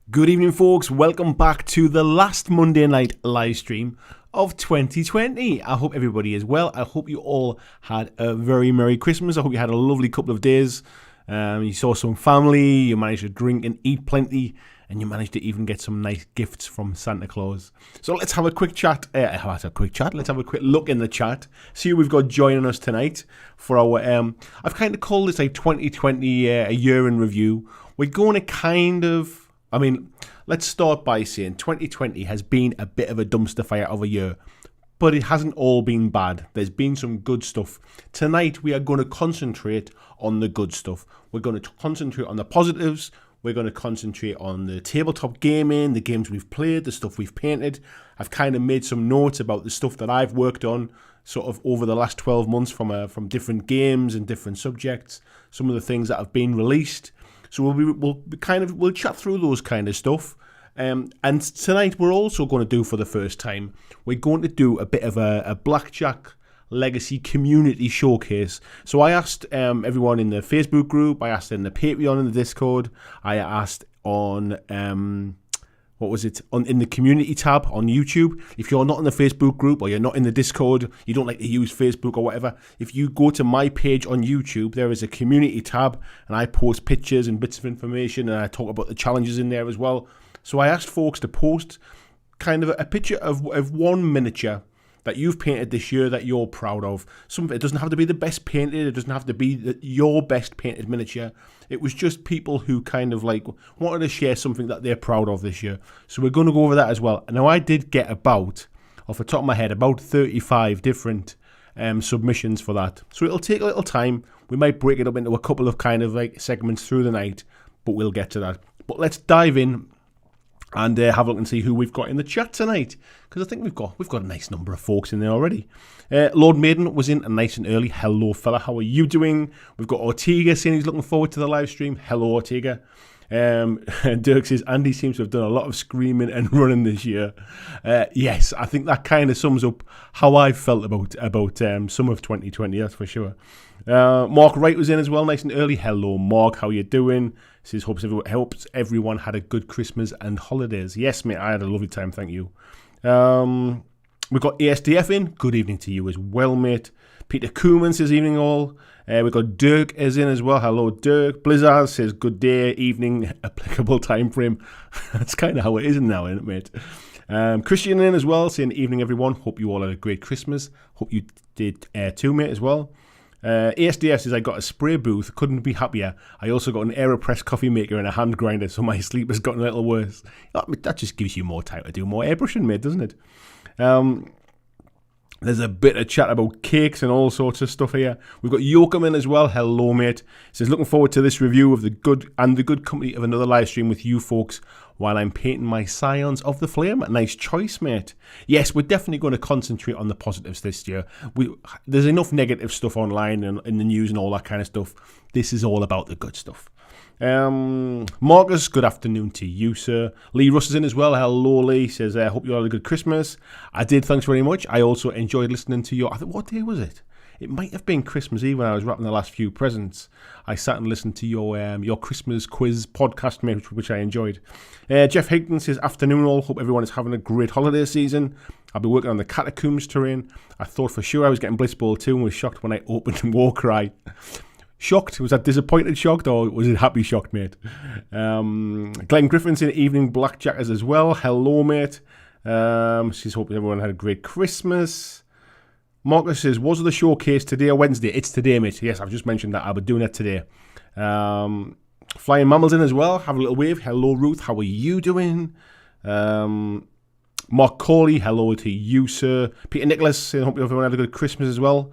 Good evening, folks. Welcome back to the last Monday night live stream of 2020. I hope everybody is well. I hope you all had a very Merry Christmas. I hope you had a lovely couple of days. You saw some family, you managed to drink and eat plenty, and you managed to even get some nice gifts from Santa Claus. So let's have a quick chat. Let's have a quick look in the chat. See who we've got joining us tonight for our, I've kind of called this like 2020 a year in review. We're going to let's start by saying 2020 has been a bit of a dumpster fire of a year, but it hasn't all been bad. There's been some good stuff. Tonight, we are going to concentrate on the good stuff. We're going to concentrate on the positives. We're going to concentrate on the tabletop gaming, the games we've played, the stuff we've painted. I've kind of made some notes about the stuff that I've worked on sort of over the last 12 months from different games and different subjects, some of the things that have been released. So we'll chat through those kind of stuff. And tonight we're also going to do, for the first time, we're going to do a bit of a BlackJack Legacy community showcase. So I asked everyone in the Facebook group, I asked in the Patreon, in the Discord, I asked on in the community tab on YouTube. If you're not in the Facebook group or you're not in the Discord, you don't like to use Facebook or whatever, if you go to my page on YouTube, there is a community tab and I post pictures and bits of information and I talk about the challenges in there as well. So I asked folks to post kind of a picture of one miniature that you've painted this year that you're proud of. It doesn't have to be the best painted, it doesn't have to be your best painted miniature. It was just people who kind of like wanted to share something that they're proud of this year. So we're going to go over that as well. Now I did get off the top of my head, about 35 different submissions for that. So it'll take a little time. We might break it up into a couple of kind of like segments through the night, but we'll get to that. But let's dive in and have a look and see who we've got in the chat tonight, because I think we've got a nice number of folks in there already. Lord Maiden was in nice and early. Hello, fella. How are you doing? We've got Ortega saying he's looking forward to the live stream. Hello, Ortega. Dirk says Andy seems to have done a lot of screaming and running this year. Yes, I think that kind of sums up how I felt about some of 2020. That's for sure. Mark Wright was in as well, nice and early. Hello, Mark. How you doing? Says hopes everyone had a good Christmas and holidays. Yes, mate, I had a lovely time. Thank you. We've got ASDF in. Good evening to you as well, mate. Peter Koeman says evening all. We've got Dirk is in as well. Hello, Dirk. Blizzard says good day, evening, applicable time frame. That's kind of how it is now, isn't it, mate? Christian in as well, saying evening, everyone. Hope you all had a great Christmas. Hope you did too, mate, as well. ASDF says I got a spray booth, couldn't be happier. I also got an AeroPress coffee maker and a hand grinder, so my sleep has gotten a little worse. That just gives you more time to do more airbrushing, mate, doesn't it? There's a bit of chat about cakes and all sorts of stuff here. We've got Yokerman as well. Hello, mate. Says looking forward to this review of the good company of another live stream with you folks while I'm painting my Scions of the Flame. Nice choice, mate. Yes, we're definitely going to concentrate on the positives this year. There's enough negative stuff online and in the news and all that kind of stuff. This is all about the good stuff. Marcus, good afternoon to you, sir. Lee Russ is in as well. Hello, Lee. Says, I hope you all had a good Christmas. I did, thanks very much. I also enjoyed listening to your, what day was it? It might have been Christmas Eve when I was wrapping the last few presents. I sat and listened to your Christmas quiz podcast, mate, which I enjoyed. Jeff Higdon says, afternoon all. Hope everyone is having a great holiday season. I'll be working on the Catacombs terrain. I thought for sure I was getting Blitzball 2 and was shocked when I opened Warcry. Shocked? Was that disappointed shocked or was it happy shocked, mate? Glenn Griffin's in evening BlackJack as well. Hello, mate. She's hoping everyone had a great Christmas. Marcus says, was the showcase today or Wednesday? It's today, mate. Yes, I've just mentioned that. I'll be doing it today. Flying Mammals in as well. Have a little wave. Hello, Ruth. How are you doing? Mark Corley, hello to you, sir. Peter Nicholas saying, hope everyone had a good Christmas as well.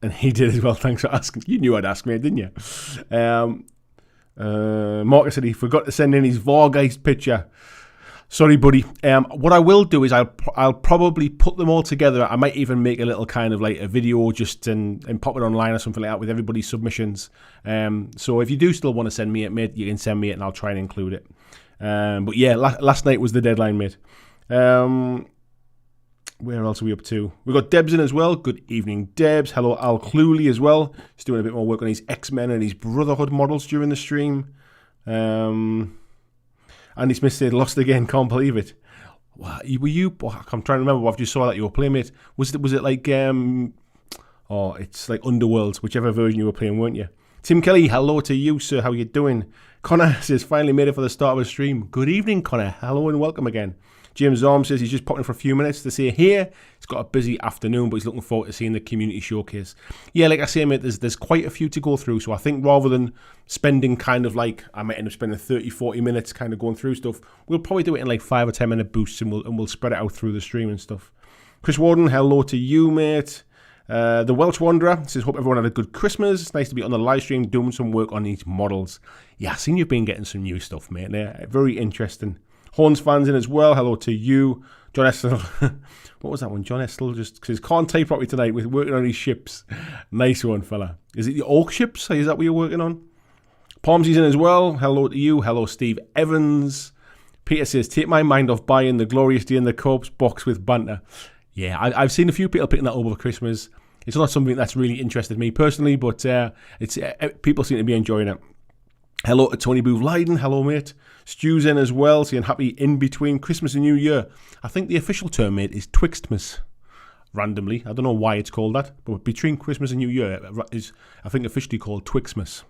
And he did as well. Thanks for asking. You knew I'd ask, mate, didn't you? Marcus said he forgot to send in his Vargeist picture. Sorry, buddy. What I will do is I'll probably put them all together. I might even make a little kind of like a video just and pop it online or something like that with everybody's submissions. So if you do still want to send me it, mate, you can send me it and I'll try and include it. But yeah, last night was the deadline, mate. Where else are we up to? We've got Debs in as well. Good evening, Debs. Hello, Al Cluley as well. He's doing a bit more work on his X-Men and his Brotherhood models during the stream. Andy Smith said, lost again, can't believe it. Were you? I'm trying to remember. I just saw that you were playing, mate. Was it like, it's like Underworld, whichever version you were playing, weren't you? Tim Kelly, hello to you, sir. How you doing? Connor says, finally made it for the start of a stream. Good evening, Connor. Hello and welcome again. James Arm says he's just popping for a few minutes to say here. He's got a busy afternoon, but he's looking forward to seeing the community showcase. Yeah, like I say, mate, there's quite a few to go through. So I think rather than spending kind of like, I might end up spending 30, 40 minutes kind of going through stuff, we'll probably do it in like 5 or 10 minute boosts and we'll spread it out through the stream and stuff. Chris Warden, hello to you, mate. The Welsh Wanderer says, hope everyone had a good Christmas. It's nice to be on the live stream doing some work on these models. Yeah, I've seen you've been getting some new stuff, mate. They're very interesting. Horns fans in as well. Hello to you. John Estel. What was that one? John Estel just says, can't type properly tonight with working on his ships. Nice one, fella. Is it the Orc ships? Is that what you're working on? Palmsy's in as well. Hello to you. Hello, Steve Evans. Peter says, take my mind off buying the Glorious Day in the Corpse box with banter. Yeah, I've seen a few people picking that up over Christmas. It's not something that's really interested me personally, but it's people seem to be enjoying it. Hello to Tony Booth Leiden. Hello, mate. Stu's in as well, saying happy in between Christmas and New Year. I think the official term, mate, is Twixtmas. Randomly, I don't know why it's called that, but between Christmas and New Year is, I think, officially called Twixtmas.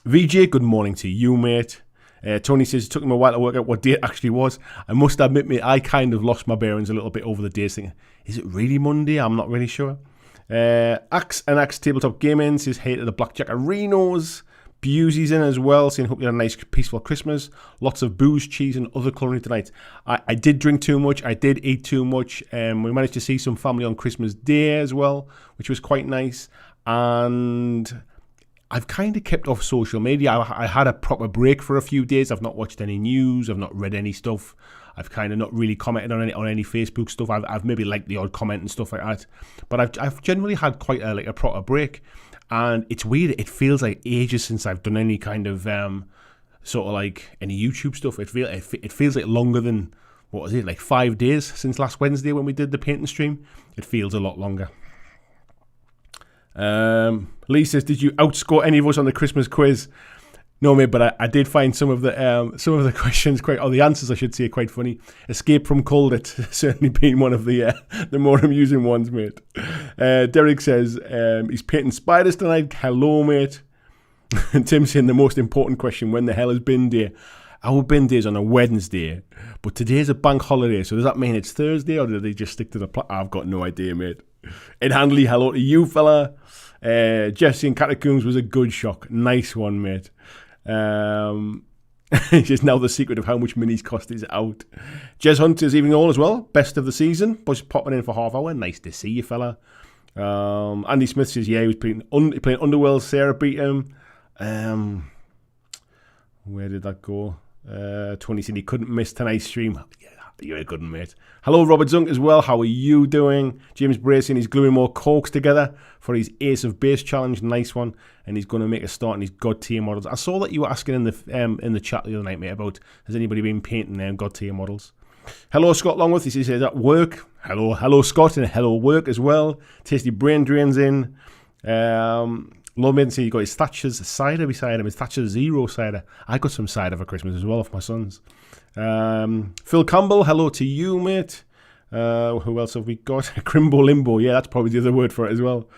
VJ, good morning to you, mate. Tony says it took him a while to work out what day it actually was. I must admit, mate, I kind of lost my bearings a little bit over the days, thinking, is it really Monday? I'm not really sure. Axe Tabletop Gaming says hey to the BlackJack Arenos. Busey's in as well, saying hope you had a nice peaceful Christmas. Lots of booze, cheese and other culinary tonight. I did drink too much, I did eat too much. We managed to see some family on Christmas Day as well, which was quite nice. And I've kind of kept off social media. I had a proper break for a few days. I've not watched any news, I've not read any stuff. I've kind of not really commented on any Facebook stuff. I've maybe liked the odd comment and stuff like that. But I've generally had quite a proper break. And it's weird. It feels like ages since I've done any kind of sort of like any YouTube stuff. It feels like longer than, what was it, like 5 days since last Wednesday when we did the painting stream. It feels a lot longer. Lee says, did you outscore any of us on the Christmas quiz? No, mate, but I did find some of the questions or the answers, I should say, quite funny. Escape from Cold, it certainly been one of the more amusing ones, mate. Derek says he's painting spiders tonight. Hello, mate. And Tim's saying the most important question: when the hell is bin day? Our bin day is on a Wednesday, but today's a bank holiday, so does that mean it's Thursday, or do they just stick to the I've got no idea, mate. Ed Handley, hello to you, fella. Jesse and Catacombs was a good shock. Nice one, mate. Just now the secret of how much minis cost is out. Jez Hunter's evening all as well. Best of the season. Just popping in for half hour. Nice to see you, fella. Andy Smith says, yeah, he was playing Underworld. Sarah beat him. Where did that go? Tony said he couldn't miss tonight's stream. Yeah, you're a good one, mate. Hello, Robert Zunk as well. How are you doing? James Bracing, he's gluing more corks together for his Ace of Base challenge. Nice one. And he's going to make a start in his God tier models. I saw that you were asking in the chat the other night, mate, about has anybody been painting God tier models? Hello, Scott Longworth. He says at work. Hello, Scott, and hello, work as well. Tasty Brain Drains in. Lord Maiden says he got his Thatcher's cider beside him. His Thatcher's Zero cider. I got some cider for Christmas as well for my sons. Phil Campbell, hello to you, mate. Who else have we got? Crimbo Limbo. Yeah, that's probably the other word for it as well.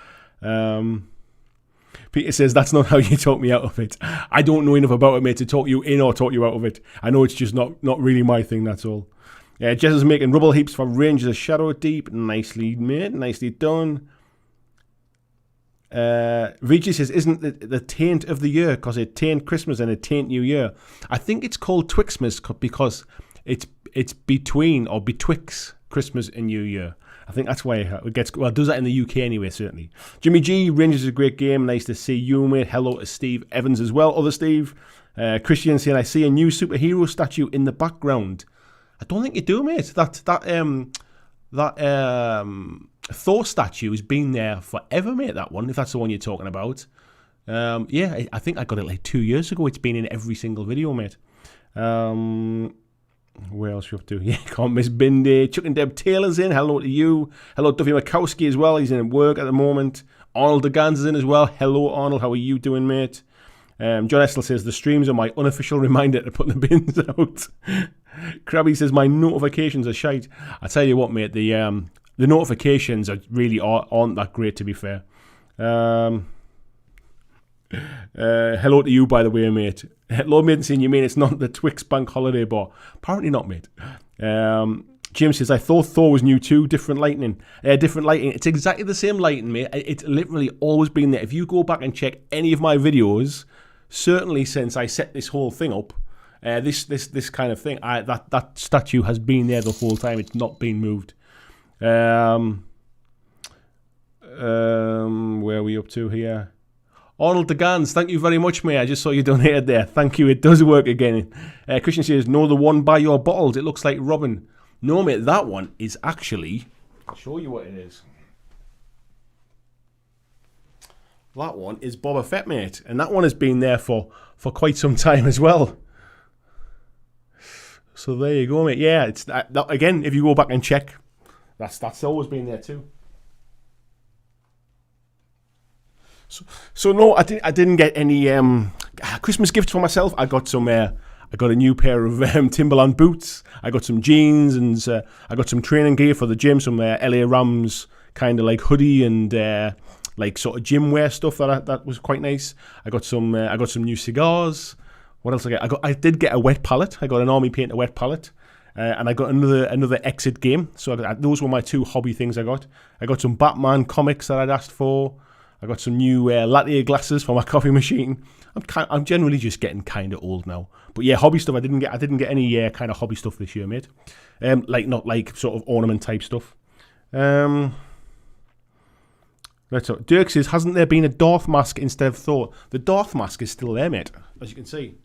Peter says, that's not how you talk me out of it. I don't know enough about it, mate, to talk you in or talk you out of it. I know it's just not really my thing, that's all. Jess is making rubble heaps for Rangers of Shadow Deep. Nicely, mate. Nicely done. Vijay says, isn't the taint of the year because it taint Christmas and it taint New Year? I think it's called Twixmas because it's between or betwixt Christmas and New Year. I think that's why it gets, well, it does that in the UK anyway, certainly. Jimmy G, Rangers is a great game. Nice to see you, mate. Hello to Steve Evans as well. Other Steve. Christian saying, I see a new superhero statue in the background. I don't think you do, mate. That Thor statue has been there forever, mate, that one, if that's the one you're talking about. Yeah, I think I got it like 2 years ago. It's been in every single video, mate. Where else are you up to? Yeah, can't miss Bin Day. Chuck and Deb Taylor's in. Hello to you. Hello, Duffy Makowski as well. He's in work at the moment. Arnold DeGans is in as well. Hello, Arnold. How are you doing, mate? John Estel says, the streams are my unofficial reminder to put the bins out. Krabby says, my notifications are shite. I tell you what, mate, the notifications aren't that great, to be fair. Hello to you, by the way, mate. Lord Maiden, you mean it's not the Twix bank holiday bar? Apparently not, mate. Jim says, I thought Thor was new too. Different lighting. It's exactly the same lighting, mate. It's literally always been there. If you go back and check any of my videos, certainly since I set this whole thing up, this kind of thing, that statue has been there the whole time. It's not been moved. Where are we up to here? Arnold DeGans, thank you very much, mate. I just saw you donated there. Thank you. It does work again. Christian says, no, the one by your bottles. It looks like Robin. No, mate, that one is actually... I'll show you what it is. That one is Boba Fett, mate. And that one has been there for quite some time as well. So there you go, mate. Yeah, it's that, again, if you go back and check, that's always been there too. So no, I didn't get any Christmas gifts for myself. I got a new pair of Timberland boots. I got some jeans, and I got some training gear for the gym. Some LA Rams kind of like hoodie and like sort of gym wear stuff that was quite nice. I got some new cigars. What else I did get a wet palette. I got an Army Painter wet palette. And I got another Exit game. So those were my two hobby things I got. I got some Batman comics that I'd asked for. I got some new latte glasses for my coffee machine. I'm generally just getting kind of old now. But yeah, hobby stuff I didn't get any kind of hobby stuff this year, mate. Not like sort of ornament type stuff. Let's talk. Dirk says, hasn't there been a Darth mask instead of Thor? The Darth mask is still there, mate. As you can see,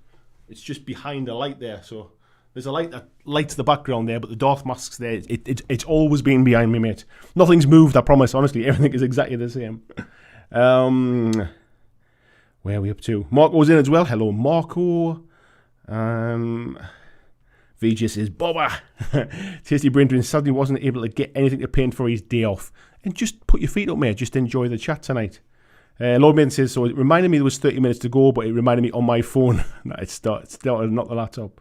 it's just behind a light there. So there's a light that lights the background there, but the Darth mask's there. It's always been behind me, mate. Nothing's moved, I promise. Honestly, everything is exactly the same. Where are we up to? Marco's in as well. Hello, Marco. VJ says, Boba. Tasty Brain Twin sadly wasn't able to get anything to paint for his day off. And just put your feet up, mate. Just enjoy the chat tonight. Lord Maiden says, so it reminded me there was 30 minutes to go, but it reminded me on my phone. It started, not the laptop.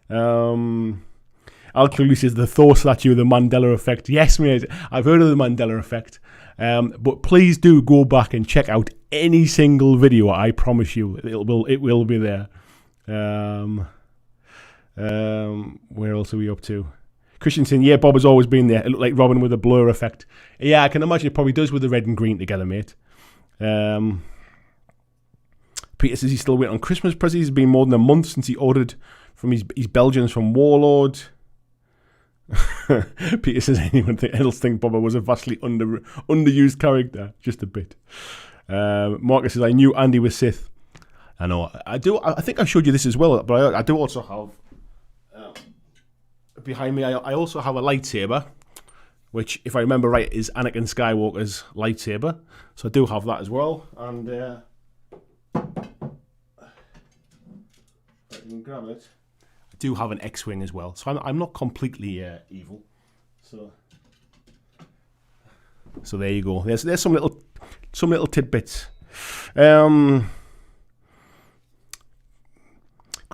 Al Clearly says, the Thor statue, the Mandela effect. Yes, mate. I've heard of the Mandela effect. But please do go back and check out any single video. I promise you, it will be there. Where else are we up to? Christensen, yeah, Bob has always been there. It looked like Robin with a blur effect. Yeah, I can imagine it probably does with the red and green together, mate. Peter says he's still waiting on Christmas presents. It's been more than a month since he ordered from his Belgians from Warlord. Peter says anyone else think Boba was a vastly underused character? Just a bit. Marcus says I knew Andy was Sith. I know. I do. I think I showed you this as well, but I do also have behind me. I also have a lightsaber, which, if I remember right, is Anakin Skywalker's lightsaber. So I do have that as well, and I can grab it. I do have an X-wing as well, so I'm not completely evil. So there you go. There's some little tidbits.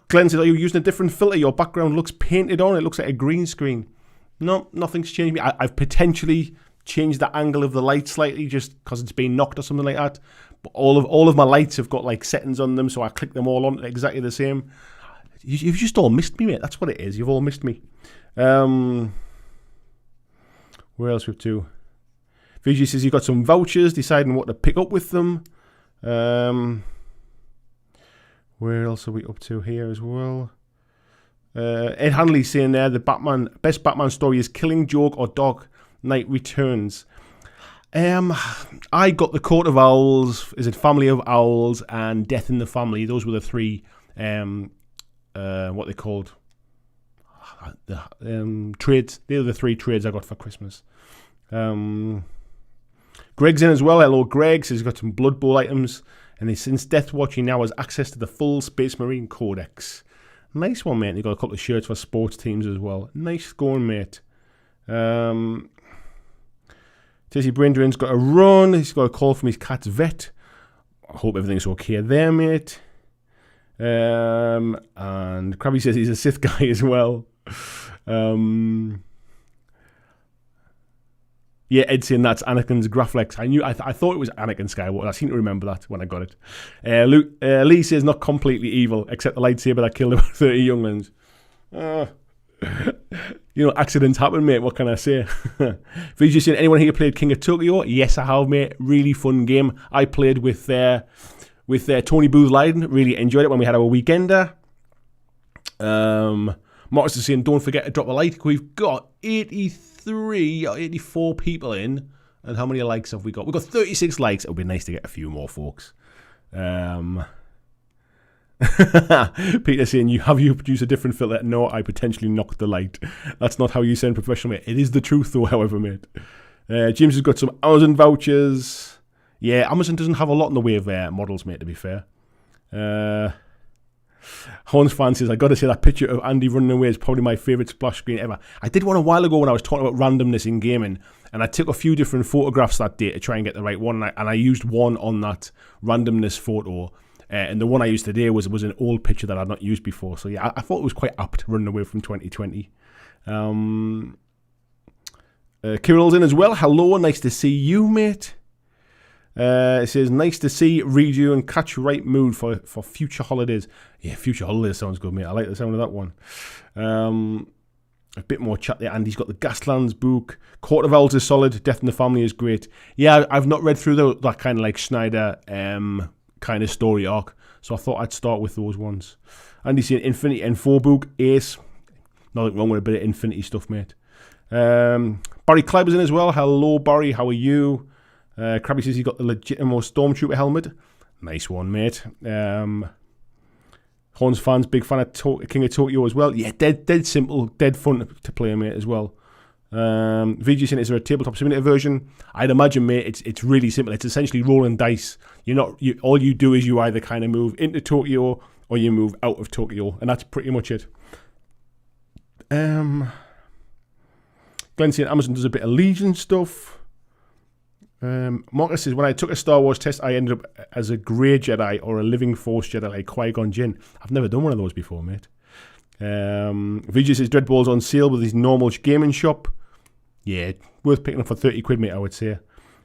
Glenn says, are you using a different filter? Your background looks painted on. It looks like a green screen. No, nothing's changed. I've potentially changed the angle of the light slightly just because it's been knocked or something like that. But all of my lights have got like settings on them, so I click them all on exactly the same. You've just all missed me, mate. That's what it is. You've all missed me. Where else we have to? VG says you got some vouchers, deciding what to pick up with them. Where else are we up to here as well? Ed Hanley saying there, the best Batman story is Killing Joke or Dark Knight Returns. I got The Court of Owls, is it Family of Owls, and Death in the Family. Those were the three, what they called, trades. They were the three trades I got for Christmas. Greg's in as well. Hello, Greg. So he's got some Blood Bowl items. And since Death Watch, he now has access to the full Space Marine Codex. Nice one, mate. He got a couple of shirts for sports teams as well. Nice going, mate. Jesse Brindrin's got a run. He's got a call from his cat's vet. I hope everything's okay there, mate. And Krabby says he's a Sith guy as well. Yeah, Ed saying that's Anakin's Graflex. I thought it was Anakin Skywalker. I seem to remember that when I got it. Lee says not completely evil, except the lightsaber that killed about 30 younglings. Accidents happen, mate. What can I say? VJ saying, anyone here played King of Tokyo? Yes, I have, mate. Really fun game. I played with Tony Booth Leiden. Really enjoyed it when we had our weekender. Marcus is saying, don't forget to drop a like. We've got 83 or 84 people in. And how many likes have we got? We've got 36 likes. It would be nice to get a few more, folks. Peter saying, you produce a different filter? No, I potentially knocked the light. That's not how you sound professional, mate. It is the truth, though, however, mate. James has got some Amazon vouchers. Yeah, Amazon doesn't have a lot in the way of models, mate, to be fair. Horns fan says, I got to say that picture of Andy running away is probably my favourite splash screen ever. I did one a while ago when I was talking about randomness in gaming, and I took a few different photographs that day to try and get the right one, and I used one on that randomness photo, and the one I used today was an old picture that I'd not used before. So yeah, I thought it was quite apt running away from 2020. Kirill's in as well. Hello, nice to see you, mate. It says, nice to see, read you, and catch right mood for future holidays. Yeah, future holidays sounds good, mate. I like the sound of that one. A bit more chat there. Andy's got the Gaslands book. Court of Owls is solid. Death in the Family is great. Yeah, I've not read through that kind of like Schneider kind of story arc, so I thought I'd start with those ones. Andy's saying Infinity N4 book, ace. Nothing wrong with a bit of Infinity stuff, mate. Barry Kleiber's in as well. Hello, Barry. How are you? Krabby says he got the legitimate Stormtrooper helmet. Nice one, mate. Horns fans, big fan of King of Tokyo as well. Yeah, dead simple, dead fun to play, mate, as well. VG saying, is there a tabletop simulator version? I'd imagine, mate, it's really simple. It's essentially rolling dice. All you do is you either kind of move into Tokyo or you move out of Tokyo, and that's pretty much it. Glenn saying Amazon does a bit of Legion stuff. Marcus says, when I took a Star Wars test, I ended up as a Grey Jedi or a Living Force Jedi like Qui-Gon Jinn. I've never done one of those before, mate. VJ says, Dreadball's on sale with his normal gaming shop. Yeah, worth picking up for 30 quid, mate, I would say.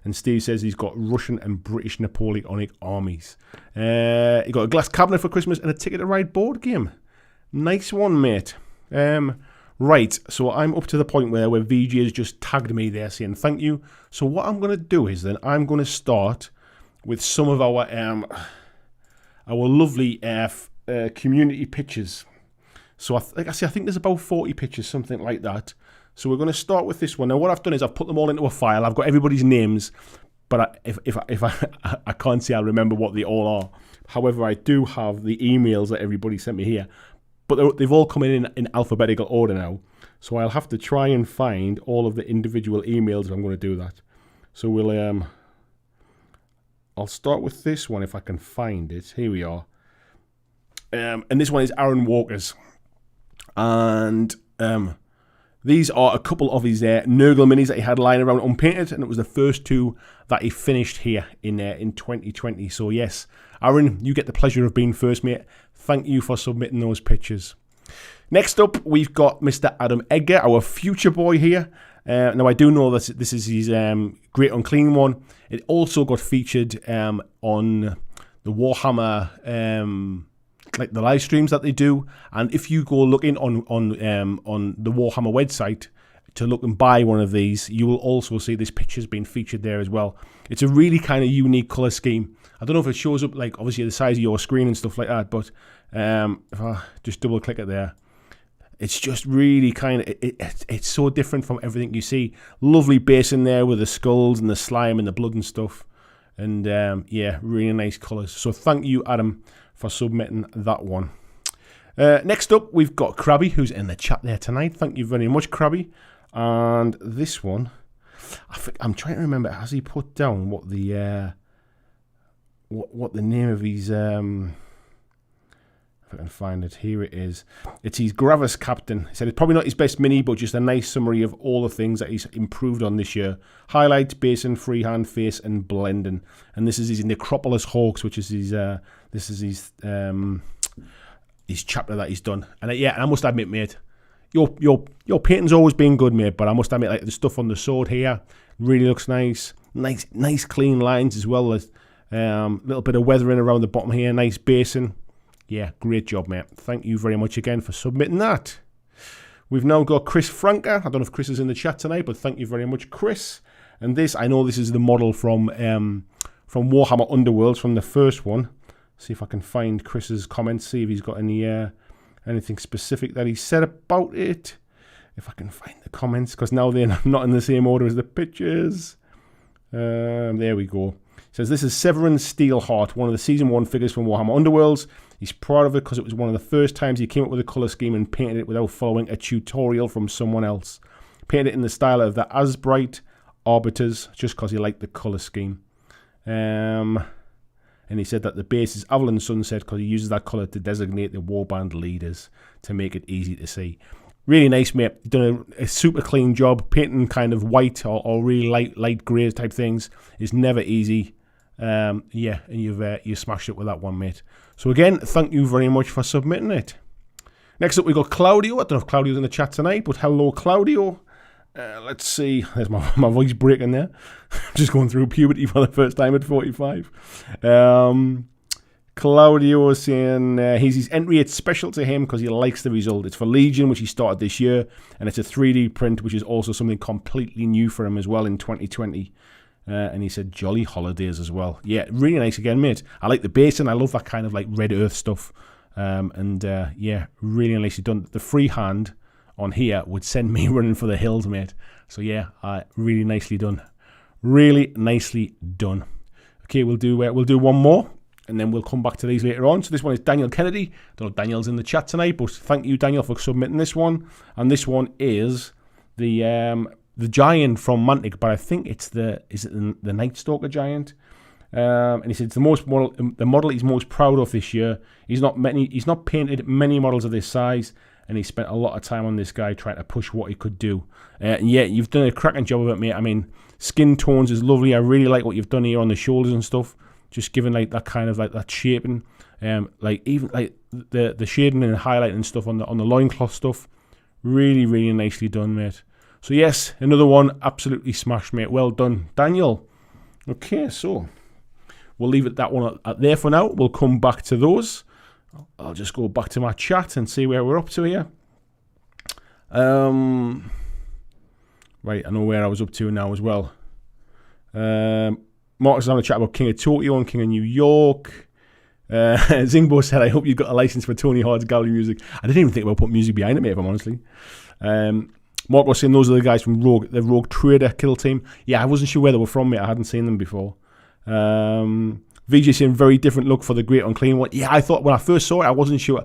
And Steve says he's got Russian and British Napoleonic armies. He got a glass cabinet for Christmas and a Ticket to Ride board game. Nice one, mate. Right, so I'm up to the point where VJ has just tagged me there saying thank you. So what I'm going to do is then I'm going to start with some of our lovely community pictures. So like I say, I think there's about 40 pictures, something like that. So we're going to start with this one. Now what I've done is I've put them all into a file. I've got everybody's names, but if I can't say I'll remember what they all are. However, I do have the emails that everybody sent me here. But they've all come in alphabetical order now. So I'll have to try and find all of the individual emails if I'm going to do that. So I'll start with this one if I can find it. Here we are. And this one is Aaron Walker's. And these are a couple of his Nurgle minis that he had lying around unpainted. And it was the first two that he finished here in 2020. So yes, Aaron, you get the pleasure of being first, mate. Thank you for submitting those pictures. Next up, we've got Mr. Adam Edgar, our future boy here. Now, I do know that this is his Great Unclean one. It also got featured on the Warhammer, like the live streams that they do. And if you go looking on the Warhammer website to look and buy one of these, you will also see this picture's been featured there as well. It's a really kind of unique colour scheme. I don't know if it shows up like obviously the size of your screen and stuff like that, but if I just double click it there, It's just really kind of, it's so different from everything you see. Lovely base in there with the skulls and the slime and the blood and stuff. And yeah, really nice colours. So thank you, Adam, for submitting that one. Next up, we've got Krabby, who's in the chat there tonight. Thank you very much, Krabby. And this one, I'm trying to remember, has he put down what the name of his... if I can find it, here it is. It's his Gravis Captain. He said it's probably not his best mini, but just a nice summary of all the things that he's improved on this year. Highlights, basing, freehand, face, and blending. And this is his Necropolis Hawks, which is his his chapter that he's done. And yeah, I must admit, mate, your painting's always been good, mate. But I must admit, like the stuff on the sword here really looks nice. Nice clean lines as well as little bit of weathering around the bottom here. Nice basing. Yeah, great job, mate. Thank you very much again for submitting that. We've now got Chris Franker. I don't know if Chris is in the chat tonight, but thank you very much, Chris. And this, I know this is the model from Warhammer Underworlds, from the first one. See if I can find Chris's comments, see if he's got any anything specific that he said about it. If I can find the comments, because now they're not in the same order as the pictures. There we go. It says, this is Severin Steelheart, one of the Season 1 figures from Warhammer Underworlds. He's proud of it because it was one of the first times he came up with a colour scheme and painted it without following a tutorial from someone else. Painted it in the style of the Asbright Arbiters, just because he liked the colour scheme. And he said that the base is Avalon Sunset because he uses that colour to designate the warband leaders to make it easy to see. Really nice, mate. You've done a super clean job. Painting kind of white or really light grey type things is never easy. Yeah, and you smashed it with that one, mate. So again, thank you very much for submitting it. Next up, we got Claudio. I don't know if Claudio's in the chat tonight, but hello, Claudio. Let's see. There's my voice breaking there. Just going through puberty for the first time at 45. Claudio was saying his entry, it's special to him because he likes the result. It's for Legion, which he started this year, and it's a 3D print, which is also something completely new for him as well in 2020. And he said jolly holidays as well. Yeah, really nice again, mate. I like the base, and I love that kind of like Red Earth stuff. Yeah, really nicely done. The freehand on here would send me running for the hills, mate. So yeah, really nicely done. Really nicely done. Okay, we'll do one more, and then we'll come back to these later on. So this one is Daniel Kennedy. I don't know if Daniel's in the chat tonight, but thank you, Daniel, for submitting this one. And this one is the giant from Mantic, but I think it's the Night Stalker giant. And he said it's the model he's most proud of this year. He's not painted many models of this size, and he spent a lot of time on this guy trying to push what he could do. And yeah, you've done a cracking job of it, mate. I mean, skin tones is lovely. I really like what you've done here on the shoulders and stuff. Just giving like that kind of like that shaping, like even like the shading and highlighting and stuff on the loincloth stuff. Really, really nicely done, mate. So yes, another one absolutely smashed, mate. Well done, Daniel. Okay, so we'll leave it that one at there for now. We'll come back to those. I'll just go back to my chat and see where we're up to here. Right, I know where I was up to now as well. Marcus is on the chat about King of Tokyo and King of New York. Zingbo said, I hope you got a license for Tony Hard's gallery music. I didn't even think about putting music behind it, mate, if I'm honestly. Mark was saying those are the guys from the Rogue Trader kill team. Yeah, I wasn't sure where they were from, mate. I hadn't seen them before. VJ saying very different look for the Great Unclean one. Yeah, I thought when I first saw it, I wasn't sure,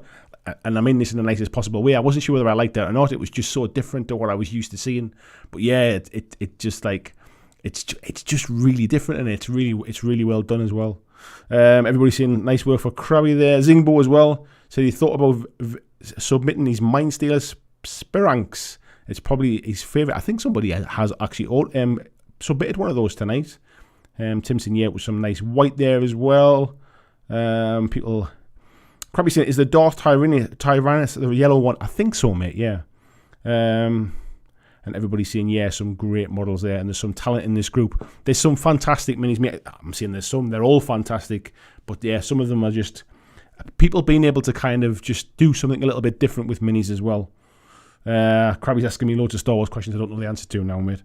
and I mean this in the nicest possible way, I wasn't sure whether I liked it or not. It was just so different to what I was used to seeing. But yeah, it just like it's just really different, and it's really well done as well. Everybody's saying nice work for Krabby there. Zingbo as well said he thought about submitting his Mind Stealer Spiranx. It's probably his favourite. I think somebody has actually submitted one of those tonight. Timson, yeah, with some nice white there as well. People, Krabby saying, is the Darth Tyrannus the yellow one? I think so, mate, yeah. And everybody's saying, yeah, some great models there, and there's some talent in this group. There's some fantastic minis, mate. I'm saying there's some, they're all fantastic, but yeah, some of them are just people being able to kind of just do something a little bit different with minis as well. Krabby's asking me loads of Star Wars questions I don't know the answer to now, mate.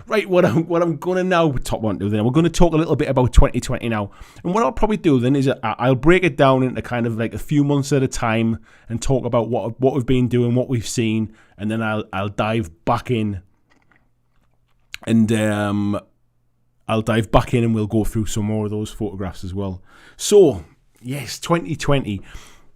Right, what I'm going to now top on to then, we're going to talk a little bit about 2020 now. And what I'll probably do then is I'll break it down into kind of like a few months at a time and talk about what we've been doing, what we've seen, and then I'll dive back in and we'll go through some more of those photographs as well. So, yes, 2020.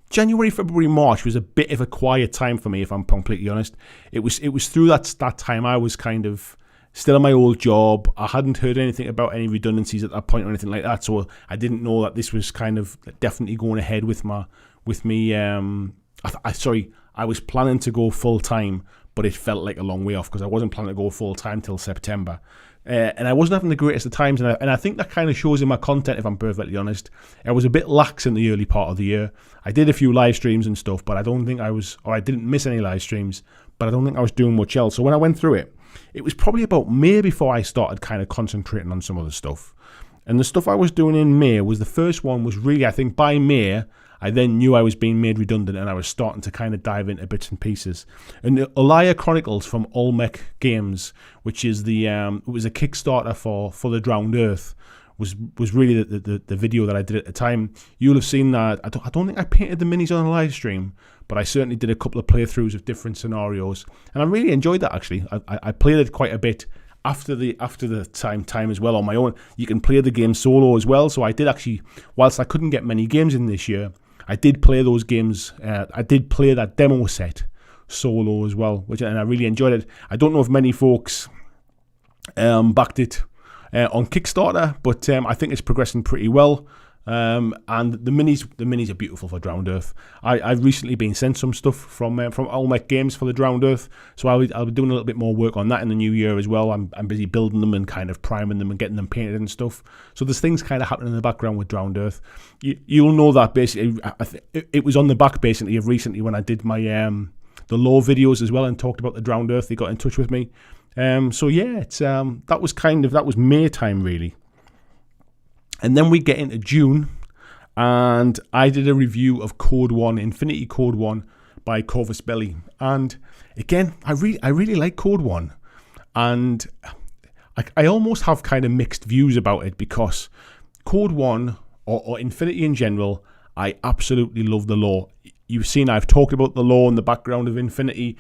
January, February, March was a bit of a quiet time for me, if I'm completely honest. It was through that time I was kind of still in my old job. I hadn't heard anything about any redundancies at that point or anything like that, so I didn't know that this was kind of definitely going ahead with me. I was planning to go full time, but it felt like a long way off because I wasn't planning to go full time till September. And I wasn't having the greatest of times, and I think that kind of shows in my content, if I'm perfectly honest. I was a bit lax in the early part of the year. I did a few live streams and stuff, but I didn't miss any live streams, but I don't think I was doing much else. So when I went through it, it was probably about May before I started kind of concentrating on some other stuff. And the stuff I was doing in May was the first one was really, I think by May, I then knew I was being made redundant and I was starting to kind of dive into bits and pieces. And the Olaya Chronicles from Olmec Games, which is it was a Kickstarter for the Drowned Earth, was really the video that I did at the time. You'll have seen that. I don't think I painted the minis on a live stream, but I certainly did a couple of playthroughs of different scenarios, and I really enjoyed that actually. I played it quite a bit after the time as well on my own. You can play the game solo as well, so I did actually, whilst I couldn't get many games in this year, I did play those games. I did play that demo set solo as well, and I really enjoyed it. I don't know if many folks backed it on Kickstarter, but I think it's progressing pretty well. And the minis are beautiful for Drowned Earth. I've recently been sent some stuff from Olmec Games for the Drowned Earth, so I'll be doing a little bit more work on that in the new year as well. I'm busy building them and kind of priming them and getting them painted and stuff. So there's things kind of happening in the background with Drowned Earth. You'll know that basically. It was on the back basically of recently when I did my the lore videos as well and talked about the Drowned Earth. They got in touch with me. So yeah, it's that was May time really. And then we get into June, and I did a review of Code 1, Infinity Code 1 by Corvus Belli. And again, I really like Code 1. And I almost have kind of mixed views about it because Code 1, or Infinity in general, I absolutely love the lore. You've seen I've talked about the lore and the background of Infinity.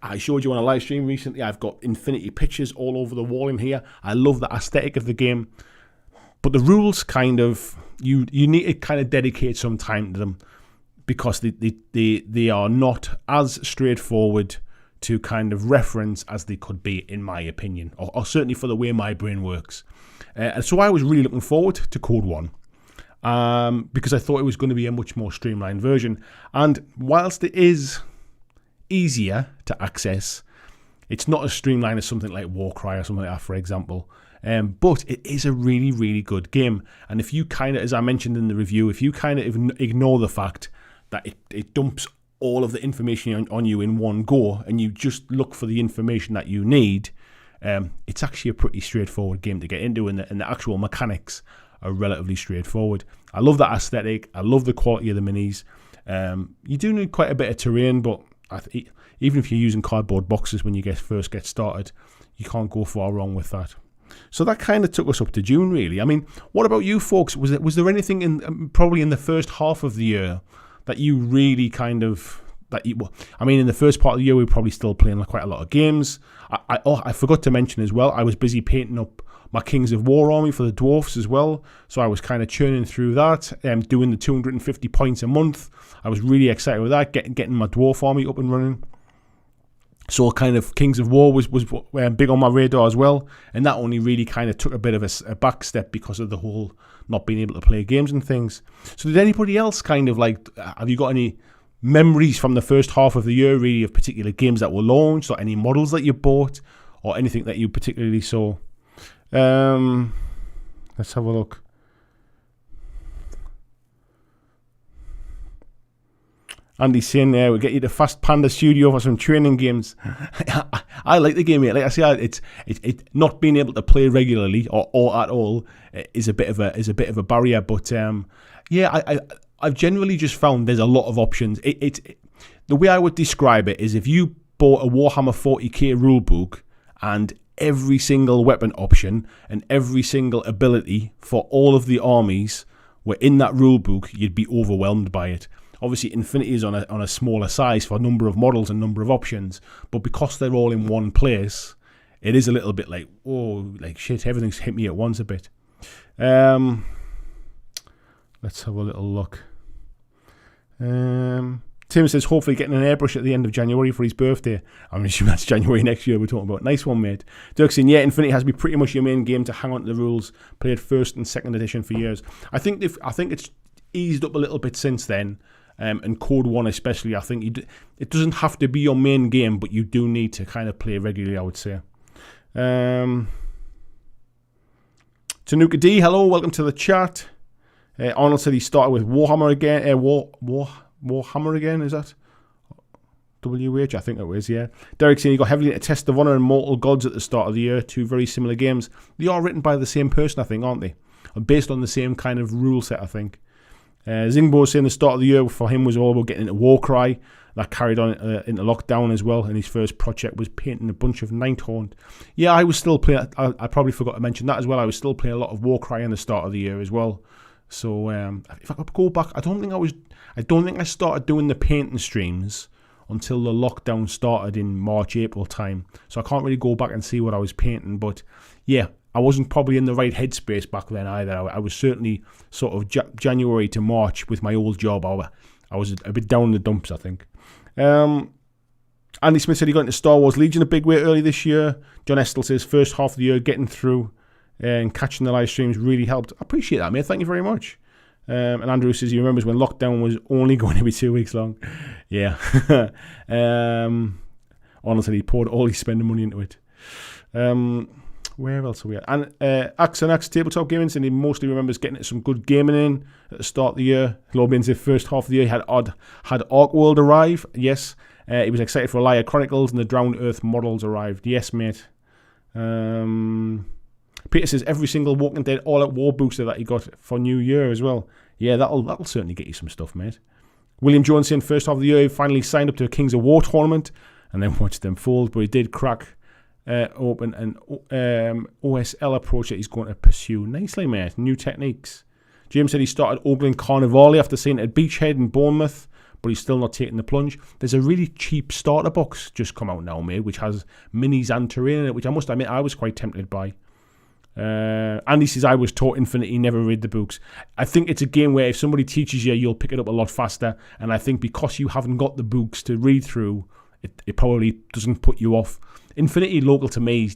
I showed you on a live stream recently. I've got Infinity pictures all over the wall in here. I love the aesthetic of the game. But the rules kind of, you need to kind of dedicate some time to them because they are not as straightforward to kind of reference as they could be, in my opinion, or certainly for the way my brain works. And so I was really looking forward to Code 1 because I thought it was going to be a much more streamlined version. And whilst it is easier to access, it's not as streamlined as something like Warcry or something like that, for example. But it is a really, really good game. And if you kind of, as I mentioned in the review, if you kind of ignore the fact that it dumps all of the information on you in one go and you just look for the information that you need, it's actually a pretty straightforward game to get into, and the actual mechanics are relatively straightforward. I love that aesthetic. I love the quality of the minis. You do need quite a bit of terrain, but even if you're using cardboard boxes when you first get started, you can't go far wrong with that. So that kind of took us up to June, really. I mean, what about you folks? Was there anything probably in the first half of the year that you really kind of in the first part of the year we were probably still playing quite a lot of games. I forgot to mention as well, I was busy painting up my Kings of War army for the dwarfs as well, so I was kind of churning through that, doing the 250 points a month. I was really excited with that, getting my dwarf army up and running. So kind of Kings of War was big on my radar as well, and that only really kind of took a bit of a back step because of the whole not being able to play games and things. So did anybody else kind of have you got any memories from the first half of the year really of particular games that were launched, or any models that you bought, or anything that you particularly saw? Let's have a look. Andy's saying there, we'll get you to Fast Panda Studio for some training games. I like the game here. Like I say, it's not being able to play regularly or at all is a bit of a barrier. But yeah, I've generally just found there's a lot of options. The way I would describe it is if you bought a Warhammer 40k rulebook and every single weapon option and every single ability for all of the armies were in that rule book, you'd be overwhelmed by it. Obviously, Infinity is on a smaller size for number of models and number of options, but because they're all in one place, it is a little bit like, oh, like shit, everything's hit me at once a bit. Let's have a little look. Tim says, hopefully getting an airbrush at the end of January for his birthday. I'm assuming that's January next year we're talking about. Nice one, mate. Dirk saying, yeah, Infinity has to be pretty much your main game to hang on to the rules. Played first and second edition for years. I think it's eased up a little bit since then. And Code 1 especially, I think it doesn't have to be your main game, but you do need to kind of play regularly, I would say. Tanuka D, hello, welcome to the chat. Arnold said he started with Warhammer again. Warhammer again, is that? WH, I think it was, yeah. Derek saying he got heavily into Test of Honor and Mortal Gods at the start of the year. Two very similar games. They are written by the same person, I think, aren't they? And based on the same kind of rule set, I think. Zingbo saying the start of the year for him was all about getting into Warcry. That carried on into lockdown as well, and his first project was painting a bunch of Nighthaunt. Yeah, I was still playing, I probably forgot to mention that as well, I was still playing a lot of Warcry in the start of the year as well. So if I could go back, I don't think I started doing the painting streams until the lockdown started in March, April time. So I can't really go back and see what I was painting, but yeah, I wasn't probably in the right headspace back then either. I was certainly sort of January to March with my old job. I was a bit down in the dumps, I think. Andy Smith said he got into Star Wars Legion a big way early this year. John Estel says first half of the year getting through and catching the live streams really helped. I appreciate that, mate. Thank you very much. And Andrew says he remembers when lockdown was only going to be 2 weeks long. Yeah. Honestly, he poured all his spending money into it. Where else are we at? And Axe and Axe Tabletop Gaming, and he mostly remembers getting some good gaming in at the start of the year. Lobin's the first half of the year had Arkworld arrive. Yes. He was excited for Alaya Chronicles and the Drowned Earth models arrived. Yes, mate. Peter says every single Walking Dead All-Out War booster that he got for New Year as well. Yeah, that'll certainly get you some stuff, mate. William Jones saying first half of the year he finally signed up to a Kings of War tournament and then watched them fold, but he did crack open an OSL approach that he's going to pursue. Nicely, mate. New techniques. James said he started ogling Carnivale after seeing it at Beachhead in Bournemouth, but he's still not taking the plunge. There's a really cheap starter box just come out now, mate, which has minis and terrain in it, which I must admit I was quite tempted by. Andy says I was taught Infinity, never read the books. I think it's a game where if somebody teaches you, you'll pick it up a lot faster, and I think because you haven't got the books to read through, it probably doesn't put you off. Infinity, local to me,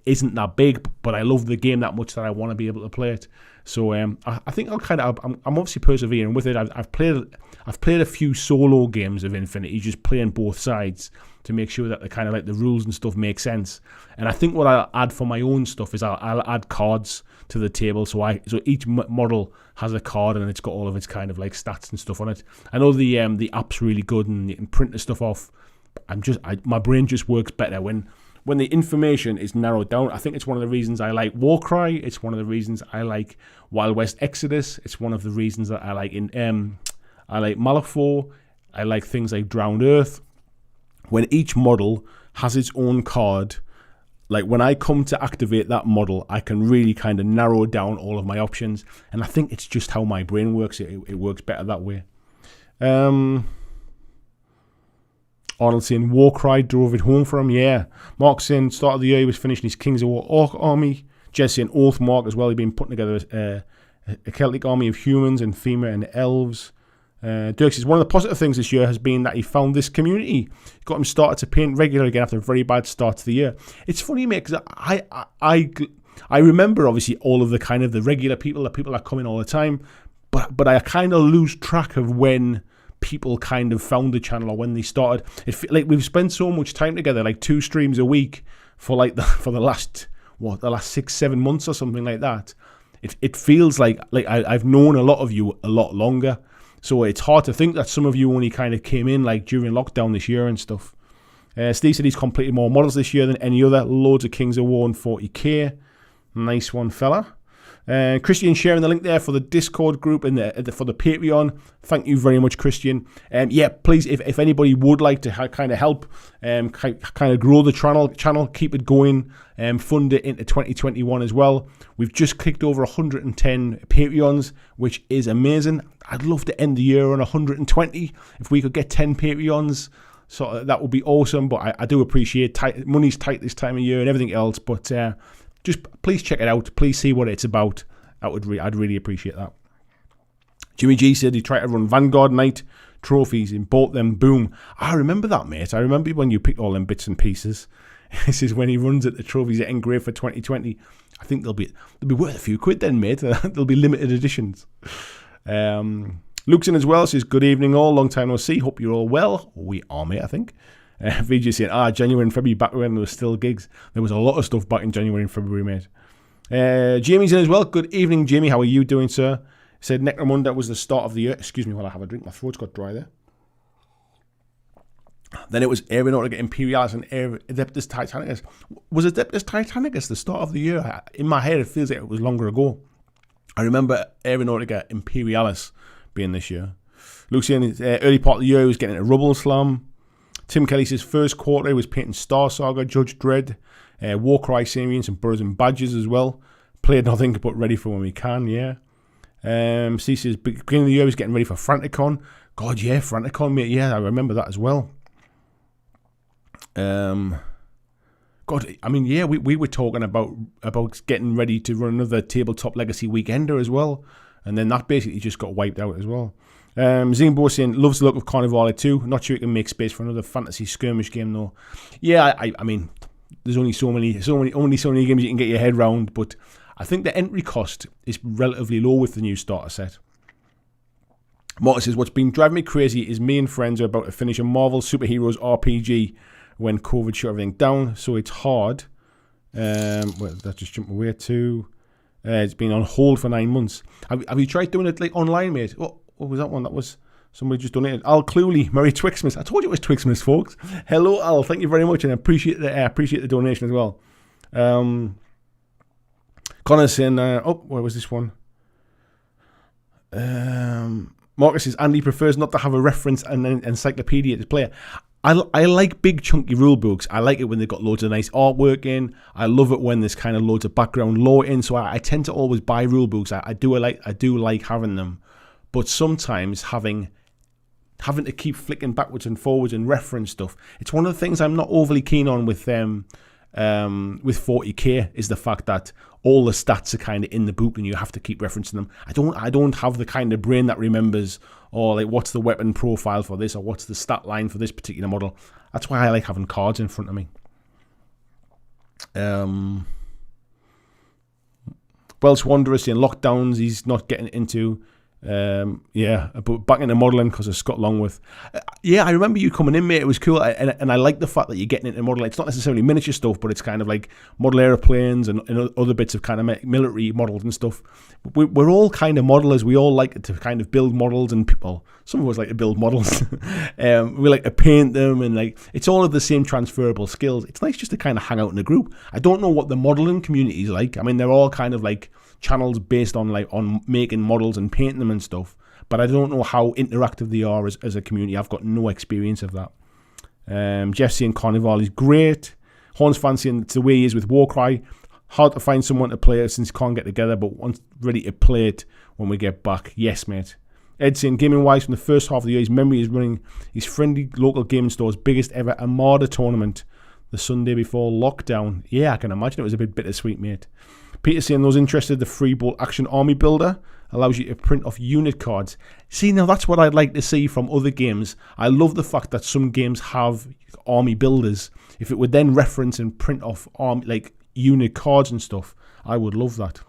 isn't that big, but I love the game that much that I want to be able to play it. So I think I'm obviously persevering with it. I've played a few solo games of Infinity, just playing both sides to make sure that the kind of like the rules and stuff make sense. And I think what I'll add for my own stuff is I'll add cards to the table. So each model has a card and it's got all of its kind of like stats and stuff on it. I know the app's really good and you can print the stuff off. My brain just works better when the information is narrowed down. I think it's one of the reasons I like Warcry. It's one of the reasons I like Wild West Exodus. It's one of the reasons that I like Malifaux. I like things like Drowned Earth. When each model has its own card, like when I come to activate that model, I can really kind of narrow down all of my options. And I think it's just how my brain works. It works better that way. Arnold saying Warcry drove it home for him. Yeah. Mark saying start of the year he was finishing his Kings of War Orc army. Jesse and Oathmark as well. He'd been putting together a Celtic army of humans and Fema and elves. Dirk says one of the positive things this year has been that he found this community. Got him started to paint regular again after a very bad start to the year. It's funny, mate, because I remember obviously all of the kind of the regular people, the people that come in all the time, but I kind of lose track of when people kind of found the channel or when they started. Like we've spent so much time together, like 2 streams a week for the last 6-7 months or something like that. It feels like I've known a lot of you a lot longer. So it's hard to think that some of you only kind of came in like during lockdown this year and stuff. Steve said he's completed more models this year than any other. Loads of Kings of War and 40k. Nice one, fella. Christian sharing the link there for the Discord group and for the Patreon. Thank you very much, Christian. Yeah, please, if anybody would like to kind of help, kind of grow the channel, keep it going, fund it into 2021 as well. We've just clicked over 110 Patreons, which is amazing. I'd love to end the year on 120. If we could get 10 Patreons, so that would be awesome. But I do appreciate money's tight this time of year and everything else. But just please check it out. Please see what it's about. I'd really appreciate that. Jimmy G said he tried to run Vanguard Night trophies and bought them. Boom. I remember that, mate. I remember when you picked all them bits and pieces. This is when he runs at the trophies at engraved for 2020. I think they'll be worth a few quid then, mate. They'll be limited editions. Luke's in as well. Says good evening all. Long time no see. Hope you're all well. We are, mate. I think. VJ saying, January and February back when there was still gigs. There was a lot of stuff back in January and February, mate. Jamie's in as well. Good evening, Jamie. How are you doing, sir? Said Necromunda was the start of the year. Excuse me while I have a drink. My throat's got dry there. Then it was Aeronautica Imperialis and Adeptus Titanicus. Was Adeptus Titanicus the start of the year? In my head, it feels like it was longer ago. I remember Aeronautica Imperialis being this year. Lucian, early part of the year, he was getting into Rubble Slam. Tim Kelly says first quarter he was painting Star Saga, Judge Dredd, Warcry, Sirians, and Burrs and Badges as well. Played nothing but ready for when we can, yeah. C says beginning of the year he was getting ready for Franticon. God, yeah, Franticon, mate. Yeah, I remember that as well. God, I mean, yeah, we were talking about getting ready to run another Tabletop Legacy Weekender as well, and then that basically just got wiped out as well. Zingbo saying loves the look of Carnivale too. Not sure it can make space for another fantasy skirmish game though. Yeah, I mean, there's only so many games you can get your head round, but I think the entry cost is relatively low with the new starter set. Martin says what's been driving me crazy is me and friends are about to finish a Marvel Superheroes RPG when COVID shut everything down, so it's hard. Well, that just jumped away to. It's been on hold for 9 months. Have you tried doing it like online, mate? What was that one? That was somebody just donated. Al Cluley, Merry Twixmas. I told you it was Twixmas, folks. Hello, Al. Thank you very much, and I appreciate the donation as well. Connor saying, where was this one? Marcus says Andy prefers not to have a reference and an encyclopedia to play. I like big chunky rule books. I like it when they've got loads of nice artwork in. I love it when there's kind of loads of background lore in. So I tend to always buy rule books. I do like having them. But sometimes having to keep flicking backwards and forwards and reference stuff, it's one of the things I'm not overly keen on with 40k is the fact that all the stats are kind of in the book and you have to keep referencing them. I don't have the kind of brain that remembers, or like what's the weapon profile for this, or what's the stat line for this particular model. That's why I like having cards in front of me. Welsh Wanderer saying lockdowns he's not getting into. But back into modelling because of Scott Longworth. I remember you coming in, mate. It was cool, and I like the fact that you're getting into modelling. It's not necessarily miniature stuff, but it's kind of like model aeroplanes and other bits of kind of military models and stuff. We're all kind of modelers. We all like to kind of build models, and people. Some of us like to build models. We like to paint them, and like it's all of the same transferable skills. It's nice just to kind of hang out in a group. I don't know what the modelling community is like. I mean, they're all kind of like channels based on making models and painting them and stuff, but I don't know how interactive they are as a community. I've got no experience of that. Jeff saying Carnival is great. Horns fancying it's the way he is with Warcry. Hard to find someone to play it since can't get together, but once ready to play it when we get back. Yes, mate. Ed saying gaming wise from the first half of the year, his memory is running his friendly local gaming store's biggest ever Armada tournament the Sunday before lockdown. Yeah, I can imagine it was a bit bittersweet, mate. Peter saying those interested, the Freebolt Action Army Builder allows you to print off unit cards. See, now that's what I'd like to see from other games. I love the fact that some games have army builders. If it would then reference and print off unit cards and stuff, I would love that.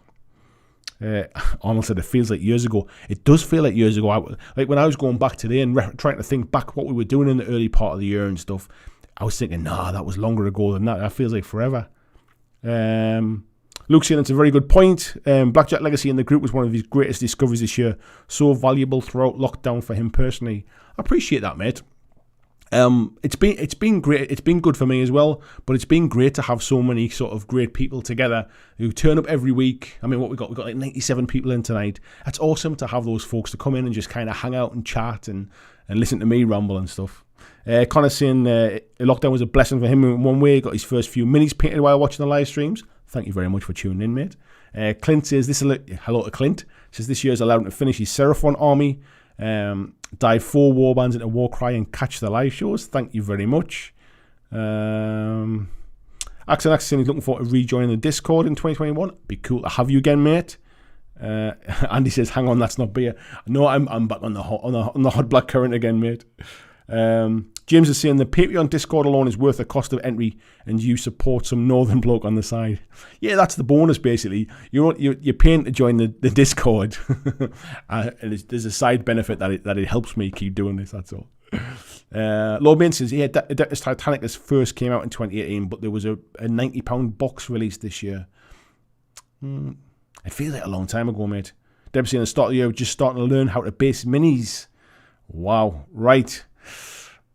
Arnold said it feels like years ago. It does feel like years ago. Like when I was going back today and trying to think back what we were doing in the early part of the year and stuff, I was thinking, that was longer ago than that. That feels like forever. Luke's saying it's a very good point. BlackJack Legacy in the group was one of his greatest discoveries this year. So valuable throughout lockdown for him personally. I appreciate that, mate. It's been great. It's been good for me as well, but it's been great to have so many sort of great people together who turn up every week. I mean, what we got like 97 people in tonight. That's awesome to have those folks to come in and just kind of hang out and chat and listen to me ramble and stuff. Connor's saying lockdown was a blessing for him in one way. He got his first few minis painted while watching the live streams. Thank you very much for tuning in, mate. Clint says hello to Clint. Says this year's allowed him to finish his Seraphon army. Dive 4 warbands into Warcry and catch the live shows. Thank you very much. Axon saying he's looking forward to rejoining the Discord in 2021. Be cool to have you again, mate. Andy says, "Hang on, that's not beer." No, I'm back on the hot black currant again, mate. James is saying the Patreon Discord alone is worth the cost of entry, and you support some northern bloke on the side. Yeah, that's the bonus. Basically, you're paying to join the Discord, and there's a side benefit that it helps me keep doing this. That's all. Lord Main says, yeah, Titanicus first came out in 2018, but there was a £90 box release this year. It feels like a long time ago, mate. Deb saying at the start of the year, just starting to learn how to base minis. Wow, right.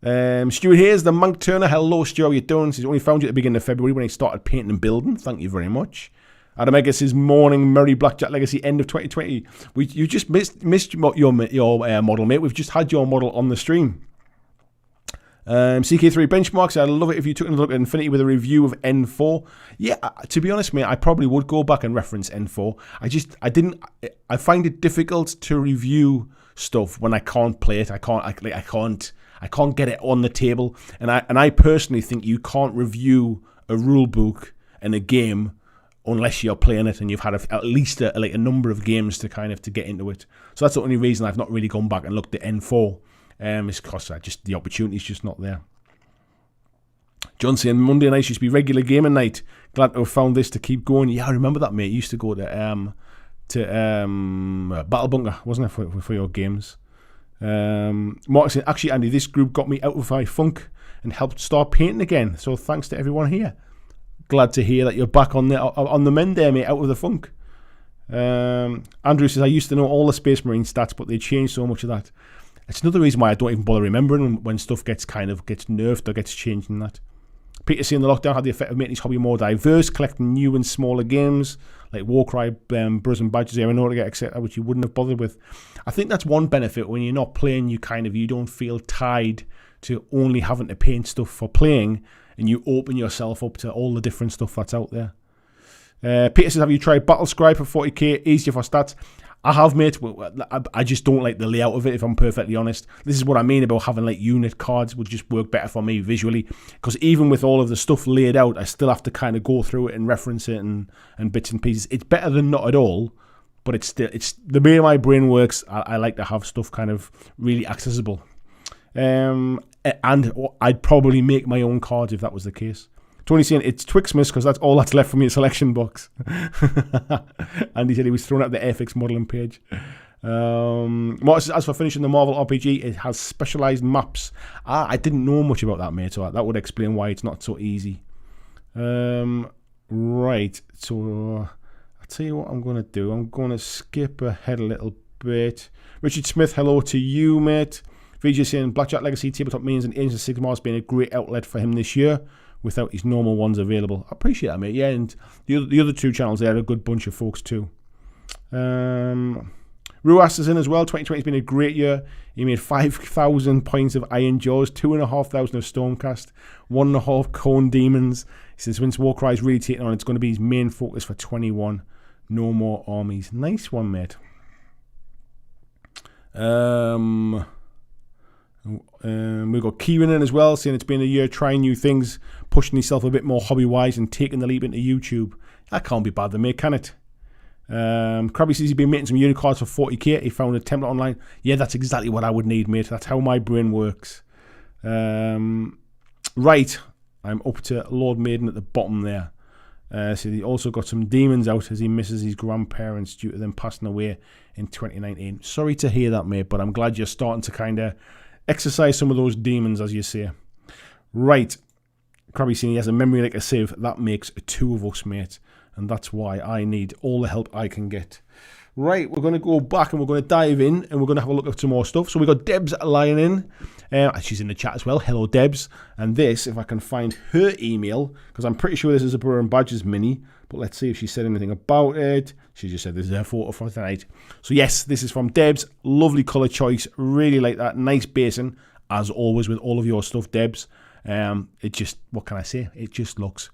Stuart Hayes, the Monk Turner. Hello, Stuart, how you doing? He's only found you at the beginning of February when he started painting and building. Thank you very much. Adam Eggers says, morning, Merry BlackJack Legacy, end of 2020. You just missed your model, mate. We've just had your model on the stream. CK3 Benchmarks, I'd love it if you took another look at Infinity with a review of N4. Yeah, to be honest, mate, I probably would go back and reference N4. I find it difficult to review stuff when I can't play it. I can't get it on the table, and I personally think you can't review a rule book in a game unless you're playing it and you've had at least a number of games to get into it. So that's the only reason I've not really gone back and looked at N4. It's because the opportunity's just not there. John saying Monday nights used to be regular gaming night. Glad to have found this to keep going. Yeah, I remember that, mate. You used to go to Battle Bunker, wasn't it, for your games? Mark saying, actually, Andy, this group got me out of my funk and helped start painting again. So thanks to everyone here. Glad to hear that you're back on the mend there, mate, out of the funk. Andrew says, I used to know all the Space Marine stats, but they changed so much of that. It's another reason why I don't even bother remembering when stuff gets nerfed or gets changed in that. Peter saying the lockdown had the effect of making his hobby more diverse, collecting new and smaller games like Warcry, Bros and Badges, Aeronautica, etc., which you wouldn't have bothered with. I think that's one benefit when you're not playing. You don't feel tied to only having to paint stuff for playing, and you open yourself up to all the different stuff that's out there. Peter says, have you tried Battlescribe for 40k? Easier for stats. I have, mate. I just don't like the layout of it, if I'm perfectly honest. This is what I mean about having unit cards would just work better for me visually. Because even with all of the stuff laid out, I still have to kind of go through it and reference it and bits and pieces. It's better than not at all, but it's the way my brain works. I like to have stuff kind of really accessible. And I'd probably make my own cards if that was the case. Tony's saying it's Twixmas because that's all that's left from your selection box. And he said he was throwing out the FX modelling page. Mark says, as for finishing the Marvel RPG, it has specialised maps. I didn't know much about that, mate, so that would explain why it's not so easy. Right, so I'll tell you what I'm going to do. I'm going to skip ahead a little bit. Richard Smith, hello to you, mate. VJ saying, BlackJack Legacy, Tabletop Means and Agents of Sigmar has been a great outlet for him this year, without his normal ones available. I appreciate that, mate. Yeah, and the other two channels, they had a good bunch of folks too. Ruas is in as well. 2020 has been a great year. He made 5,000 points of Iron Jaws, 2,500 of Stormcast, 1.5 Cone Demons. He says, once Warcry is really taken on, it's going to be his main focus for 21. No more armies. Nice one, mate. We've got Kieran in as well, saying it's been a year trying new things, pushing himself a bit more hobby-wise and taking the leap into YouTube. That can't be bad then, mate, can it? Krabby says he's been making some unicards for 40k. He found a template online. Yeah, that's exactly what I would need, mate. That's how my brain works. Right, I'm up to Lord Maiden at the bottom there. So he also got some demons out as he misses his grandparents due to them passing away in 2019. Sorry to hear that, mate, but I'm glad you're starting to kind of exercise some of those demons, as you say. Right. Krabby saying he has a memory like a sieve. That makes two of us, mate. And that's why I need all the help I can get. Right, we're going to go back and we're going to dive in and we're going to have a look at some more stuff. So we've got Debs lying in. She's in the chat as well. Hello, Debs. And this, if I can find her email, because I'm pretty sure this is a Burr and Badgers mini, but let's see if she said anything about it. She just said this is her photo for tonight. So yes, this is from Debs. Lovely colour choice. Really like that. Nice basin, as always with all of your stuff, Debs. It just, what can I say? It just looks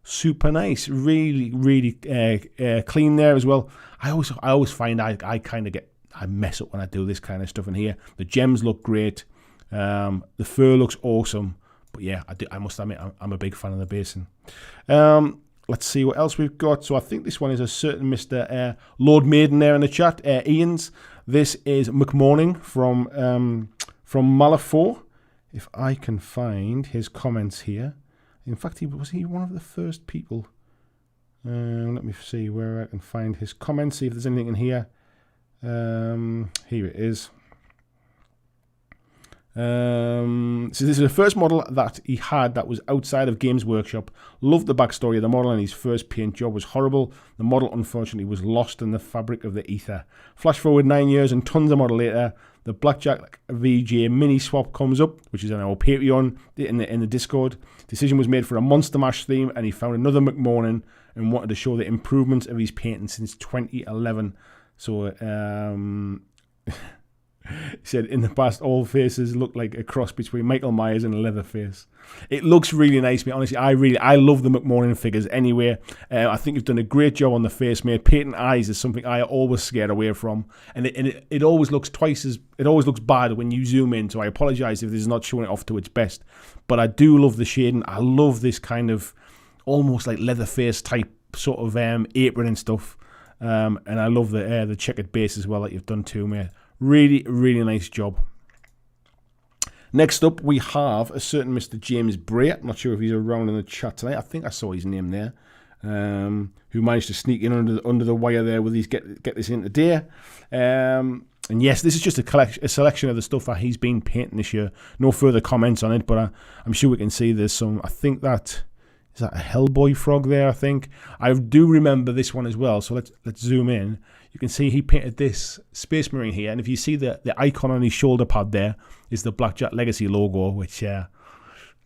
super nice. Really, really clean there as well. I always find I kind of I mess up when I do this kind of stuff in here. The gems look great. The fur looks awesome. But yeah, I must admit, I'm a big fan of the basin. Let's see what else we've got. So I think this one is a certain Mr. Lord Maiden there in the chat. Ian's. This is McMorning from Malifaux. If I can find his comments here. In fact, was he one of the first people? Let me see where I can find his comments. See if there's anything in here. Here it is. So this is the first model that he had that was outside of Games Workshop. Loved the backstory of the model, and his first paint job was horrible. The model unfortunately was lost in the fabric of the ether. Flash forward 9 years and tons of model later, the BlackJack VJ mini swap comes up, which is on our Patreon in the Discord. Decision was made for a Monster Mash theme, and he found another McMorning and wanted to show the improvements of his painting since 2011. So he said, in the past, all faces look like a cross between Michael Myers and a Leatherface. It looks really nice, mate. Honestly, I love the McMorning figures anyway. I think you've done a great job on the face, mate. Painting eyes is something I always scared away from, and it always looks it always looks bad when you zoom in. So I apologise if this is not showing it off to its best, but I do love the shading. I love this kind of almost like Leatherface type sort of apron and stuff, and I love the checkered base as well that you've done too, mate. Really, really nice job. Next up, we have a certain Mr. James Bray. I'm not sure if he's around in the chat tonight. I think I saw his name there. Who managed to sneak in under the wire there with his get this in today. And yes, this is just a selection of the stuff that he's been painting this year. No further comments on it, but I'm sure we can see there's some. I think that is that a Hellboy frog there. I think I do remember this one as well. So let's zoom in. You can see he painted this Space Marine here, and if you see the icon on his shoulder pad there is the BlackJack Legacy logo, which it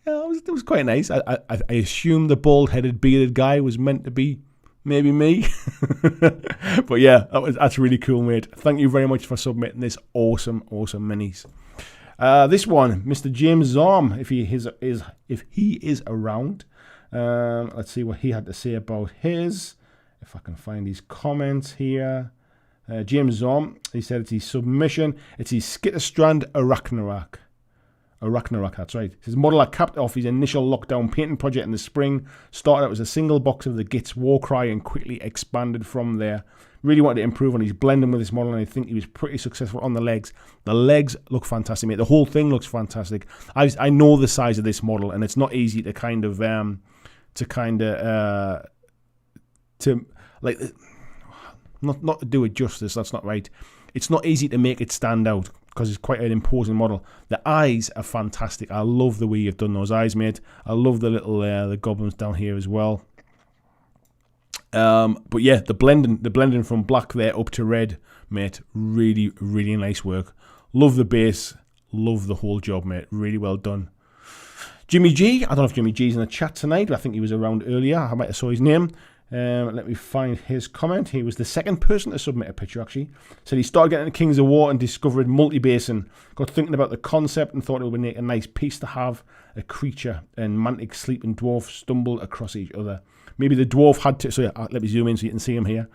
was quite nice. I assume the bald-headed bearded guy was meant to be maybe me, but yeah, that's really cool, mate. Thank you very much for submitting this awesome minis. This one, Mr. James Zorm, if he is around. Let's see what he had to say about his. If I can find his comments here. James Zorm, he said it's his submission. It's his Skitterstrand Arachnarak. Arachnarak, that's right. His model that capped off his initial lockdown painting project in the spring. Started out as a single box of the Gits Warcry and quickly expanded from there. Really wanted to improve on his blending with this model, and I think he was pretty successful on the legs. The legs look fantastic, mate. The whole thing looks fantastic. I know the size of this model, and it's not easy to not to do it justice, that's not right. It's not easy to make it stand out because it's quite an imposing model. The eyes are fantastic. I love the way you've done those eyes, mate. I love the little the goblins down here as well. But yeah, the blending from black there up to red, mate. Really, really nice work. Love the base. Love the whole job, mate. Really well done. Jimmy G. I don't know if Jimmy G's in the chat tonight, but I think he was around earlier. I might have saw his name. Let me find his comment. He was the second person to submit a picture, actually. Said he started getting into Kings of War and discovered multi-basin. Got thinking about the concept and thought it would make a nice piece to have. A creature and mantic sleeping dwarf stumbled across each other. Maybe the dwarf had to... So yeah, let me zoom in so you can see him here.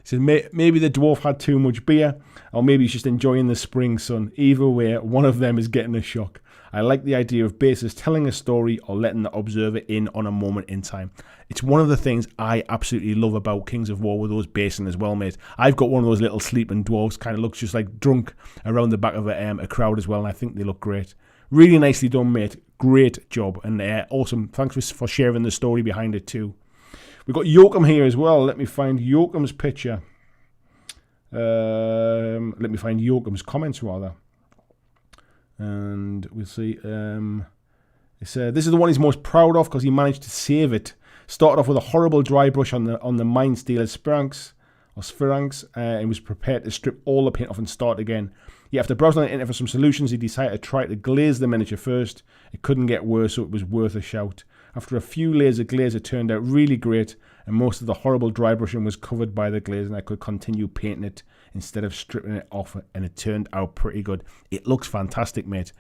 He says, maybe the dwarf had too much beer, or maybe he's just enjoying the spring sun. Either way, one of them is getting a shock. I like the idea of bases telling a story or letting the observer in on a moment in time. It's one of the things I absolutely love about Kings of War with those basing as well, mate. I've got one of those little sleeping dwarves, kind of looks just like drunk around the back of a crowd as well, and I think they look great. Really nicely done, mate. Great job, and awesome. Thanks for sharing the story behind it too. We've got Yoakum here as well. Let me find Yoakum's picture. Let me find Yoakum's comments rather. And we'll see. He said this is the one he's most proud of because he managed to save it. Started off with a horrible dry brush on the Mind Stealer Spranks. or Spheranx, and was prepared to strip all the paint off and start again. Yeah, after browsing on the internet for some solutions, he decided to try to glaze the miniature first. It couldn't get worse, so it was worth a shout. After a few layers of glaze, it turned out really great, and most of the horrible dry brushing was covered by the glaze, and I could continue painting it instead of stripping it off, and it turned out pretty good. It looks fantastic, mate.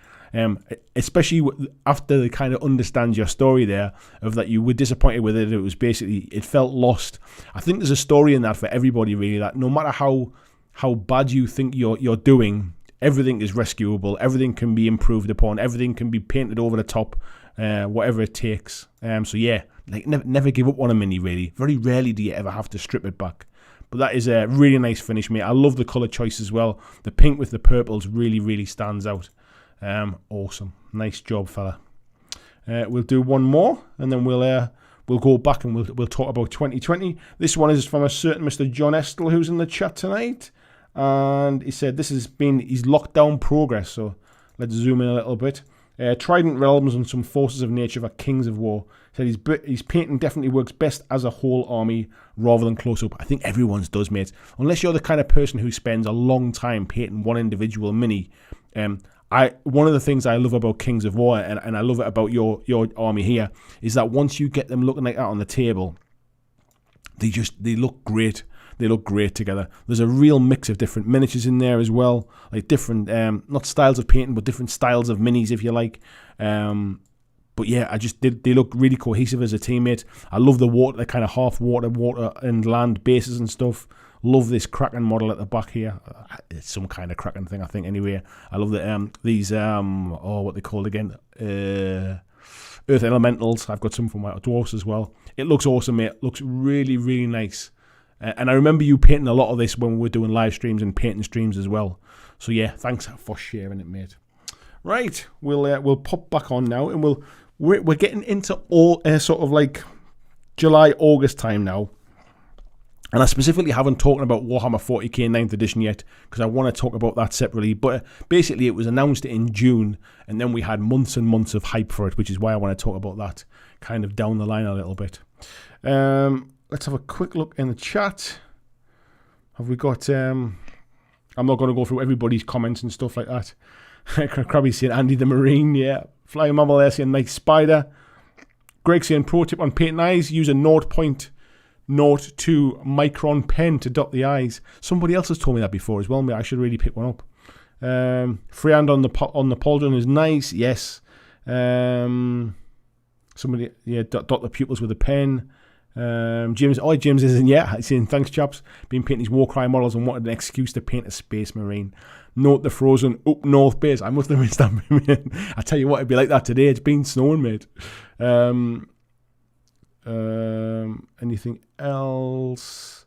Especially after they kind of understand your story there, of that you were disappointed with it. It was basically, it felt lost. I think there's a story in that for everybody, really, that no matter how bad you think you're doing, everything is rescuable, everything can be improved upon, everything can be painted over the top, whatever it takes. So yeah, like never give up on a mini, really. Very rarely do you ever have to strip it back. But that is a really nice finish, mate. I love the colour choice as well. The pink with the purples really, really stands out. Awesome. Nice job, fella. We'll do one more, and then we'll go back and we'll talk about 2020. This one is from a certain Mr. John Estel, who's in the chat tonight. And he said this has been his lockdown progress. So let's zoom in a little bit. Trident Realms and some Forces of Nature for Kings of War. Said his painting definitely works best as a whole army rather than close up. I think everyone's does, mate. Unless you're the kind of person who spends a long time painting one individual mini. One of the things I love about Kings of War, and I love it about your army here, is that once you get them looking like that on the table, they look great. They look great together. There's a real mix of different miniatures in there as well, like different, not styles of painting, but different styles of minis, if you like. But yeah, they look really cohesive as a teammate. I love the kind of half water and land bases and stuff. Love this Kraken model at the back here. It's some kind of Kraken thing, I think. Anyway, I love these what they called again, Earth Elementals. I've got some from my dwarfs as well. It looks awesome, mate. It looks really, really nice. And I remember you painting a lot of this when we were doing live streams and painting streams as well. So yeah, thanks for sharing it, mate. Right, we'll pop back on now, and we're getting into all sort of like July, August time now. And I specifically haven't talked about Warhammer 40k 9th edition yet, because I want to talk about that separately. But basically, it was announced in June, and then we had months and months of hype for it, which is why I want to talk about that kind of down the line a little bit. Let's have a quick look in the chat. Have we got... I'm not going to go through everybody's comments and stuff like that. Krabby saying Andy the Marine, yeah. Flying Mammal there saying nice spider. Greg saying pro tip on painting eyes, use a 0.02 micron pen to dot the eyes. Somebody else has told me that before as well, mate. I should really pick one up. Freehand on the pauldron is nice, yes. Somebody, yeah, dot the pupils with a pen. James isn't yet. He's saying thanks, chaps. Been painting these Warcry models and wanted an excuse to paint a Space Marine. Note the frozen up north base. I must have missed that. I tell you what, it'd be like that today. It's been snowing, mate. Anything else?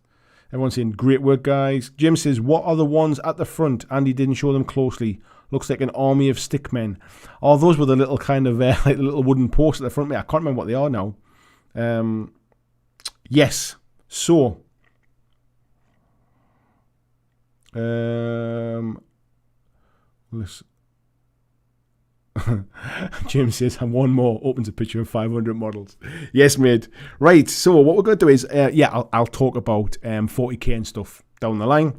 Everyone's saying great work, guys. Jim says, what are the ones at the front? Andy didn't show them closely. Looks like an army of stickmen. Oh, those were the little kind of like little wooden posts at the front, mate. I can't remember what they are now. Yes. So, James says, and one more opens a picture of 500 models. Yes, mate. Right. So what we're going to do is, I'll talk about 40k and stuff down the line.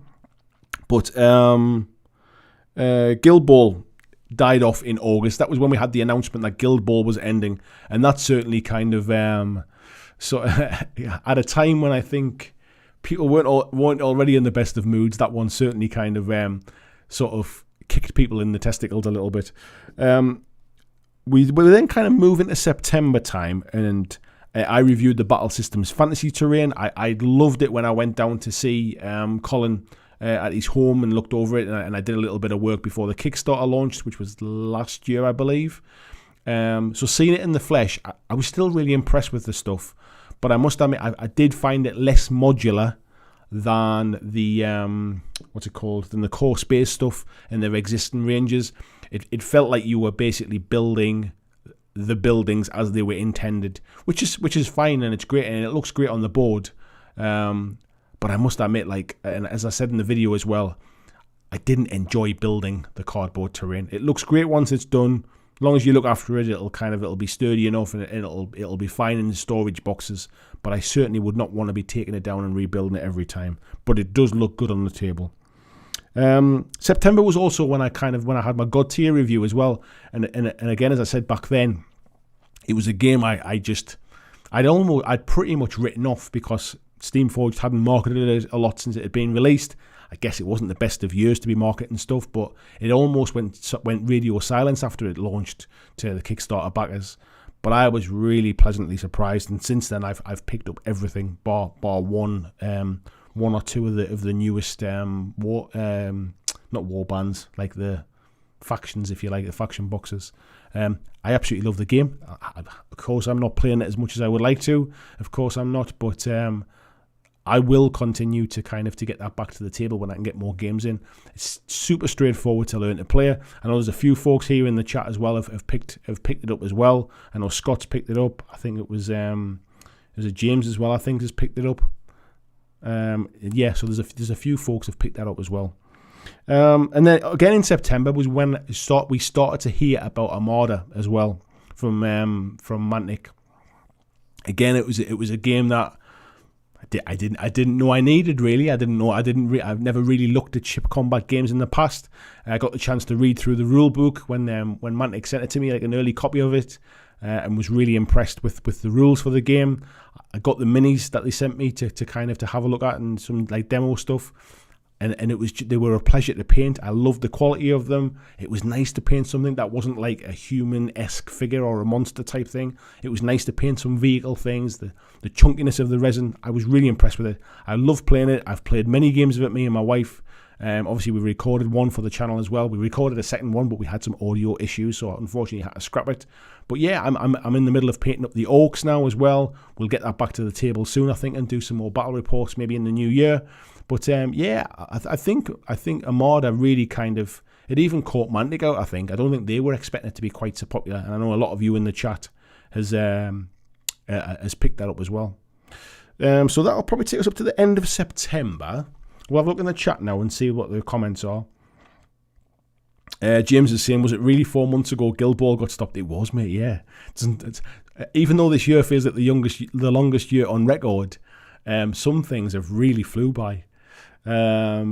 But Guild Ball died off in August. That was when we had the announcement that Guild Ball was ending, and that certainly kind of at a time when I think people weren't already in the best of moods, that one certainly kind of sort of kicked people in the testicles a little bit. We then kind of move into September time, and I reviewed the Battle Systems Fantasy Terrain. I loved it when I went down to see Colin at his home and looked over it, and I did a little bit of work before the Kickstarter launched, which was last year, I believe. So seeing it in the flesh, I was still really impressed with the stuff, but I must admit I did find it less modular than the than the core space stuff and their existing ranges. It felt like you were basically building the buildings as they were intended, which is fine, and it's great, and it looks great on the board. But I must admit, like, and as I said in the video as well, I didn't enjoy building the cardboard terrain. It looks great once it's done, As long as you look after it, it'll be sturdy enough, and it'll be fine in the storage boxes. But I certainly would not want to be taking it down and rebuilding it every time. But it does look good on the table. September was also when I had my God Tier review as well, and again, as I said back then, it was a game I'd pretty much written off because Steamforged hadn't marketed it a lot since it had been released. I guess it wasn't the best of years to be marketing stuff, but it almost went radio silence after it launched to the Kickstarter backers. But I was really pleasantly surprised, and since then I've picked up everything bar one or two of the newest not war bands, like the factions, if you like, the faction boxes. I absolutely love the game. Of course, I'm not playing it as much as I would like to. Of course, I'm not, but I will continue to get that back to the table when I can get more games in. It's super straightforward to learn to play. I know there's a few folks here in the chat as well have picked it up as well. I know Scott's picked it up. I think it was James as well. I think has picked it up. So there's a few folks have picked that up as well. And then again in September was when we started to hear about Armada as well from Mantic. Again, it was a game that I didn't know I needed, really. I've never really looked at ship combat games in the past. I got the chance to read through the rule book when Mantic sent it to me, like an early copy of it, and was really impressed with the rules for the game. I got the minis that they sent me to have a look at and some like demo stuff. And they were a pleasure to paint. I loved the quality of them. It was nice to paint something that wasn't like a human-esque figure or a monster type thing. It was nice to paint some vehicle things, the chunkiness of the resin. I was really impressed with it. I love playing it. I've played many games of it, me and my wife. Obviously, we recorded one for the channel as well. We recorded a second one, but we had some audio issues, so unfortunately had to scrap it. But yeah, I'm in the middle of painting up the Orcs now as well. We'll get that back to the table soon, I think, and do some more battle reports maybe in the new year. But I think Armada really it even caught Mantic out. I think I don't think they were expecting it to be quite so popular, and I know a lot of you in the chat has picked that up as well. So that'll probably take us up to the end of September. We'll have a look in the chat now and see what the comments are. James is saying, was it really 4 months ago Guild Ball got stopped? It was, mate, yeah. Even though this year feels like the longest year on record, some things have really flew by.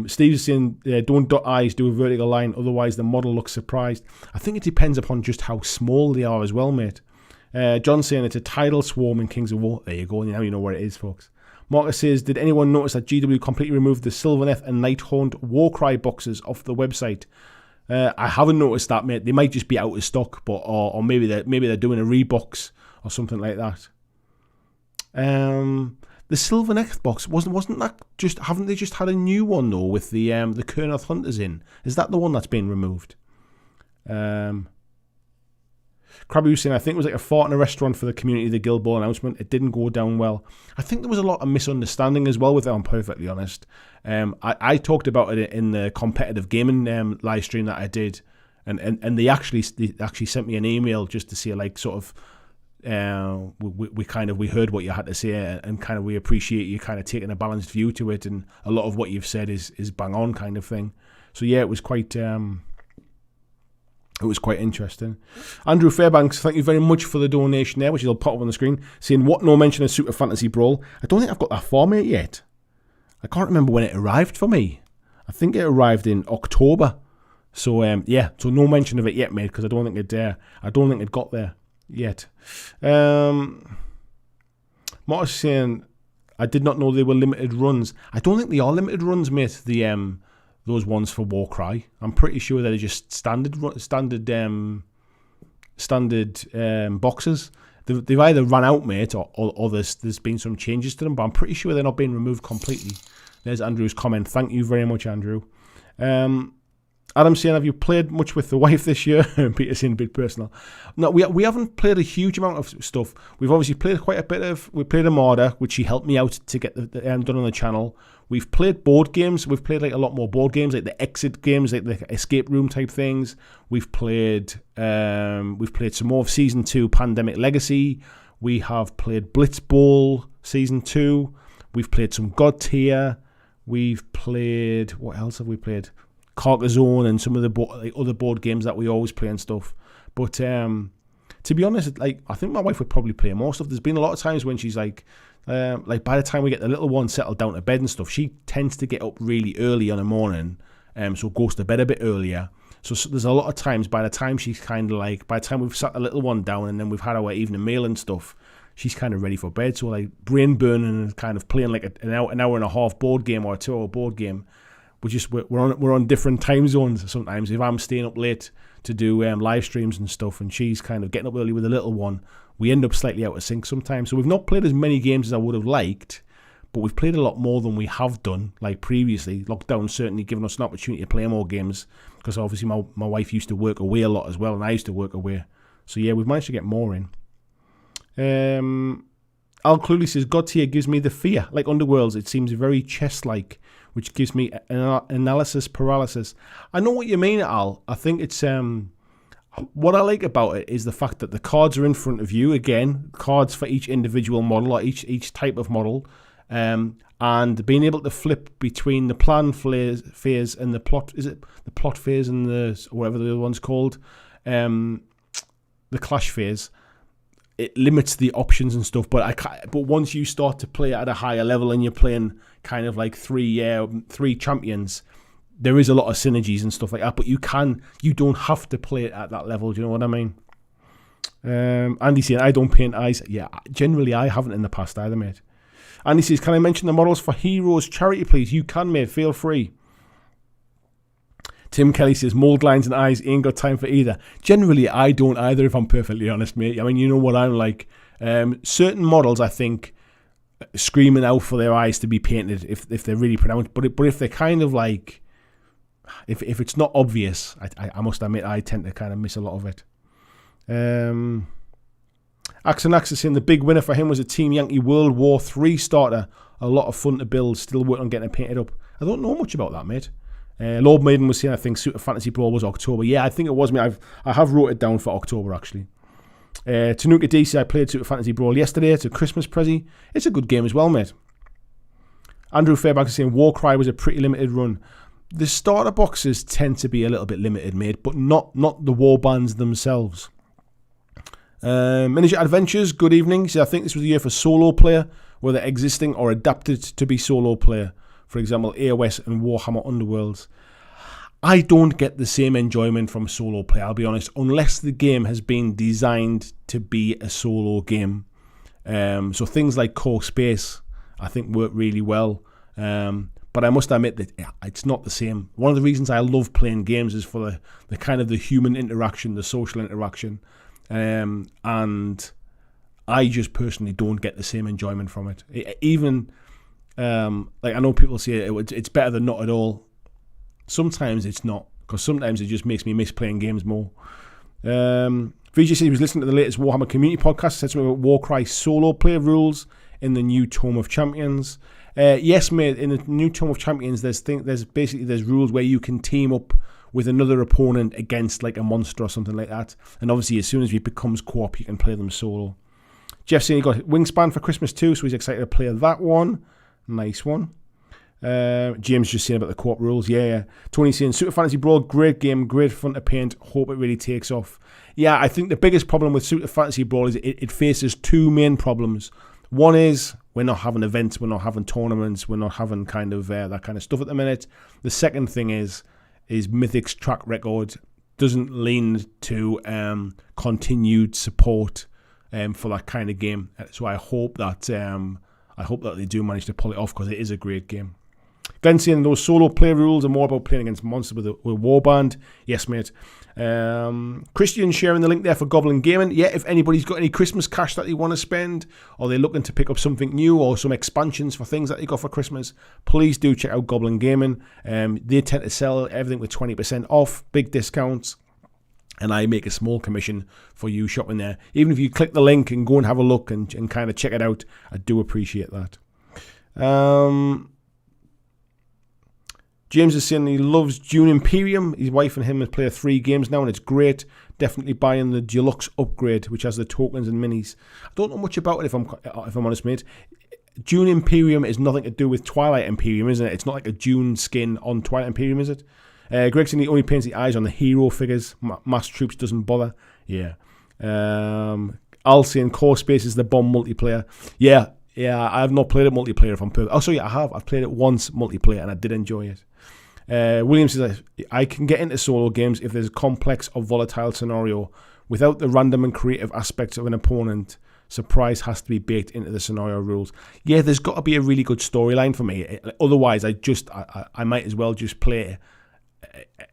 Steve's saying, don't dot I's, do a vertical line, otherwise the model looks surprised. I think it depends upon just how small they are as well, mate. John's saying it's a tidal swarm in Kings of War. There you go, now you know where it is, folks. Marcus says, did anyone notice that GW completely removed the Sylvaneth and Nighthaunt Warcry boxes off the website? I haven't noticed that, mate. They might just be out of stock, but or maybe they're doing a rebox or something like that. The Sylvaneth box wasn't that just? Haven't they just had a new one though with the Kurnoth Hunters in? Is that the one that's been removed? Krabby was saying, I think it was like a fart in a restaurant for the community, the Guild Ball announcement. It didn't go down well. I think there was a lot of misunderstanding as well with it, I'm perfectly honest. I talked about it in the competitive gaming live stream that I did, and they actually sent me an email just to say, like, sort of, we heard what you had to say, and kind of we appreciate you kind of taking a balanced view to it, and a lot of what you've said is bang on kind of thing. So yeah, it was quite interesting. Andrew Fairbanks, thank you very much for the donation there, which will pop up on the screen, saying, what no mention of Super Fantasy Brawl. I don't think I've got that far, mate, yet. I can't remember when it arrived for me. I think it arrived in October. So so no mention of it yet, mate, because I don't think it got there yet. Mark's saying, I did not know they were limited runs. I don't think they are limited runs, mate. Those ones for Warcry. I'm pretty sure they're just standard boxes. They've either run out, mate, or there's been some changes to them, but I'm pretty sure they're not being removed completely. There's Andrew's comment. Thank you very much, Andrew. Adam saying, have you played much with the wife this year? Peter saying, a bit personal. No, we haven't played a huge amount of stuff. We've obviously played quite a bit of. We played Armada, which she helped me out to get the done on the channel. We've played board games. We've played like a lot more board games, like the exit games, like the escape room type things. We've played some more of Season 2 Pandemic Legacy. We have played Blitzball Season 2. We've played some God Tier. We've played, what else have we played? Carcassonne and some of the other board games that we always play and stuff. But to be honest, like, I think my wife would probably play more stuff. There's been a lot of times when she's like by the time we get the little one settled down to bed and stuff, she tends to get up really early on the morning, so goes to bed a bit earlier. So there's a lot of times by the time she's kind of like, by the time we've sat the little one down and then we've had our evening meal and stuff, she's kind of ready for bed. So like brain burning and kind of playing like an hour and a half board game or a 2 hour board game. We're on different time zones sometimes. If I'm staying up late to do live streams and stuff, and she's kind of getting up early with the little one, we end up slightly out of sync sometimes. So we've not played as many games as I would have liked, but we've played a lot more than we have done like previously. Lockdown certainly given us an opportunity to play more games, because obviously my wife used to work away a lot as well, and I used to work away. So yeah, we've managed to get more in. Al Cluley says, God tier gives me the fear. Like Underworlds, it seems very chess-like, which gives me analysis paralysis. I know what you mean, Al. I think it's... what I like about it is the fact that the cards are in front of you. Again, cards for each individual model or each type of model. And being able to flip between the plan phase and the plot... Is it the plot phase and the... whatever the other one's called? The clash phase. It limits the options and stuff, but once you start to play at a higher level and you're playing kind of like three champions, there is a lot of synergies and stuff like that. But you don't have to play it at that level. Do you know what I mean? Andy saying, I don't paint eyes. Yeah, generally I haven't in the past either, mate. Andy says, can I mention the models for Heroes charity, please? You can, mate. Feel free. Tim Kelly says, mold lines and eyes, ain't got time for either. Generally, I don't either, if I'm perfectly honest, mate. I mean, you know what I'm like. Certain models, I think, screaming out for their eyes to be painted if they're really pronounced. But if they're kind of like, if it's not obvious, I must admit, I tend to kind of miss a lot of it. Axonax is saying the big winner for him was a Team Yankee World War III starter. A lot of fun to build, still working on getting it painted up. I don't know much about that, mate. Lord Maiden was saying, I think Super Fantasy Brawl was October. Yeah, I think it was me. I have wrote it down for October, actually. Tanuka DC, I played Super Fantasy Brawl yesterday. It's a Christmas present. It's a good game as well, mate. Andrew Fairbanks is saying Warcry was a pretty limited run. The starter boxes tend to be a little bit limited, mate, but not the war bands themselves. Miniature Adventures, good evening. So I think this was the year for solo player, whether existing or adapted to be solo player. For example, AOS and Warhammer Underworlds. I don't get the same enjoyment from solo play, I'll be honest, unless the game has been designed to be a solo game. So things like Core Space, I think, work really well. But I must admit that it's not the same. One of the reasons I love playing games is for the kind of the human interaction, the social interaction. And I just personally don't get the same enjoyment from it. Even... like I know people say it's better than not at all. Sometimes it's not, because sometimes it just makes me miss playing games more. VJ said he was listening to the latest Warhammer community podcast. Said something about Warcry solo play rules in the new Tome of Champions. Yes, mate. In the new Tome of Champions, there's rules where you can team up with another opponent against like a monster or something like that. And obviously, as soon as it becomes co-op, you can play them solo. Jeff saying he got Wingspan for Christmas too, so he's excited to play that one. Nice one. James just saying about the co-op rules. Yeah. Tony saying Super Fantasy Brawl, great game, great fun to paint. Hope it really takes off. Yeah, I think the biggest problem with Super Fantasy Brawl is it faces two main problems. One is we're not having events, we're not having tournaments, we're not having kind of that kind of stuff at the minute. The second thing is Mythic's track record doesn't lean to continued support for that kind of game. So I hope that they do manage to pull it off, because it is a great game. Glenn saying those solo play rules are more about playing against monsters with a warband. Yes, mate. Christian sharing the link there for Goblin Gaming. Yeah, if anybody's got any Christmas cash that they want to spend, or they're looking to pick up something new or some expansions for things that they got for Christmas, please do check out Goblin Gaming. They tend to sell everything with 20% off, big discounts. And I make a small commission for you shopping there. Even if you click the link and go and have a look and kind of check it out, I do appreciate that. James is saying he loves Dune Imperium. His wife and him have played 3 games now, and it's great. Definitely buying the deluxe upgrade, which has the tokens and minis. I don't know much about it, if I'm honest, mate. Dune Imperium is nothing to do with Twilight Imperium, isn't it? It's not like a Dune skin on Twilight Imperium, is it? Greg saying he only paints the eyes on the hero figures. Mass Troops doesn't bother. Yeah. Alcyon Core Space is the bomb multiplayer. Yeah, I have not played it multiplayer if I'm perfect. Oh, sorry, I have. I've played it once multiplayer and I did enjoy it. Williams says, I can get into solo games if there's a complex or volatile scenario. Without the random and creative aspects of an opponent, surprise has to be baked into the scenario rules. Yeah, there's got to be a really good storyline for me. Otherwise, I might as well just play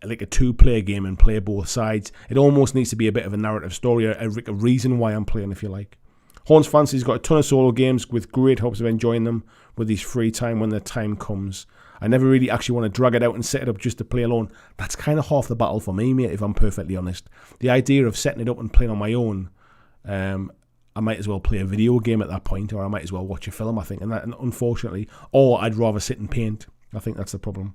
like a two-player game and play both sides. It almost needs to be a bit of a narrative story, a reason why I'm playing, if you like. Horns Fancy's got a ton of solo games with great hopes of enjoying them with his free time when the time comes. I never really actually want to drag it out and set it up just to play alone. That's kind of half the battle for me, mate, if I'm perfectly honest. The idea of setting it up and playing on my own, I might as well play a video game at that point, or I might as well watch a film, I think. And unfortunately, or I'd rather sit and paint. I think that's the problem.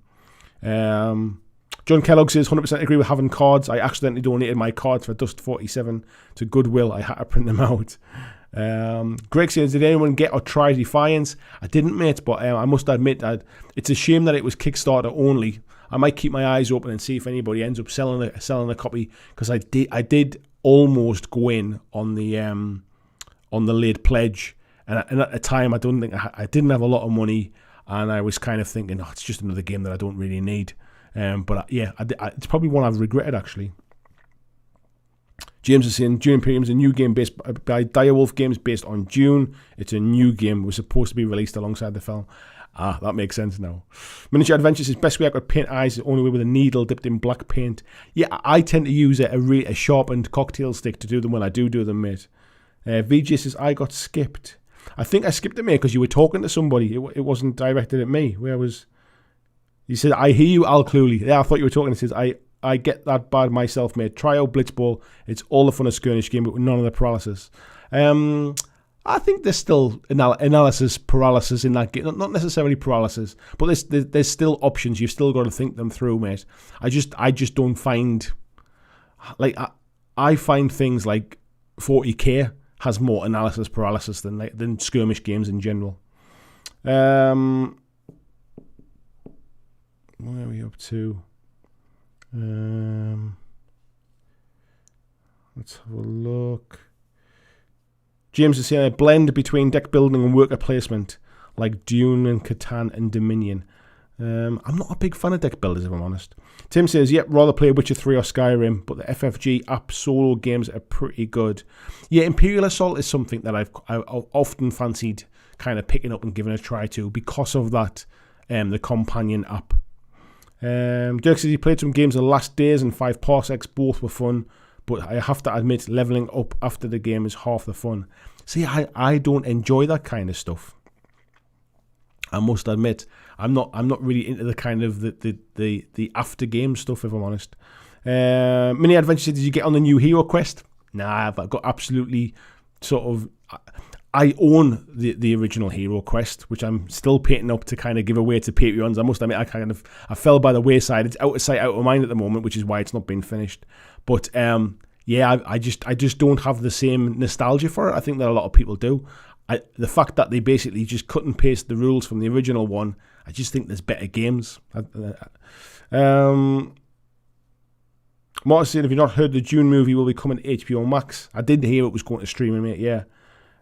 John Kellogg says, 100% agree with having cards. I accidentally donated my cards for Dust 47 to Goodwill. I had to print them out. Greg says, did anyone get or try Defiance? I didn't, mate, but I must admit that it's a shame that it was Kickstarter only. I might keep my eyes open and see if anybody ends up selling a copy, because I did almost go in on the late pledge, and at the time I didn't have a lot of money, and I was kind of thinking, oh, it's just another game that I don't really need. But it's probably one I've regretted, actually. James is saying, Dune Imperium is a new game based by Direwolf Games based on Dune. It's a new game. It was supposed to be released alongside the film. That makes sense now. Miniature Adventures is best way I could paint eyes, the only way with a needle dipped in black paint. Yeah, I tend to use a sharpened cocktail stick to do them when I do them, mate. VJ says, I got skipped. I think I skipped it, mate, because you were talking to somebody. It wasn't directed at me. You said, I hear you, Al Cluley. Yeah, I thought you were talking. It says, I get that bad myself, mate. Try out Blitzball. It's all the fun of skirmish game, but with none of the paralysis. I think there's still analysis paralysis in that game. Not necessarily paralysis, but there's still options. You've still got to think them through, mate. I just don't find, like, I find things like 40k has more analysis paralysis than skirmish games in general. Where are we up to? Let's have a look. James is saying a blend between deck building and worker placement, like Dune and Catan and Dominion. I'm not a big fan of deck builders, if I'm honest. Tim says, yep, rather play Witcher 3 or Skyrim, but the FFG app solo games are pretty good. Yeah, Imperial Assault is something that I've often fancied kind of picking up and giving a try to because of that, the companion app. Dirk says he played some games in the last days and 5 parsecs, both were fun, but I have to admit leveling up after the game is half the fun. See, I don't enjoy that kind of stuff. I must admit, I'm not really into the kind of the after game stuff, if I'm honest. Mini Adventure says, did you get on the new Hero Quest? Nah, I've got absolutely sort of. I own the original Hero Quest, which I'm still painting up to kind of give away to Patreons. I must admit, I fell by the wayside. It's out of sight, out of mind at the moment, which is why it's not been finished. But yeah, I just don't have the same nostalgia for it. I think that a lot of people do. The fact that they basically just cut and paste the rules from the original one, I just think there's better games. Martin said, if you've not heard, the Dune movie will be coming to HBO Max. I did hear it was going to streaming, mate, yeah.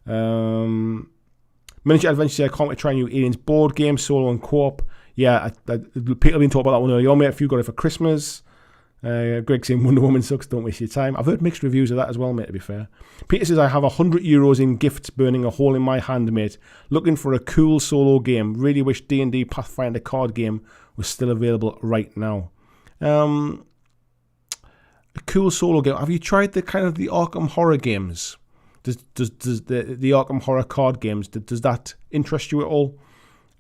Miniature Adventure, I can't wait to try new Aliens board game, solo and co-op. Yeah, people have been talking about that one earlier on, mate. A few got it for Christmas. Greg saying Wonder Woman sucks, don't waste your time. I've heard mixed reviews of that as well, mate, to be fair. Peter says, I have €100 in gifts burning a hole in my hand, mate. Looking for a cool solo game. Really wish D&D Pathfinder card game was still available right now. A cool solo game. Have you tried the kind of the Arkham horror games? Does the Arkham horror card games, does that interest you at all?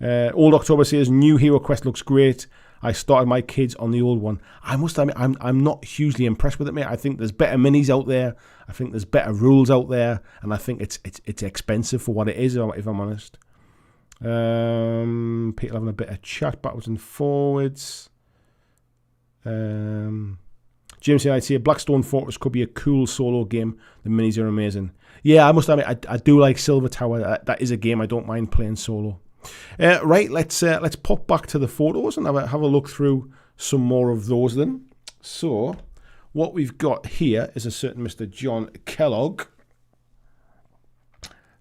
Old October says, new Hero Quest looks great. I started my kids on the old one. I must admit, I'm not hugely impressed with it, mate. I think there's better minis out there. I think there's better rules out there, and I think it's expensive for what it is, if I'm honest. People having a bit of chat backwards and forwards. James said, I'd say Blackstone Fortress could be a cool solo game. The minis are amazing. Yeah, I must admit, I do like Silver Tower. That is a game I don't mind playing solo. Right, let's pop back to the photos and have a look through some more of those then. So, what we've got here is a certain Mr. John Kellogg.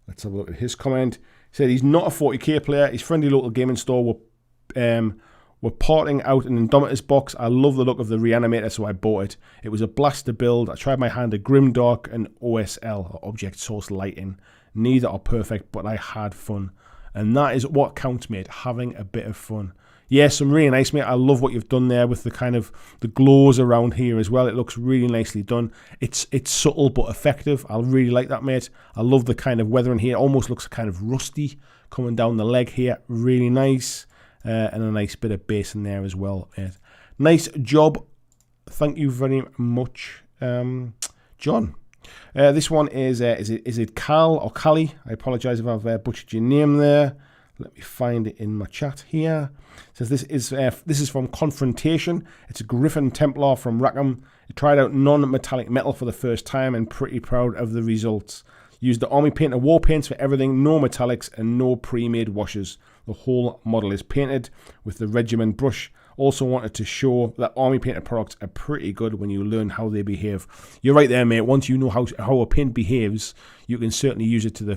Let's have a look at his comment. He said he's not a 40k player. His friendly local gaming store were parting out an Indomitus box. I love the look of the Reanimator, so I bought it. It was a blast to build. I tried my hand at Grimdark and OSL, or Object Source Lighting. Neither are perfect, but I had fun. And that is what counts, mate, having a bit of fun. Yeah, some really nice, mate. I love what you've done there with the kind of the glows around here as well. It looks really nicely done. It's subtle but effective. I really like that, mate. I love the kind of weathering here. It almost looks kind of rusty coming down the leg here. Really nice. And a nice bit of base in there as well, mate. Nice job. Thank you very much, John. This one is it Cal or Callie? I apologise if I've butchered your name there. Let me find it in my chat here. It says this is from Confrontation. It's a Griffin Templar from Rackham. It tried out non-metallic metal for the first time and pretty proud of the results. Used the Army Painter war paints for everything, no metallics and no pre-made washes. The whole model is painted with the Regiment brush. Also wanted to show that Army Painter products are pretty good when you learn how they behave. You're right there, mate. Once you know how a paint behaves, you can certainly use it to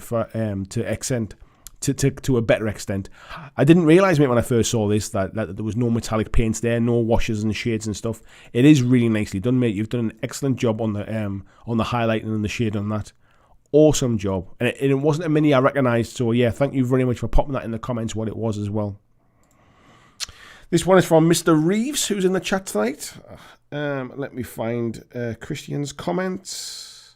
a better extent. I didn't realise, mate, when I first saw this that there was no metallic paints there, no washes and shades and stuff. It is really nicely done, mate. You've done an excellent job on the highlighting and the shade on that. Awesome job. And it wasn't a mini I recognised, so yeah, thank you very much for popping that in the comments what it was as well. This one is from Mr. Reeves, who's in the chat tonight. Let me find Christian's comments.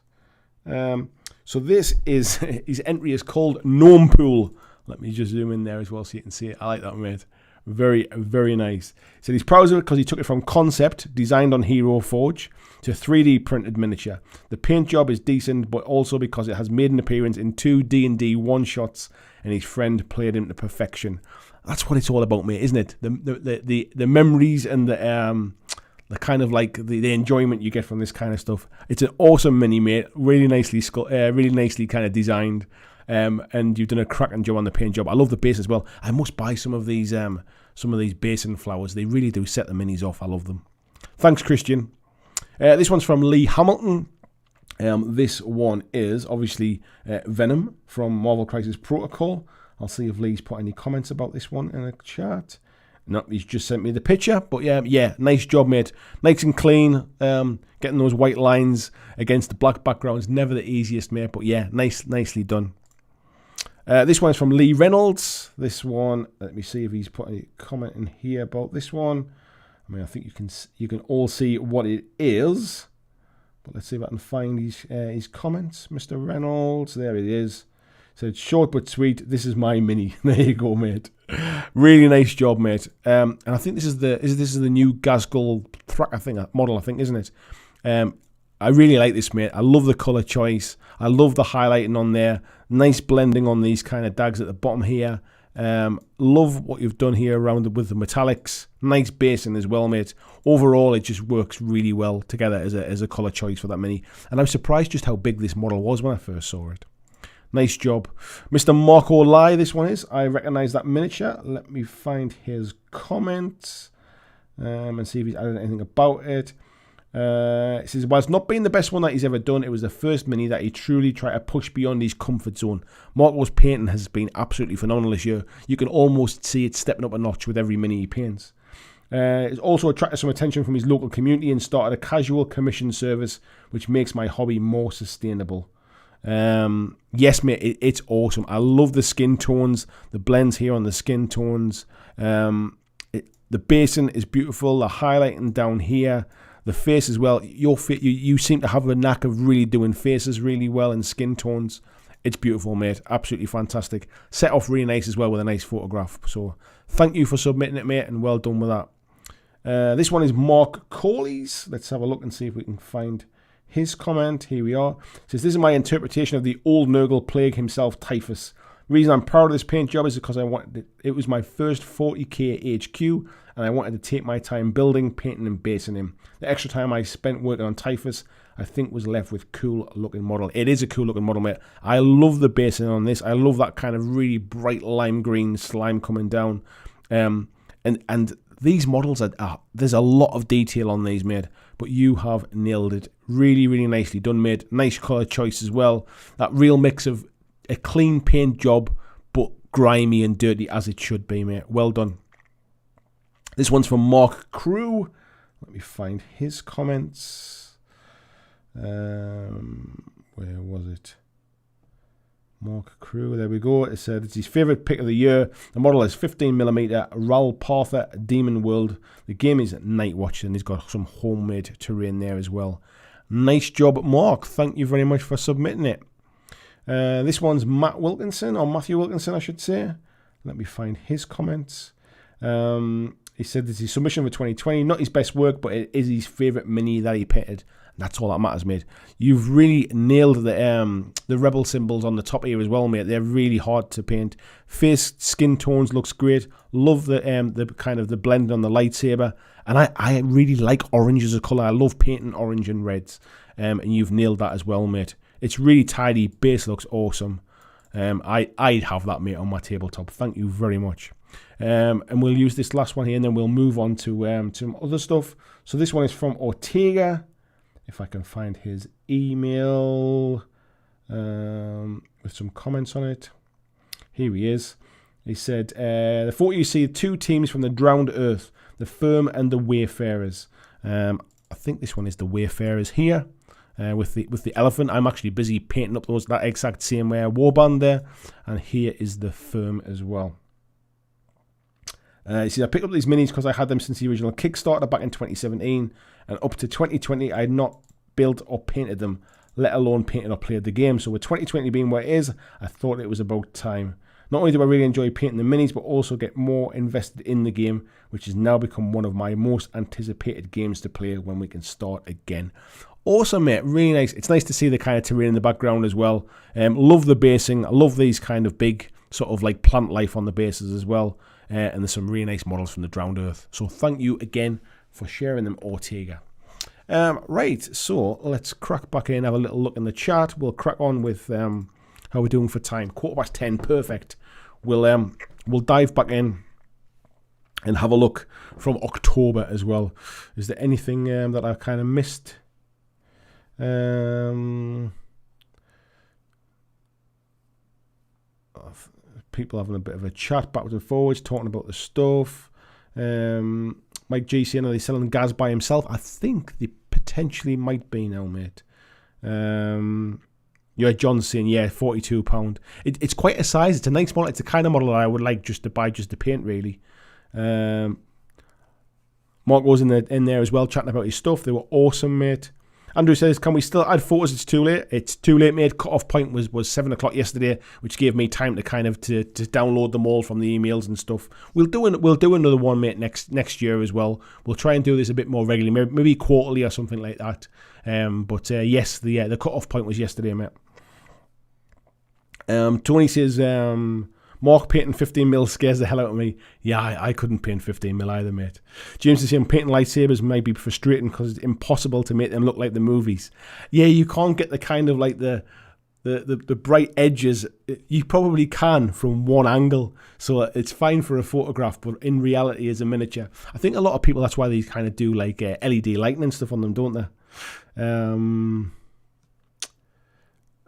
So this is, his entry is called Gnome Pool. Let me just zoom in there as well so you can see it. I like that, mate. Very, very nice. So he's proud of it because he took it from concept, designed on Hero Forge, to 3D printed miniature. The paint job is decent, but also because it has made an appearance in 2 D&D one-shots, and his friend played him to perfection. That's what it's all about, mate, isn't it? The memories and the kind of like the enjoyment you get from this kind of stuff. It's an awesome mini, mate. Really nicely kind of designed. And you've done a cracking job on the paint job. I love the base as well. I must buy some of these basin flowers. They really do set the minis off. I love them. Thanks, Christian. This one's from Lee Hamilton. This one is obviously Venom from Marvel Crisis Protocol. I'll see if Lee's put any comments about this one in the chat. No, he's just sent me the picture. But yeah, nice job, mate. Nice and clean. Getting those white lines against the black background is never the easiest, mate. But yeah, nicely done. This one's from Lee Reynolds. This one, let me see if he's put any comment in here about this one. I mean, I think you can all see what it is. But let's see if I can find his comments. Mr. Reynolds, there it is. Said short but sweet. This is my mini. There you go, mate. Really nice job, mate. And I think this is the new Gazgul Thracker model, I think, isn't it? I really like this, mate. I love the colour choice. I love the highlighting on there. Nice blending on these kind of dags at the bottom here. Love what you've done here around with the metallics. Nice basing as well, mate. Overall, it just works really well together as a colour choice for that mini. And I was surprised just how big this model was when I first saw it. Nice job. Mr. Marco Lai, this one is. I recognise that miniature. Let me find his comment and see if he's added anything about it. It says, while it's not been the best one that he's ever done, it was the first mini that he truly tried to push beyond his comfort zone. Marco's painting has been absolutely phenomenal this year. You can almost see it stepping up a notch with every mini he paints. It's also attracted some attention from his local community and started a casual commission service, which makes my hobby more sustainable. Yes, mate, it's awesome. I love the skin tones, the blends here on the skin tones. The basin is beautiful, the highlighting down here, the face as well. You seem to have a knack of really doing faces really well and skin tones. It's beautiful, mate. Absolutely fantastic. Set off really nice as well with a nice photograph. So thank you for submitting it, mate, and well done with that. This one is Mark Corley's. Let's have a look and see if we can find his comment. Here we are. It says, this is my interpretation of the old Nurgle plague himself, Typhus. The reason I'm proud of this paint job is because it was my first 40k HQ, and I wanted to take my time building, painting and basing him. The extra time I spent working on Typhus, I think, was left with cool looking model. It is a cool looking model, mate. I love the basing on this. I love that kind of really bright lime green slime coming down. And these models there's a lot of detail on these, mate, but you have nailed it. Really, really nicely done, mate. Nice colour choice as well. That real mix of a clean paint job, but grimy and dirty as it should be, mate. Well done. This one's from Mark Crew. Let me find his comments. Where was it? Mark Crew, there we go. It said it's his favourite pick of the year. The model is 15mm Ral Partha Demon World. The game is Night Watch, and he's got some homemade terrain there as well. Nice job, Mark. Thank you very much for submitting it. This one's Matt Wilkinson, or Matthew Wilkinson, I should say. Let me find his comments. He said this is his submission for 2020. Not his best work, but it is his favourite mini that he painted. That's all that matters, mate. You've really nailed the rebel symbols on the top here as well, mate. They're really hard to paint. Face skin tones looks great. Love the kind of the blend on the lightsaber, and I really like orange as a colour. I love painting orange and reds, and you've nailed that as well, mate. It's really tidy. Base looks awesome. I'd have that, mate, on my tabletop. Thank you very much. And we'll use this last one here, and then we'll move on to some other stuff. So this one is from Ortega. If I can find his email with some comments on it. Here he is. He said, the photo you see two teams from the drowned earth, the Firm and the Wayfarers. I think this one is the Wayfarers here with the elephant. I'm actually busy painting up that exact same warband there. And here is the Firm as well. You see, I picked up these minis because I had them since the original Kickstarter back in 2017, and up to 2020 I had not built or painted them, let alone painted or played the game. So with 2020 being where it is, I thought it was about time. Not only do I really enjoy painting the minis, but also get more invested in the game, which has now become one of my most anticipated games to play when we can start again. Awesome, mate. Really nice. It's nice to see the kind of terrain in the background as well. Love the basing. I love these kind of big sort of like plant life on the bases as well. And there's some really nice models from the Drowned Earth. So thank you again for sharing them, Ortega. Right, so let's crack back in, have a little look in the chat. We'll crack on with how we're doing for time. 10:15, perfect. We'll dive back in and have a look from October as well. Is there anything that I kind of missed? People having a bit of a chat backwards and forwards, talking about the stuff. Mike G saying, are they selling Gaz by himself? I think they potentially might be now, mate. Yeah, John's saying, yeah, £42. It's quite a size. It's a nice model. It's the kind of model that I would like just to buy, just to paint, really. Mark was in there as well, chatting about his stuff. They were awesome, mate. Andrew says, can we still add photos? It's too late. It's too late, mate. Cut-off point was 7 o'clock yesterday, which gave me time to kind of to download them all from the emails and stuff. We'll do another one, mate, next year as well. We'll try and do this a bit more regularly, maybe quarterly or something like that. But yes, the cut-off point was yesterday, mate. Tony says, Mark painting 15mm scares the hell out of me. Yeah, I couldn't paint 15mm either, mate. James is saying painting lightsabers might be frustrating because it's impossible to make them look like the movies. Yeah, you can't get the kind of like the bright edges. You probably can from one angle, so it's fine for a photograph, but in reality as a miniature. I think a lot of people, that's why they kind of do like LED lighting and stuff on them, don't they?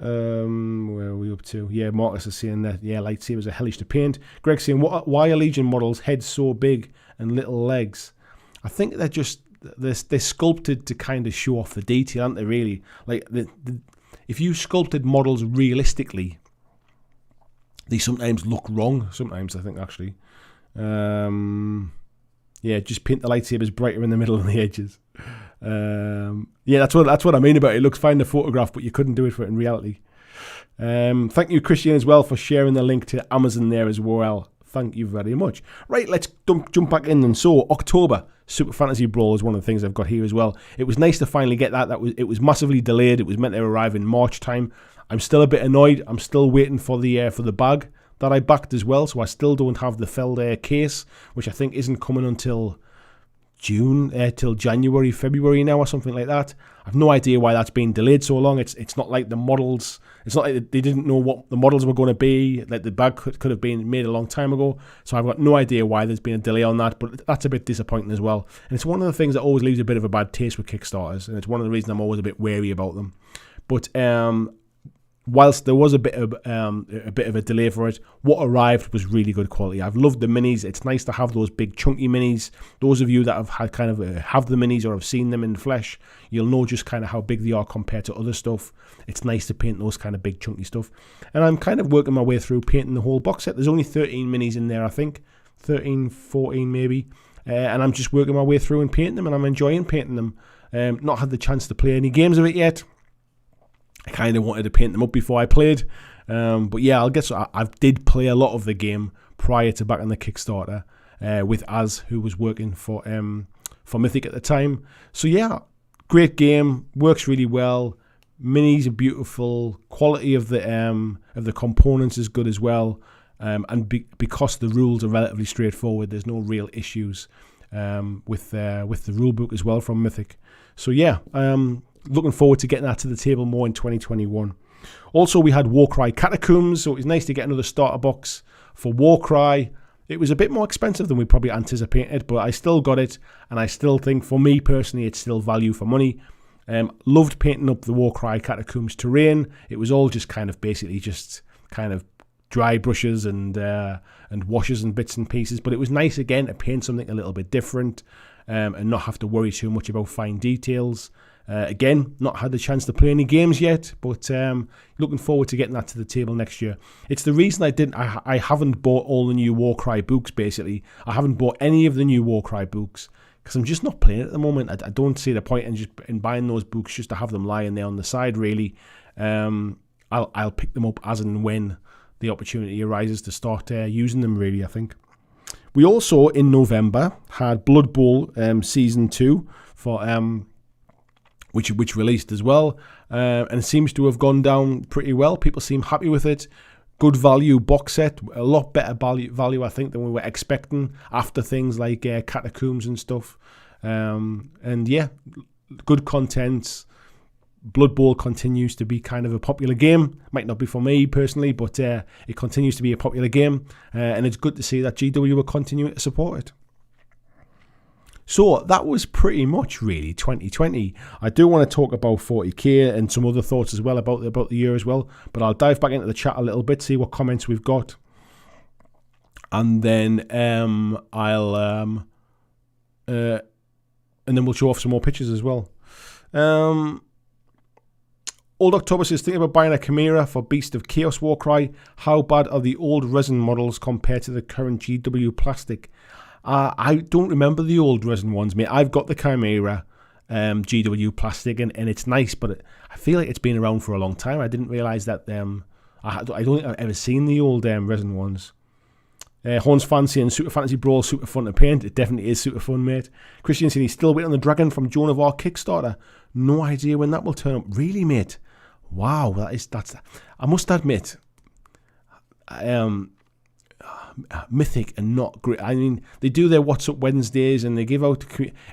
Where are we up to? Yeah, Marcus is saying that, yeah, lightsabers are hellish to paint. Greg's saying, why are Legion models heads so big and little legs? I think they're just, they're sculpted to kind of show off the detail, aren't they, really? Like, if you sculpted models realistically, they sometimes look wrong. Sometimes, I think, actually. Yeah, just paint the lightsabers brighter in the middle and the edges. Yeah, that's what I mean about it. It looks fine in the photograph, but you couldn't do it for it in reality. Thank you, Christian, as well, for sharing the link to Amazon there as well. Thank you very much. Right, let's jump back in. And so, October, Super Fantasy Brawl is one of the things I've got here as well. It was nice to finally get that. It was massively delayed. It was meant to arrive in March time. I'm still a bit annoyed. I'm still waiting for the bag that I backed as well. So I still don't have the Felder case, which I think isn't coming until June till January, February now or something like that. I've no idea why that's been delayed so long. It's not like the models. It's not like they didn't know what the models were going to be. Like the bag could have been made a long time ago. So I've got no idea why there's been a delay on that. But that's a bit disappointing as well. And it's one of the things that always leaves a bit of a bad taste with Kickstarters. And it's one of the reasons I'm always a bit wary about them. But whilst there was a bit of a delay for it, what arrived was really good quality. I've loved the minis. It's nice to have those big chunky minis. Those of you that have had kind of have the minis or have seen them in flesh, you'll know just kind of how big they are compared to other stuff. It's nice to paint those kind of big chunky stuff. And I'm kind of working my way through painting the whole box set. There's only 13 minis in there, I think. 13, 14 maybe. And I'm just working my way through and painting them, and I'm enjoying painting them. Not had the chance to play any games of it yet. I kind of wanted to paint them up before I played. But yeah, I did play a lot of the game prior to back on the Kickstarter with Az, who was working for Mythic at the time. So yeah, great game, works really well. Minis are beautiful. Quality of the components is good as well. And because the rules are relatively straightforward, there's no real issues with the rule book as well from Mythic. So yeah, looking forward to getting that to the table more in 2021. Also, we had Warcry Catacombs, so it was nice to get another starter box for Warcry. It was a bit more expensive than we probably anticipated, but I still got it, and I still think, for me personally, it's still value for money. Loved painting up the Warcry Catacombs terrain. It was all just kind of basically just kind of dry brushes and washes and bits and pieces, but it was nice again to paint something a little bit different and not have to worry too much about fine details. Again, not had the chance to play any games yet, but looking forward to getting that to the table next year. It's the reason I haven't bought all the new Warcry books, basically. I haven't bought any of the new Warcry books because I'm just not playing it at the moment. I don't see the point in buying those books just to have them lying there on the side, really. I'll pick them up as and when the opportunity arises to start using them, really, I think. We also, in November, had Blood Bowl Season 2 for... which released as well, and seems to have gone down pretty well. People seem happy with it. Good value box set, a lot better value I think than we were expecting after things like Catacombs and stuff. And yeah, good content. Blood Bowl continues to be kind of a popular game. Might not be for me personally, but it continues to be a popular game, and it's good to see that GW are continuing to support it. So that was pretty much really 2020. I do want to talk about 40k and some other thoughts as well about the year as well, but I'll dive back into the chat a little bit, see what comments we've got, and then and then we'll show off some more pictures as well. Old October says, thinking about buying a Chimera for Beast of Chaos Warcry. How bad are the old resin models compared to the current GW plastic? I don't remember the old resin ones, mate. I've got the Chimera GW plastic, and it's nice, but I feel like it's been around for a long time. I didn't realise that. I don't think I've ever seen the old resin ones. Horns Fancy and Super Fantasy Brawl, super fun to paint. It definitely is super fun, mate. Christian said he's still waiting on the dragon from Joan of Arc Kickstarter. No idea when that will turn up. Really, mate? Wow, that's. I must admit, Mythic and not great. I mean, they do their What's Up Wednesdays and they give out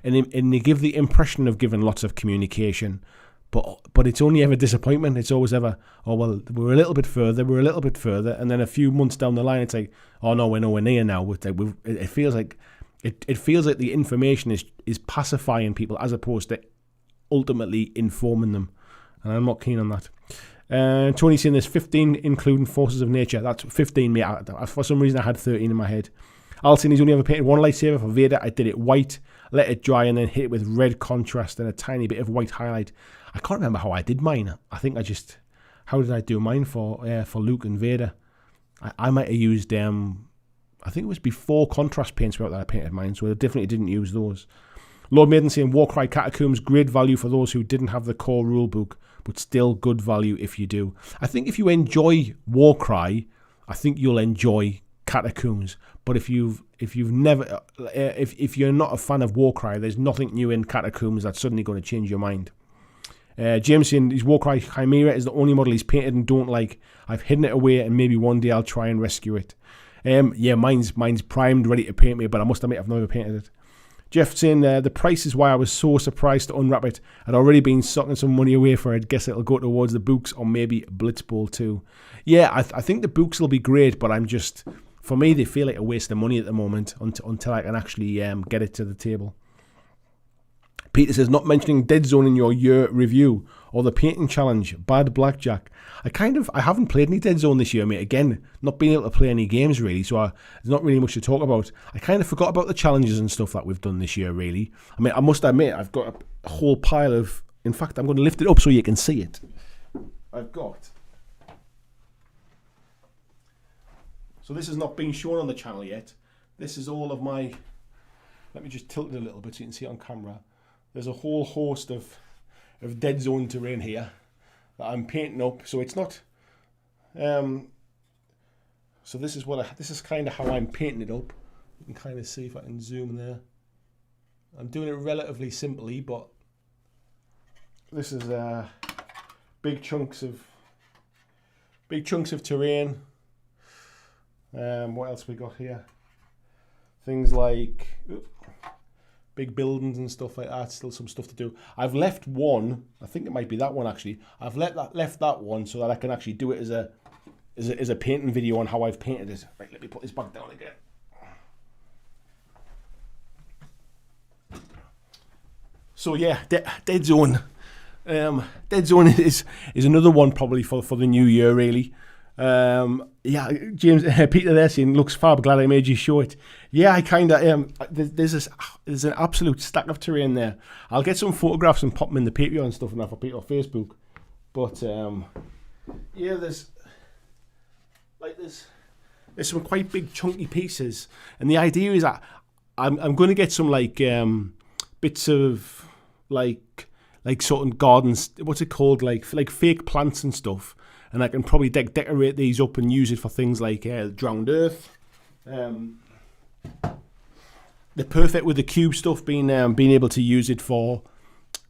and they give the impression of giving lots of communication, but it's only ever disappointment. It's always ever, oh well, we're a little bit further, and then a few months down the line, it's like, oh no, we're nowhere near now. It feels like the information is pacifying people as opposed to ultimately informing them, and I'm not keen on that. Tony's saying there's 15 including Forces of Nature. That's 15, mate. For some reason I had 13 in my head. Alcin, he's only ever painted one lightsaber for Vader. I did it white, let it dry, and then hit it with red contrast and a tiny bit of white highlight. I can't remember how I did mine. I think how did I do mine for Luke and Vader? I might have used I think it was before contrast paints were out that I painted mine, so I definitely didn't use those. Lord Maiden saying Warcry Catacombs, great value for those who didn't have the core rulebook, but still good value if you do. I think if you enjoy Warcry, I think you'll enjoy Catacombs. But if you're not a fan of Warcry, there's nothing new in Catacombs that's suddenly going to change your mind. James saying his Warcry Chimera is the only model he's painted and don't like. I've hidden it away and maybe one day I'll try and rescue it. Yeah, mine's primed, ready to paint me, but I must admit I've never painted it. Jeff saying the price is why I was so surprised to unwrap it. I'd already been sucking some money away for it. Guess it'll go towards the books or maybe Blitzball too. Yeah, I think the books will be great, but for me, they feel like a waste of money at the moment until I can actually get it to the table. Peter says, not mentioning Dead Zone in your year review or the painting challenge, bad BlackJack. I haven't played any Dead Zone this year, mate. Again, not being able to play any games really, so there's not really much to talk about. I kind of forgot about the challenges and stuff that we've done this year, really. I mean, I must admit, I've got a whole pile of... In fact, I'm going to lift it up so you can see it. I've got... So this has not been shown on the channel yet. This is all of my... Let me just tilt it a little bit so you can see it on camera. There's a whole host of Dead Zone terrain here that I'm painting up. So it's not... so this is kind of how I'm painting it up. You can kind of see if I can zoom there. I'm doing it relatively simply, but this is big chunks of terrain. What else we got here? Things like big buildings and stuff like that. Still some stuff to do. I've left one. I think it might be that one actually. I've left that one so that I can actually do it as a painting video on how I've painted it. Right, let me put this back down again. So yeah, Dead Zone. Dead Zone is another one probably for the new year really. Yeah, James Peter there saying looks fab. Glad I made you show it. Yeah, I kind of there's an absolute stack of terrain there. I'll get some photographs and pop them in the Patreon and stuff and that for people on Facebook. But yeah, there's some quite big chunky pieces, and the idea is that I'm going to get some like bits of like sort of gardens. What's it called? Like fake plants and stuff. And I can probably decorate these up and use it for things like drowned earth. They're perfect with the cube stuff, being able to use it for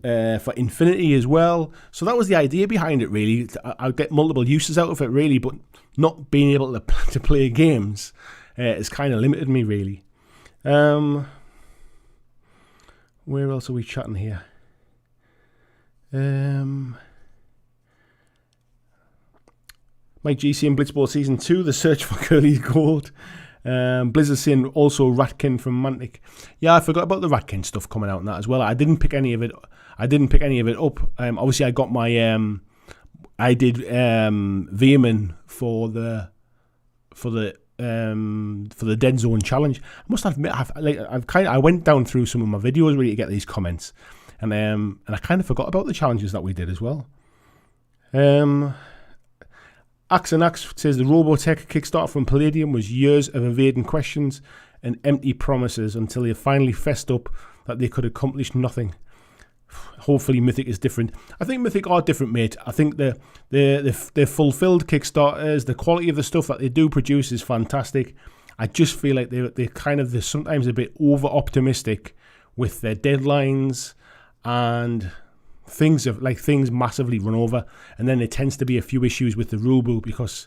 infinity as well. So that was the idea behind it, really. I'll get multiple uses out of it, really, but not being able to play games has kind of limited me, really. Where else are we chatting here? Mike GC and Blitzball Season 2, The Search for Curly's Gold. Blizzard saying also Ratkin from Mantic. Yeah, I forgot about the Ratkin stuff coming out and that as well. I didn't pick any of it. up. Obviously, I got my I did Veerman for the Dead Zone challenge. I must admit, I went down through some of my videos really to get these comments, and I kind of forgot about the challenges that we did as well. Axe and Axe says the Robotech Kickstarter from Palladium was years of evading questions and empty promises until they finally fessed up that they could accomplish nothing. Hopefully Mythic is different. I think Mythic are different, mate. I think they're fulfilled Kickstarters. The quality of the stuff that they do produce is fantastic. I just feel like they're sometimes a bit over optimistic with their deadlines, and things massively run over, and then there tends to be a few issues with the rulebook because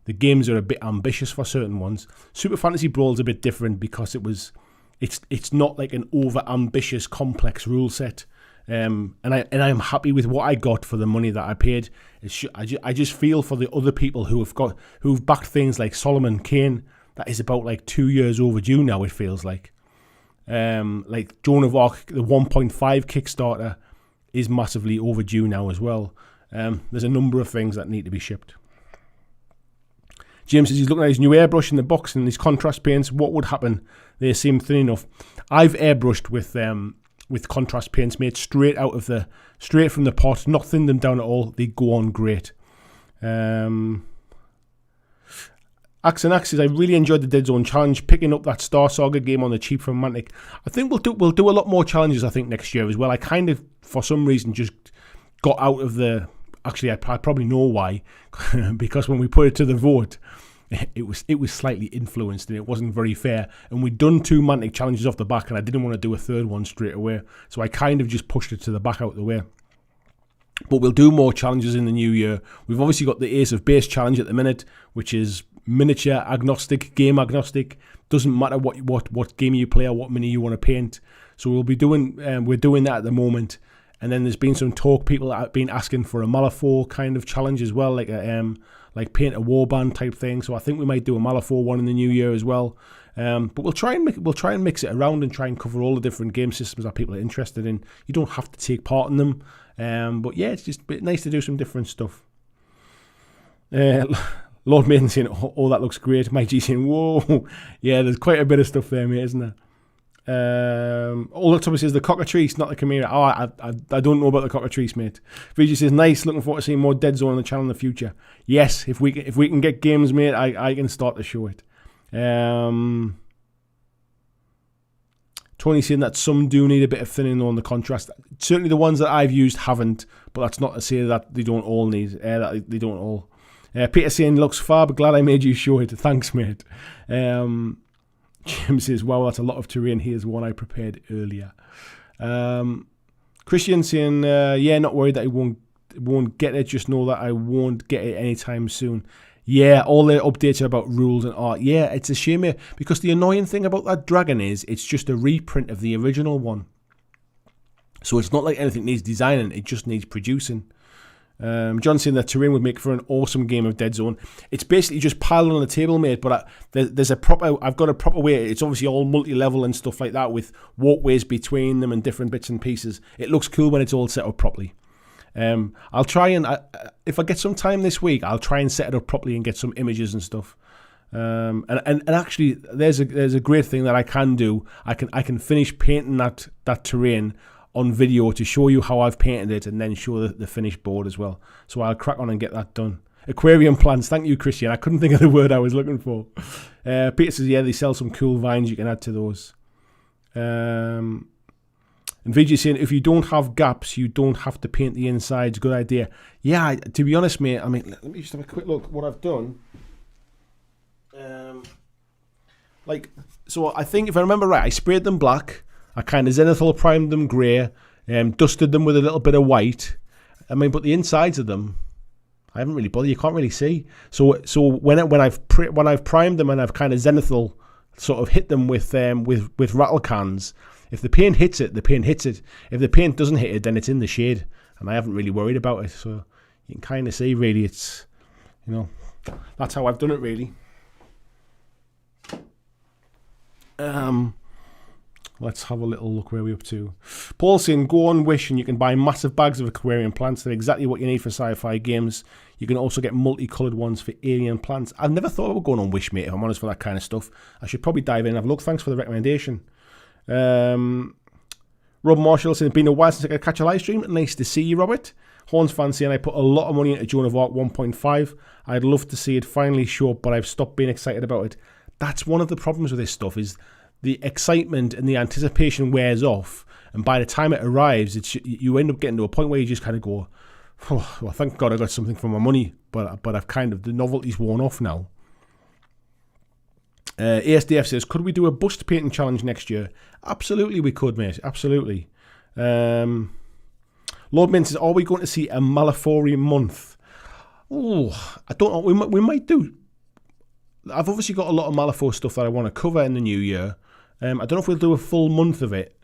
the games are a bit ambitious for certain ones. Super Fantasy Brawl's a bit different because it's not like an over ambitious complex rule set, and I'm happy with what I got for the money that I paid. I just feel for the other people who've backed things like Solomon Kane that is about like 2 years overdue now. It feels like Joan of Arc, the 1.5 Kickstarter is massively overdue now as well. There's a number of things that need to be shipped. James says he's looking at his new airbrush in the box and his contrast paints. What would happen? They seem thin enough. I've airbrushed with contrast paints, made straight from the pot, not thinned them down at all. They go on great. Axe and Axe says, I really enjoyed the Dead Zone challenge, picking up that Star Saga game on the cheap from Mantic. I think we'll do a lot more challenges, I think, next year as well. I kind of, for some reason, just got out of the... Actually, I probably know why, because when we put it to the vote, it was slightly influenced and it wasn't very fair. And we'd done 2 Mantic challenges off the back, and I didn't want to do a third one straight away. So I kind of just pushed it to the back out the way. But we'll do more challenges in the new year. We've obviously got the Ace of Base challenge at the minute, which is miniature agnostic, game agnostic. Doesn't matter what game you play or what mini you want to paint. So we're doing that at the moment. And then there's been some talk, people have been asking for a Malifaux kind of challenge as well, like paint a warband type thing. So I think we might do a Malifaux one in the new year as well. But we'll try and mix it around and try and cover all the different game systems that people are interested in. You don't have to take part in them, but yeah, it's just a bit nice to do some different stuff. Lord Maiden saying, "Oh, that looks great." Mike G saying, "Whoa, yeah, there's quite a bit of stuff there, mate, isn't there?" Thomas says the cockatrice, not the chimera. Oh, I don't know about the cockatrice, mate. VG says nice. Looking forward to seeing more Dead Zone on the channel in the future. Yes, if we can get games, mate, I can start to show it. Tony saying that some do need a bit of thinning on the contrast. Certainly the ones that I've used haven't, but that's not to say that they don't all need. That they don't all. Peter saying looks fab. Glad I made you show it. Thanks, mate. Jim says, wow, that's a lot of terrain. Here's one I prepared earlier. Christian saying, yeah, not worried that he won't get it. Just know that I won't get it anytime soon. Yeah, all the updates are about rules and art. Yeah, it's a shame because the annoying thing about that dragon is it's just a reprint of the original one. So it's not like anything needs designing. It just needs producing. John saying that terrain would make for an awesome game of Dead Zone. It's basically just piled on the table, mate. But there's a proper. I've got a proper way. It's obviously all multi-level and stuff like that with walkways between them and different bits and pieces. It looks cool when it's all set up properly. I'll try and if I get some time this week, I'll try and set it up properly and get some images and stuff. And actually, there's a great thing that I can do. I can finish painting that terrain on video to show you how I've painted it and then show the finished board as well. So I'll crack on and get that done. Aquarium plants. Thank you, Christian. I couldn't think of the word I was looking for. Peter says, yeah, they sell some cool vines you can add to those. And VJ saying, if you don't have gaps, you don't have to paint the insides. Good idea. Yeah, to be honest, mate, I mean, let me just have a quick look at what I've done. So I think if I remember right, I sprayed them black. I kind of zenithal primed them grey, dusted them with a little bit of white. I mean, but the insides of them, I haven't really bothered. You can't really see. So when I've primed them and I've kind of zenithal sort of hit them with rattle cans. If the paint hits it, the paint hits it. If the paint doesn't hit it, then it's in the shade, and I haven't really worried about it. So you can kind of see, really, it's that's how I've done it, really. Let's have a little look where we're up to. Paul saying, go on Wish and you can buy massive bags of aquarium plants. They're exactly what you need for sci-fi games. You can also get multicoloured ones for alien plants. I've never thought about going on Wish, mate, if I'm honest, for that kind of stuff. I should probably dive in and have a look. Thanks for the recommendation. Rob Marshall saying, it's been a while since I could catch a live stream. Nice to see you, Robert. Horns fancy, and I put a lot of money into Joan of Arc 1.5. I'd love to see it finally show up, but I've stopped being excited about it. That's one of the problems with this stuff, is the excitement and the anticipation wears off, and by the time it arrives, you end up getting to a point where you just kind of go, oh, well, thank God I got something for my money, but I've kind of, the novelty's worn off now. ASDF says, could we do a bust painting challenge next year? Absolutely we could, mate, absolutely. Lord Min says, are we going to see a Malifaux month? Oh, I don't know, we might do. I've obviously got a lot of Malifaux stuff that I want to cover in the new year. I don't know if we'll do a full month of it.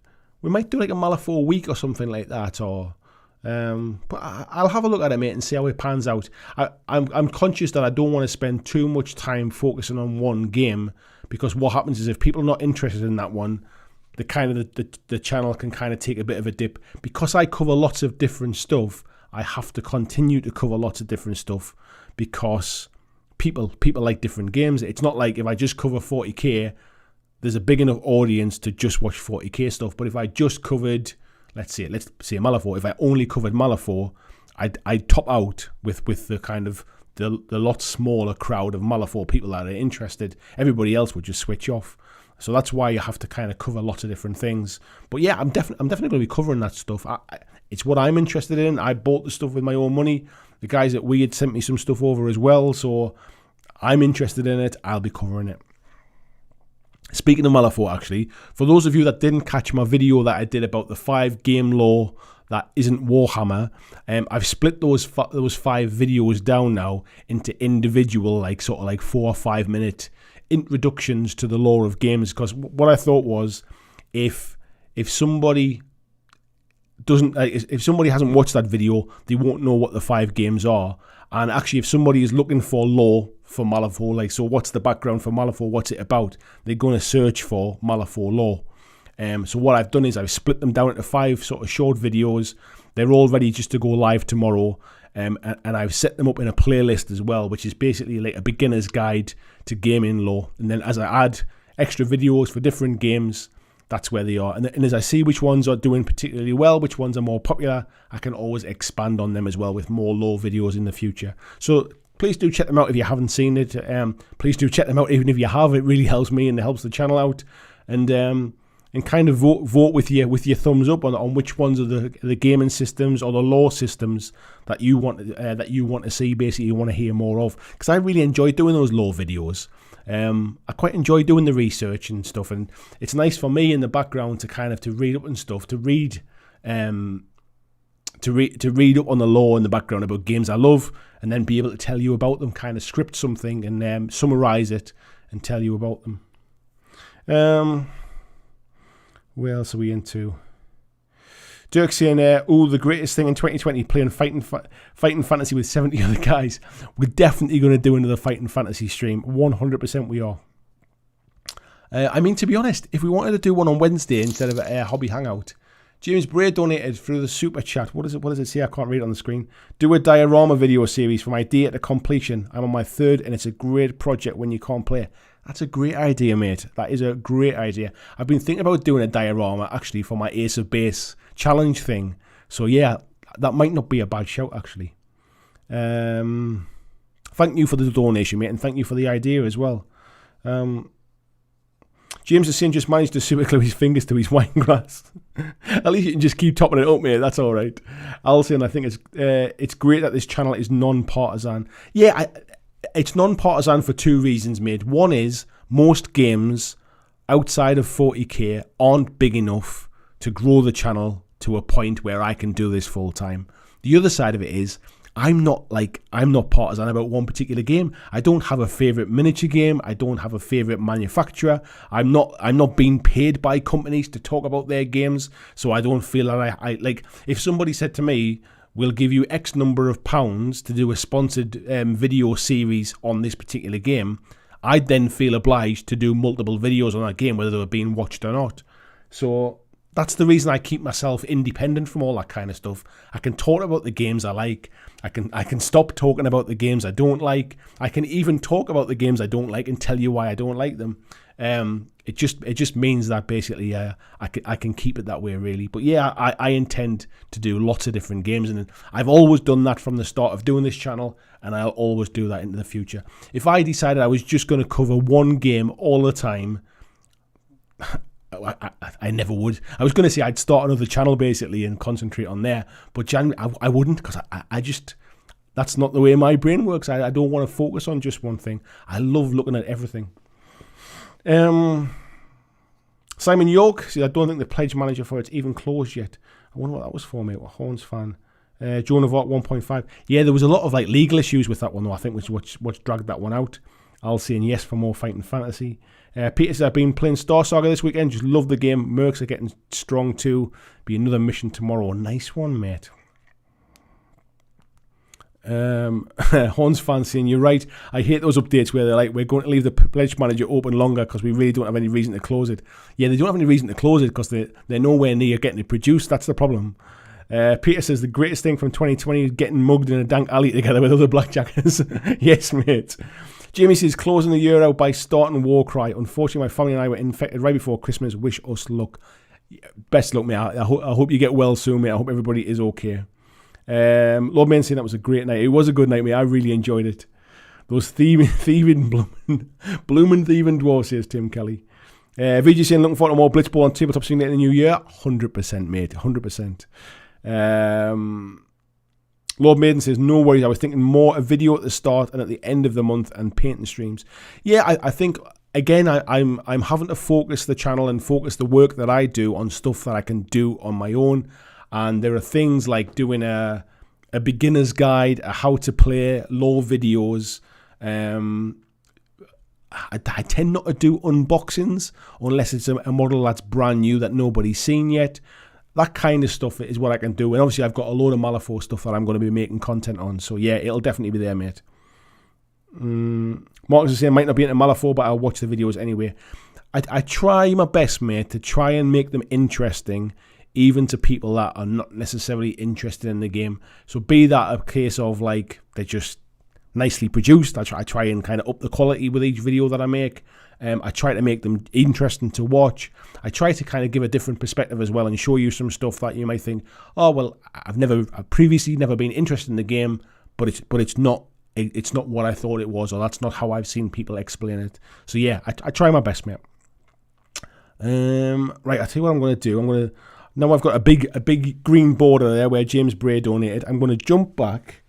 We might do like a Malifaux week or something like that, or but I'll have a look at it, mate, and see how it pans out. I'm conscious that I don't want to spend too much time focusing on one game, because what happens is if people are not interested in that one, the channel can kind of take a bit of a dip. Because I cover lots of different stuff, I have to continue to cover lots of different stuff, because people like different games. It's not like if I just cover 40k, there's a big enough audience to just watch 40k stuff. But if I just covered, let's say Malifaux, if I only covered Malifaux, I'd top out with the kind of the lot smaller crowd of Malifaux people that are interested. Everybody else would just switch off. So that's why you have to kind of cover lots of different things. But yeah, I'm definitely going to be covering that stuff. It's what I'm interested in. I bought the stuff with my own money. The guys at Weird sent me some stuff over as well, so I'm interested in it. I'll be covering it. Speaking of Malifaux, actually, for those of you that didn't catch my video that I did about the 5 game lore that isn't Warhammer, I've split those 5 videos down now into individual, sort of 4 or 5 minute introductions to the lore of games, because what I thought was, if if somebody hasn't watched that video, they won't know what the 5 games are. And actually, if somebody is looking for lore for Malifaux, like, so what's the background for Malifaux, what's it about, they're going to search for Malifaux lore. So what I've done is I've split them down into 5 sort of short videos. They're all ready just to go live tomorrow. And I've set them up in a playlist as well, which is basically like a beginner's guide to gaming lore. And then as I add extra videos for different games, that's where they are. And as I see which ones are doing particularly well, which ones are more popular, I can always expand on them as well with more lore videos in the future. So please do check them out if you haven't seen it. Please do check them out even if you have. It really helps me and it helps the channel out. And kind of vote with your thumbs up on which ones are the gaming systems or the lore systems that you want to see. Basically, you want to hear more of, because I really enjoy doing those lore videos. I quite enjoy doing the research and stuff, and it's nice for me in the background to kind of to read up and stuff, to read up on the lore in the background about games I love, and then be able to tell you about them, kind of script something and summarize it and tell you about them. Where else are we into? Dirk saying, the greatest thing in 2020, playing fighting fantasy with 70 other guys. We're definitely going to do another fighting fantasy stream. 100% we are. I mean, to be honest, if we wanted to do one on Wednesday instead of a hobby hangout, James Bray donated through the super chat. What does it say? I can't read it on the screen. Do a diorama video series from idea to completion. I'm on my 3rd, and it's a great project when you can't play. That's a great idea, mate. That is a great idea. I've been thinking about doing a diorama, actually, for my Ace of Base challenge thing. So, yeah, that might not be a bad shout, actually. Thank you for the donation, mate, and thank you for the idea as well. James is saying just managed to super glue his fingers to his wine glass. At least you can just keep topping it up, mate. That's all right. Alison, I think it's great that this channel is non-partisan. Yeah, it's non-partisan for 2 reasons, mate. One is most games outside of 40k aren't big enough to grow the channel to a point where I can do this full time. The other side of it is I'm not partisan about one particular game. I don't have a favorite miniature game. I don't have a favorite manufacturer. I'm not being paid by companies to talk about their games, so I don't feel that I like, if somebody said to me, we'll give you X number of pounds to do a sponsored video series on this particular game, I'd then feel obliged to do multiple videos on that game, whether they were being watched or not. So that's the reason I keep myself independent from all that kind of stuff. I can talk about the games I like. I can stop talking about the games I don't like. I can even talk about the games I don't like and tell you why I don't like them. It just means that basically I can keep it that way, really. But yeah, I intend to do lots of different games, and I've always done that from the start of doing this channel, and I'll always do that into the future. If I decided I was just going to cover one game all the time, I never would. I was going to say I'd start another channel basically and concentrate on there, but I wouldn't, because I just, that's not the way my brain works. I don't want to focus on just one thing. I love looking at everything. Simon York says, I don't think the pledge manager for it's even closed yet. I wonder what that was for, mate. What Horns fan? Joan of Arc 1.5. Yeah, there was a lot of like legal issues with that one though, I think, which what's dragged that one out. I'll saying yes for more fighting fantasy. Peter says, I've been playing Star Saga this weekend. Just love the game. Mercs are getting strong too. Be another mission tomorrow. Nice one, mate. Horns fan saying, you're right. I hate those updates where they're like, we're going to leave the pledge manager open longer because we really don't have any reason to close it. Yeah, they don't have any reason to close it because they're nowhere near getting it produced. That's the problem. Peter says, the greatest thing from 2020 is getting mugged in a dank alley together with other blackjackers. Yes, mate. Jamie says, closing the year out by starting Warcry. Unfortunately, my family and I were infected right before Christmas. Wish us luck. Best luck, mate. I hope you get well soon, mate. I hope everybody is okay. Lord Main saying that was a great night. It was a good night, mate. I really enjoyed it. Those thieving blooming thieving dwarves, says Tim Kelly. VG saying, looking forward to more Blitzball on tabletop scene in the new year. 100%, mate. 100%. Lord Maiden says, no worries, I was thinking more a video at the start and at the end of the month and painting streams. Yeah, I think, again, I'm having to focus the channel and focus the work that I do on stuff that I can do on my own. And there are things like doing a beginner's guide, a how to play, lore videos. I tend not to do unboxings unless it's a model that's brand new that nobody's seen yet. That kind of stuff is what I can do. And obviously I've got a load of Malifaux stuff that I'm going to be making content on. So yeah, it'll definitely be there, mate. Marcus is saying, might not be into Malifaux, but I'll watch the videos anyway. I try my best, mate, to try and make them interesting, even to people that are not necessarily interested in the game. So be that a case of like, they're just nicely produced. I try and kind of up the quality with each video that I make. I try to make them interesting to watch. I try to kind of give a different perspective as well and show you some stuff that you might think, oh well, I've previously never been interested in the game, but it's not what I thought it was, or that's not how I've seen people explain it. So yeah, I try my best, mate. Right, I tell you what I'm going to do. Now I've got a big green border there where James Bray donated. I'm going to jump back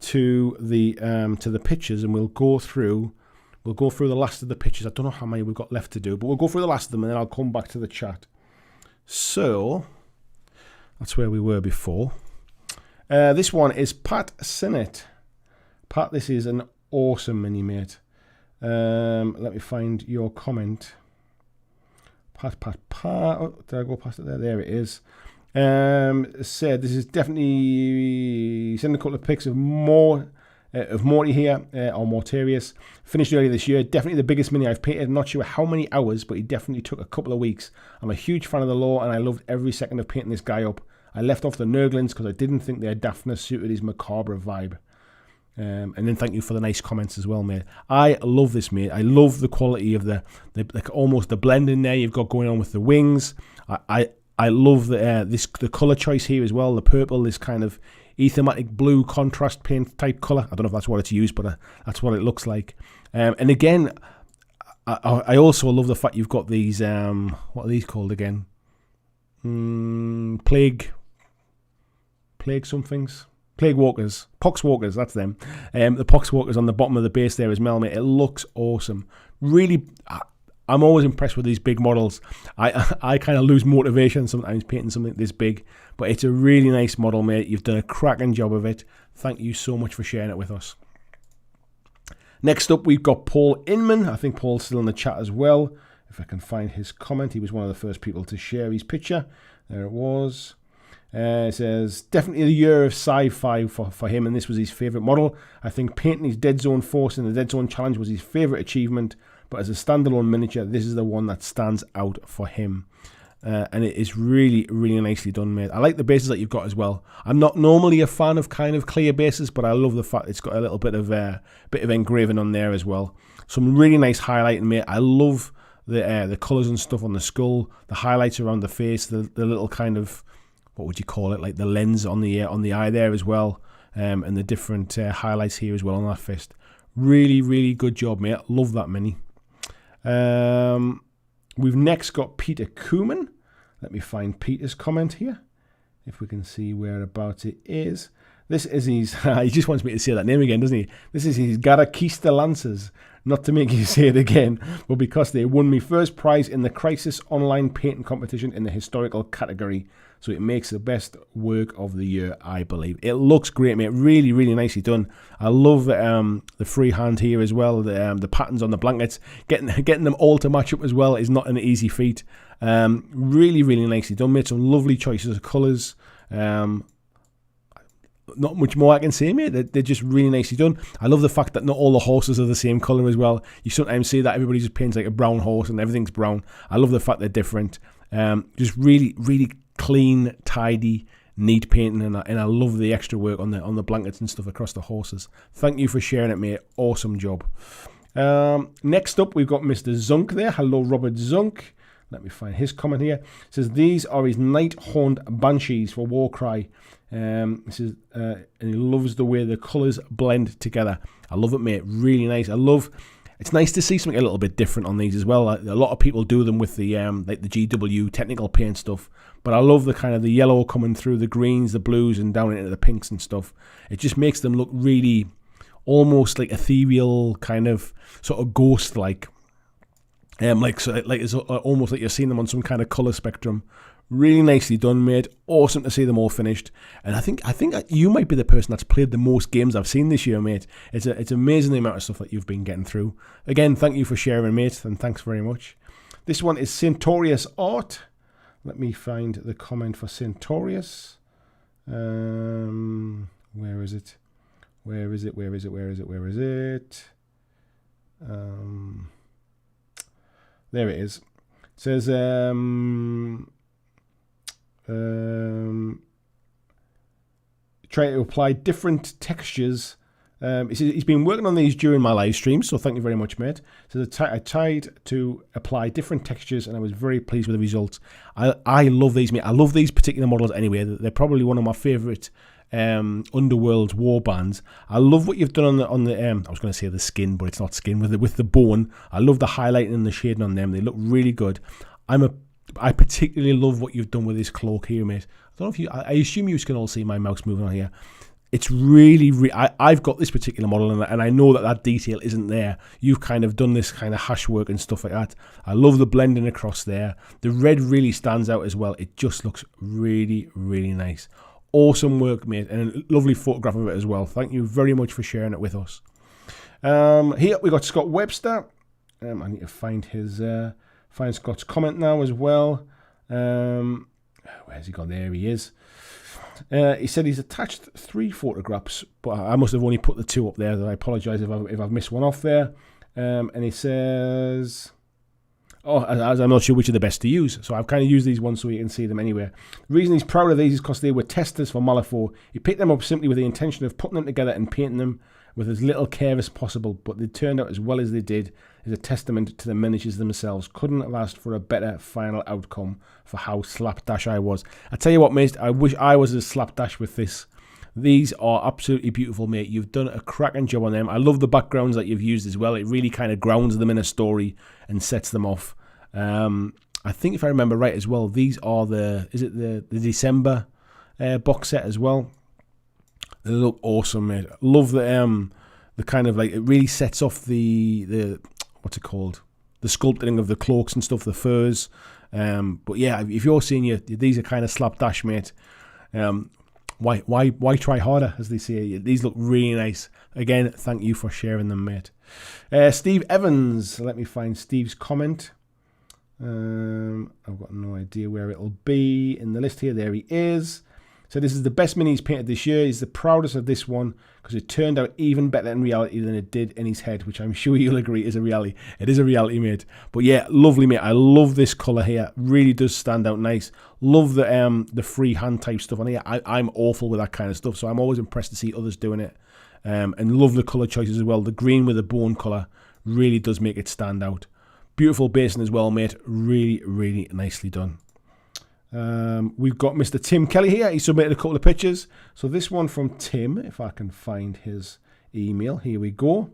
to the pictures, and we'll go through the last of the pictures. I don't know how many we've got left to do, but we'll go through the last of them, and then I'll come back to the chat. So that's where we were before. This one is Pat Sinnott. Pat, this is an awesome mini, mate. Let me find your comment. Pat. Oh, did I go past it there? There it is. Said this is definitely sending a couple of pics of Morty here, or Mortarius. Finished earlier this year. Definitely the biggest mini I've painted. Not sure how many hours, but he definitely took a couple of weeks. I'm a huge fan of the lore, and I loved every second of painting this guy up. I left off the Nurglings because I didn't think their daftness suited his macabre vibe. And then thank you for the nice comments as well, mate. I love this, mate. I love the quality of the like almost the blend in there you've got going on with the wings. I love the color choice here as well. The purple, this kind of ethematic blue contrast paint type color. I don't know if that's what it's used, but that's what it looks like. And again, I also love the fact you've got these what are these called again? Plague somethings. Plague Walkers, Pox Walkers, that's them. The Pox Walkers on the bottom of the base there as well, mate. It looks awesome. Really, I'm always impressed with these big models. I kind of lose motivation sometimes painting something this big, but it's a really nice model, mate. You've done a cracking job of it. Thank you so much for sharing it with us. Next up, we've got Paul Inman. I think Paul's still in the chat as well. If I can find his comment, he was one of the first people to share his picture. There it was. It says, definitely the year of sci-fi for him, and this was his favourite model. I think painting his Dead Zone Force in the Dead Zone Challenge was his favourite achievement, but as a standalone miniature, this is the one that stands out for him. And it is really, really nicely done, mate. I like the bases that you've got as well. I'm not normally a fan of kind of clear bases, but I love the fact it's got a little bit of engraving on there as well. Some really nice highlighting, mate. I love the colours and stuff on the skull, the highlights around the face, the little kind of, what would you call it, like the lens on the eye there as well, and the different highlights here as well on that fist. Really, really good job, mate. Love that mini. We've next got Peter Kuhlman. Let me find Peter's comment here, if we can see whereabouts it is. This is his, he just wants me to say that name again, doesn't he? This is his Garakista Lancers. Not to make you say it again, but because they won me first prize in the Crisis Online Painting Competition in the historical category. So it makes the best work of the year, I believe. It looks great, mate. Really, really nicely done. I love the freehand here as well. The patterns on the blankets. Getting them all to match up as well is not an easy feat. Really, really nicely done. Made some lovely choices of colours. Not much more I can say, mate. They're just really nicely done. I love the fact that not all the horses are the same colour as well. You sometimes see that everybody just paints like a brown horse and everything's brown. I love the fact they're different. Just really, really clean, tidy, neat painting, and I love the extra work on the blankets and stuff across the horses. Thank you for sharing it, mate. Awesome job. Next up, we've got Mr. Zunk there. Hello, Robert Zunk. Let me find his comment here. It says, these are his night-horned banshees for Warcry. This is, and he loves the way the colours blend together. I love it, mate. Really nice. It's nice to see something a little bit different on these as well. A lot of people do them with the like the GW technical paint stuff, but I love the kind of the yellow coming through the greens, the blues, and down into the pinks and stuff. It just makes them look really almost like ethereal, kind of sort of ghost-like. It's almost like you're seeing them on some kind of colour spectrum. Really nicely done, mate. Awesome to see them all finished. And I think you might be the person that's played the most games I've seen this year, mate. It's amazing the amount of stuff that you've been getting through. Again, thank you for sharing, mate, and thanks very much. This one is Centaurius Art. Let me find the comment for Centaurius. Where is it? Where is it? Where is it? Where is it? Where is it? There it is. It says, try to apply different textures. He's been working on these during my live stream, so thank you very much, mate. So I tried to apply different textures, and I was very pleased with the results. I love these, mate. I love these particular models anyway. They're probably one of my favourite Underworld war bands. I love what you've done on the I was going to say the skin, but it's not skin, with the bone. I love the highlighting and the shading on them. They look really good. I particularly love what you've done with this cloak here, mate. I don't know if you, I assume you can all see my mouse moving on here. It's really, I've got this particular model, and I know that detail isn't there. You've kind of done this kind of hash work and stuff like that. I love the blending across there. The red really stands out as well. It just looks really, really nice. Awesome work, mate, and a lovely photograph of it as well. Thank you very much for sharing it with us. Here we got Scott Webster. I need to find his find Scott's comment now as well. Where's he gone? There he is. He said he's attached 3 photographs, but I must have only put the 2 up there. I apologise if I've missed one off there. And he says, as I'm not sure which are the best to use, so I've kind of used these ones so you can see them anywhere. The reason he's proud of these is because they were testers for Malifaux. He picked them up simply with the intention of putting them together and painting them with as little care as possible, but they turned out as well as they did is a testament to the miniatures themselves. Couldn't have asked for a better final outcome for how slapdash I was. I tell you what, mate, I wish I was as slapdash with this. These are absolutely beautiful, mate. You've done a cracking job on them. I love the backgrounds that you've used as well. It really kind of grounds them in a story and sets them off. I think if I remember right as well, these are the December box set as well. They look awesome, mate. Love the kind of like, it really sets off the what's it called? The sculpting of the cloaks and stuff, the furs. But yeah, if you're seeing these are kind of slapdash, mate. Why try harder, as they say? These look really nice. Again, thank you for sharing them, mate. Steve Evans. Let me find Steve's comment. I've got no idea where it'll be in the list here. There he is. So this is the best mini he's painted this year. He's the proudest of this one because it turned out even better in reality than it did in his head, which I'm sure you'll agree is a reality. It is a reality, mate. But yeah, lovely, mate. I love this colour here. Really does stand out nice. Love the freehand type stuff on here. I'm awful with that kind of stuff, so I'm always impressed to see others doing it. And love the colour choices as well. The green with the bone colour really does make it stand out. Beautiful basin as well, mate. Really, really nicely done. We've got Mr. Tim Kelly here. He submitted a couple of pictures. So this one from Tim, if I can find his email. Here we go.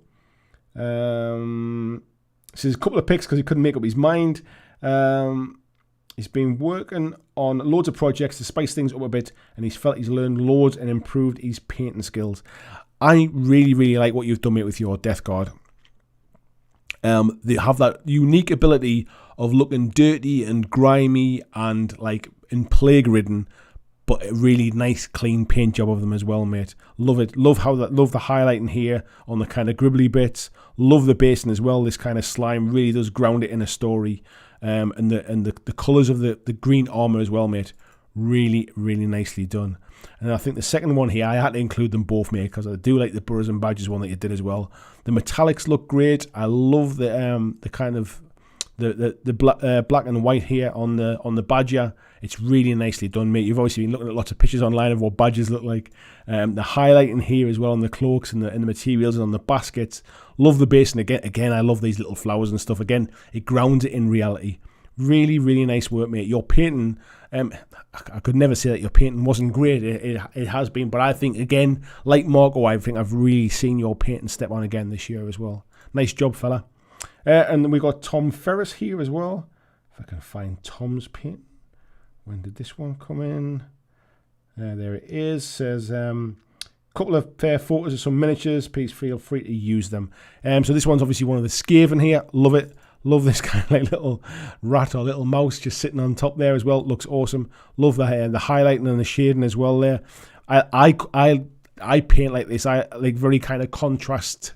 This is a couple of pics because he couldn't make up his mind. He's been working on loads of projects to spice things up a bit, and he's felt he's learned loads and improved his painting skills. I really, really like what you've done, mate, with your Death Guard. They have that unique ability of looking dirty and grimy and like in plague ridden, but a really nice clean paint job of them as well, mate. Love it. Love the highlighting here on the kind of gribbly bits. Love the basin as well. This kind of slime really does ground it in a story. And the colours of the green armour as well, mate. Really, really nicely done. And I think the second one here, I had to include them both, mate, because I do like the Burrows and Badges one that you did as well. The metallics look great. I love the kind of the black and white here on the Badger. It's really nicely done, mate. You've obviously been looking at lots of pictures online of what Badges look like. The highlighting here as well on the cloaks and the materials and on the baskets. Love the basin again. I love these little flowers and stuff. Again, it grounds it in reality. Really, really nice work, mate. Your painting, I could never say that your painting wasn't great. It has been, but I think, again, like Marco, I think I've really seen your painting step on again this year as well. Nice job, fella. And then we got Tom Ferris here as well. If I can find Tom's painting. When did this one come in? There it is. Says, couple of fair photos of some miniatures. Please feel free to use them. So this one's obviously one of the Skaven here. Love it. Love this kind of like little rat or little mouse just sitting on top there as well. It looks awesome. Love the highlighting and the shading as well there. I paint like this. I like very kind of contrast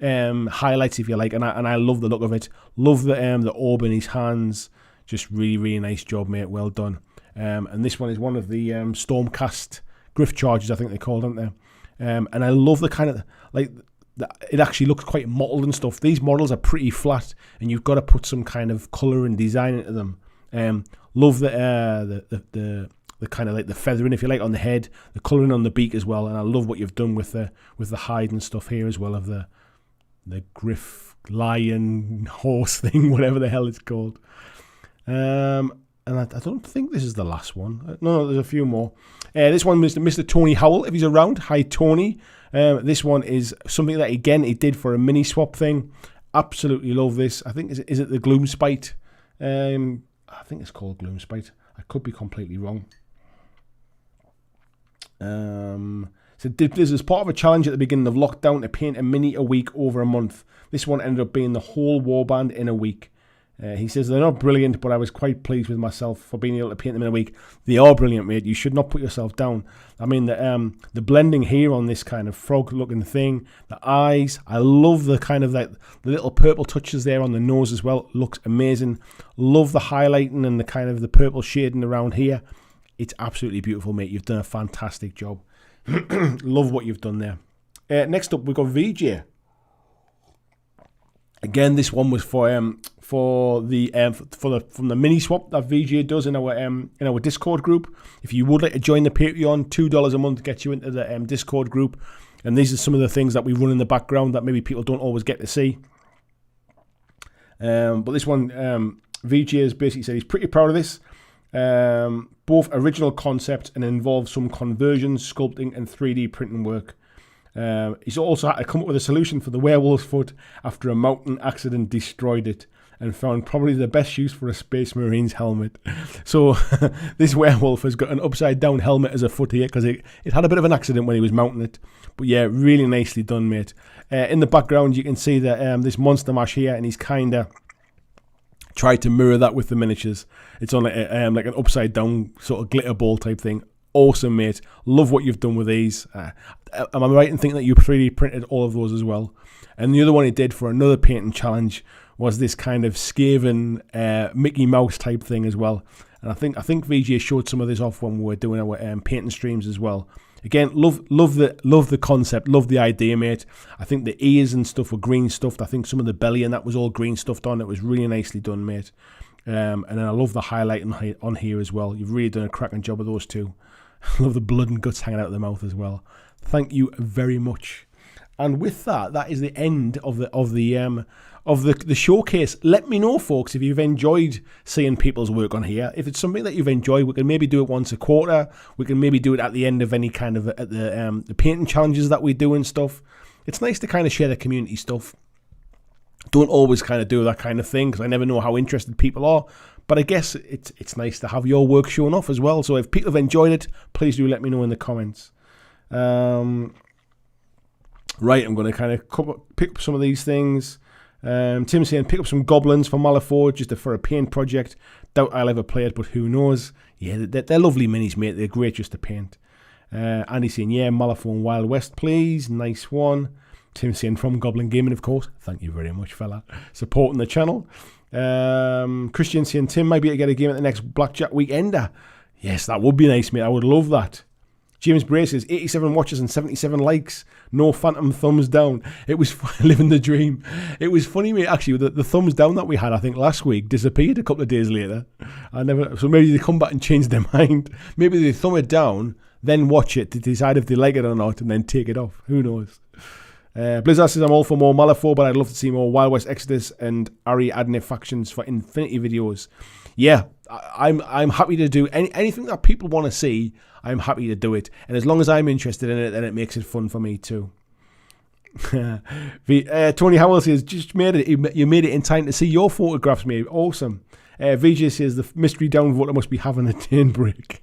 highlights, if you like, and I love the look of it. Love the orb in his hands. Just really nice job, mate. Well done. And this one is one of the Stormcast Griff charges, I think they're called, aren't they? And I love the kind of like it actually looks quite mottled and stuff. These models are pretty flat, and you've got to put some kind of color and design into them. Love the kind of like the feathering, if you like, on the head, the colouring on the beak as well, and I love what you've done with the hide and stuff here as well of the griff lion horse thing, whatever the hell it's called. And I don't think this is the last one. No, there's a few more. This one is Mr. Tony Howell, if he's around. Hi, Tony. This one is something that, again, he did for a mini swap thing. Absolutely love this. I think, is it the Gloomspite? I think it's called Gloomspite. I could be completely wrong. So did this as part of a challenge at the beginning of lockdown to paint a mini a week over a month. This one ended up being the whole warband in a week. He says they're not brilliant, but I was quite pleased with myself for being able to paint them in a week. They are brilliant, mate. You should not put yourself down. I mean, the blending here on this kind of frog-looking thing, the eyes. I love the kind of like the little purple touches there on the nose as well. It looks amazing. Love the highlighting and the kind of the purple shading around here. It's absolutely beautiful, mate. You've done a fantastic job. Love what you've done there. Next up, we've got VJ. Again, this one was from the mini swap that VJ does in our Discord group. If you would like to join the Patreon, $2 a month gets you into the Discord group. And these are some of the things that we run in the background that maybe people don't always get to see. But this one, VJ has basically said he's pretty proud of this. Both original concept and involves some conversions, sculpting, and 3D printing work. He's also had to come up with a solution for the werewolf's foot after a mountain accident destroyed it, and found probably the best use for a Space Marine's helmet. So this werewolf has got an upside down helmet as a foot here because it had a bit of an accident when he was mounting it. But yeah, really nicely done, mate. In the background you can see that this monster mash here, and he's kind of tried to mirror that with the miniatures. It's on like an upside down sort of glitter ball type thing. Awesome, mate. Love what you've done with these. Am I right in thinking that you 3D printed all of those as well? And the other one he did for another painting challenge was this kind of Skaven Mickey Mouse type thing as well. And I think VJ showed some of this off when we were doing our painting streams as well. Again, love the concept, love the idea, mate. I think the ears and stuff were green stuffed. I think some of the belly and that was all green stuffed on. It was really nicely done, mate. And then I love the highlighting on here as well. You've really done a cracking job of those two. I love the blood and guts hanging out of the mouth as well. Thank you very much. And with that, that is the end of the showcase. Let me know, folks, if you've enjoyed seeing people's work on here. If it's something that you've enjoyed, we can maybe do it once a quarter. We can maybe do it at the end of any kind of the painting challenges that we do and stuff. It's nice to kind of share the community stuff. Don't always kind of do that kind of thing because I never know how interested people are. But I guess it's nice to have your work shown off as well. So if people have enjoyed it, please do let me know in the comments. Right, I'm going to kind of pick up some of these things. Tim's saying pick up some goblins for Malifaux just for a paint project. Doubt I'll ever play it, but who knows? Yeah, they're lovely minis, mate. They're great just to paint. Andy's saying, yeah, Malifaux and Wild West, please. Nice one. Tim's saying from Goblin Gaming, of course. Thank you very much, fella. Supporting the channel. Christian saying Tim might be able to get a game at the next BlackJack Weekender. Yes, that would be nice, mate. I would love that. James Bray says 87 watches and 77 likes. No phantom thumbs down. It was living the dream. It was funny, mate. Actually, the thumbs down that we had, I think last week, disappeared a couple of days later. So maybe they come back and change their mind. Maybe they thumb it down, then watch it to decide if they like it or not, and then take it off. Who knows? Blizzard says I'm all for more Malifaux, but I'd love to see more Wild West Exodus and Ariadne factions for Infinity videos. Yeah, I'm happy to do anything that people want to see. I'm happy to do it, and as long as I'm interested in it, then it makes it fun for me too. Tony Howell says just made it. You made it in time to see your photographs, mate. Awesome. VJ says the mystery downvoter must be having a turn break,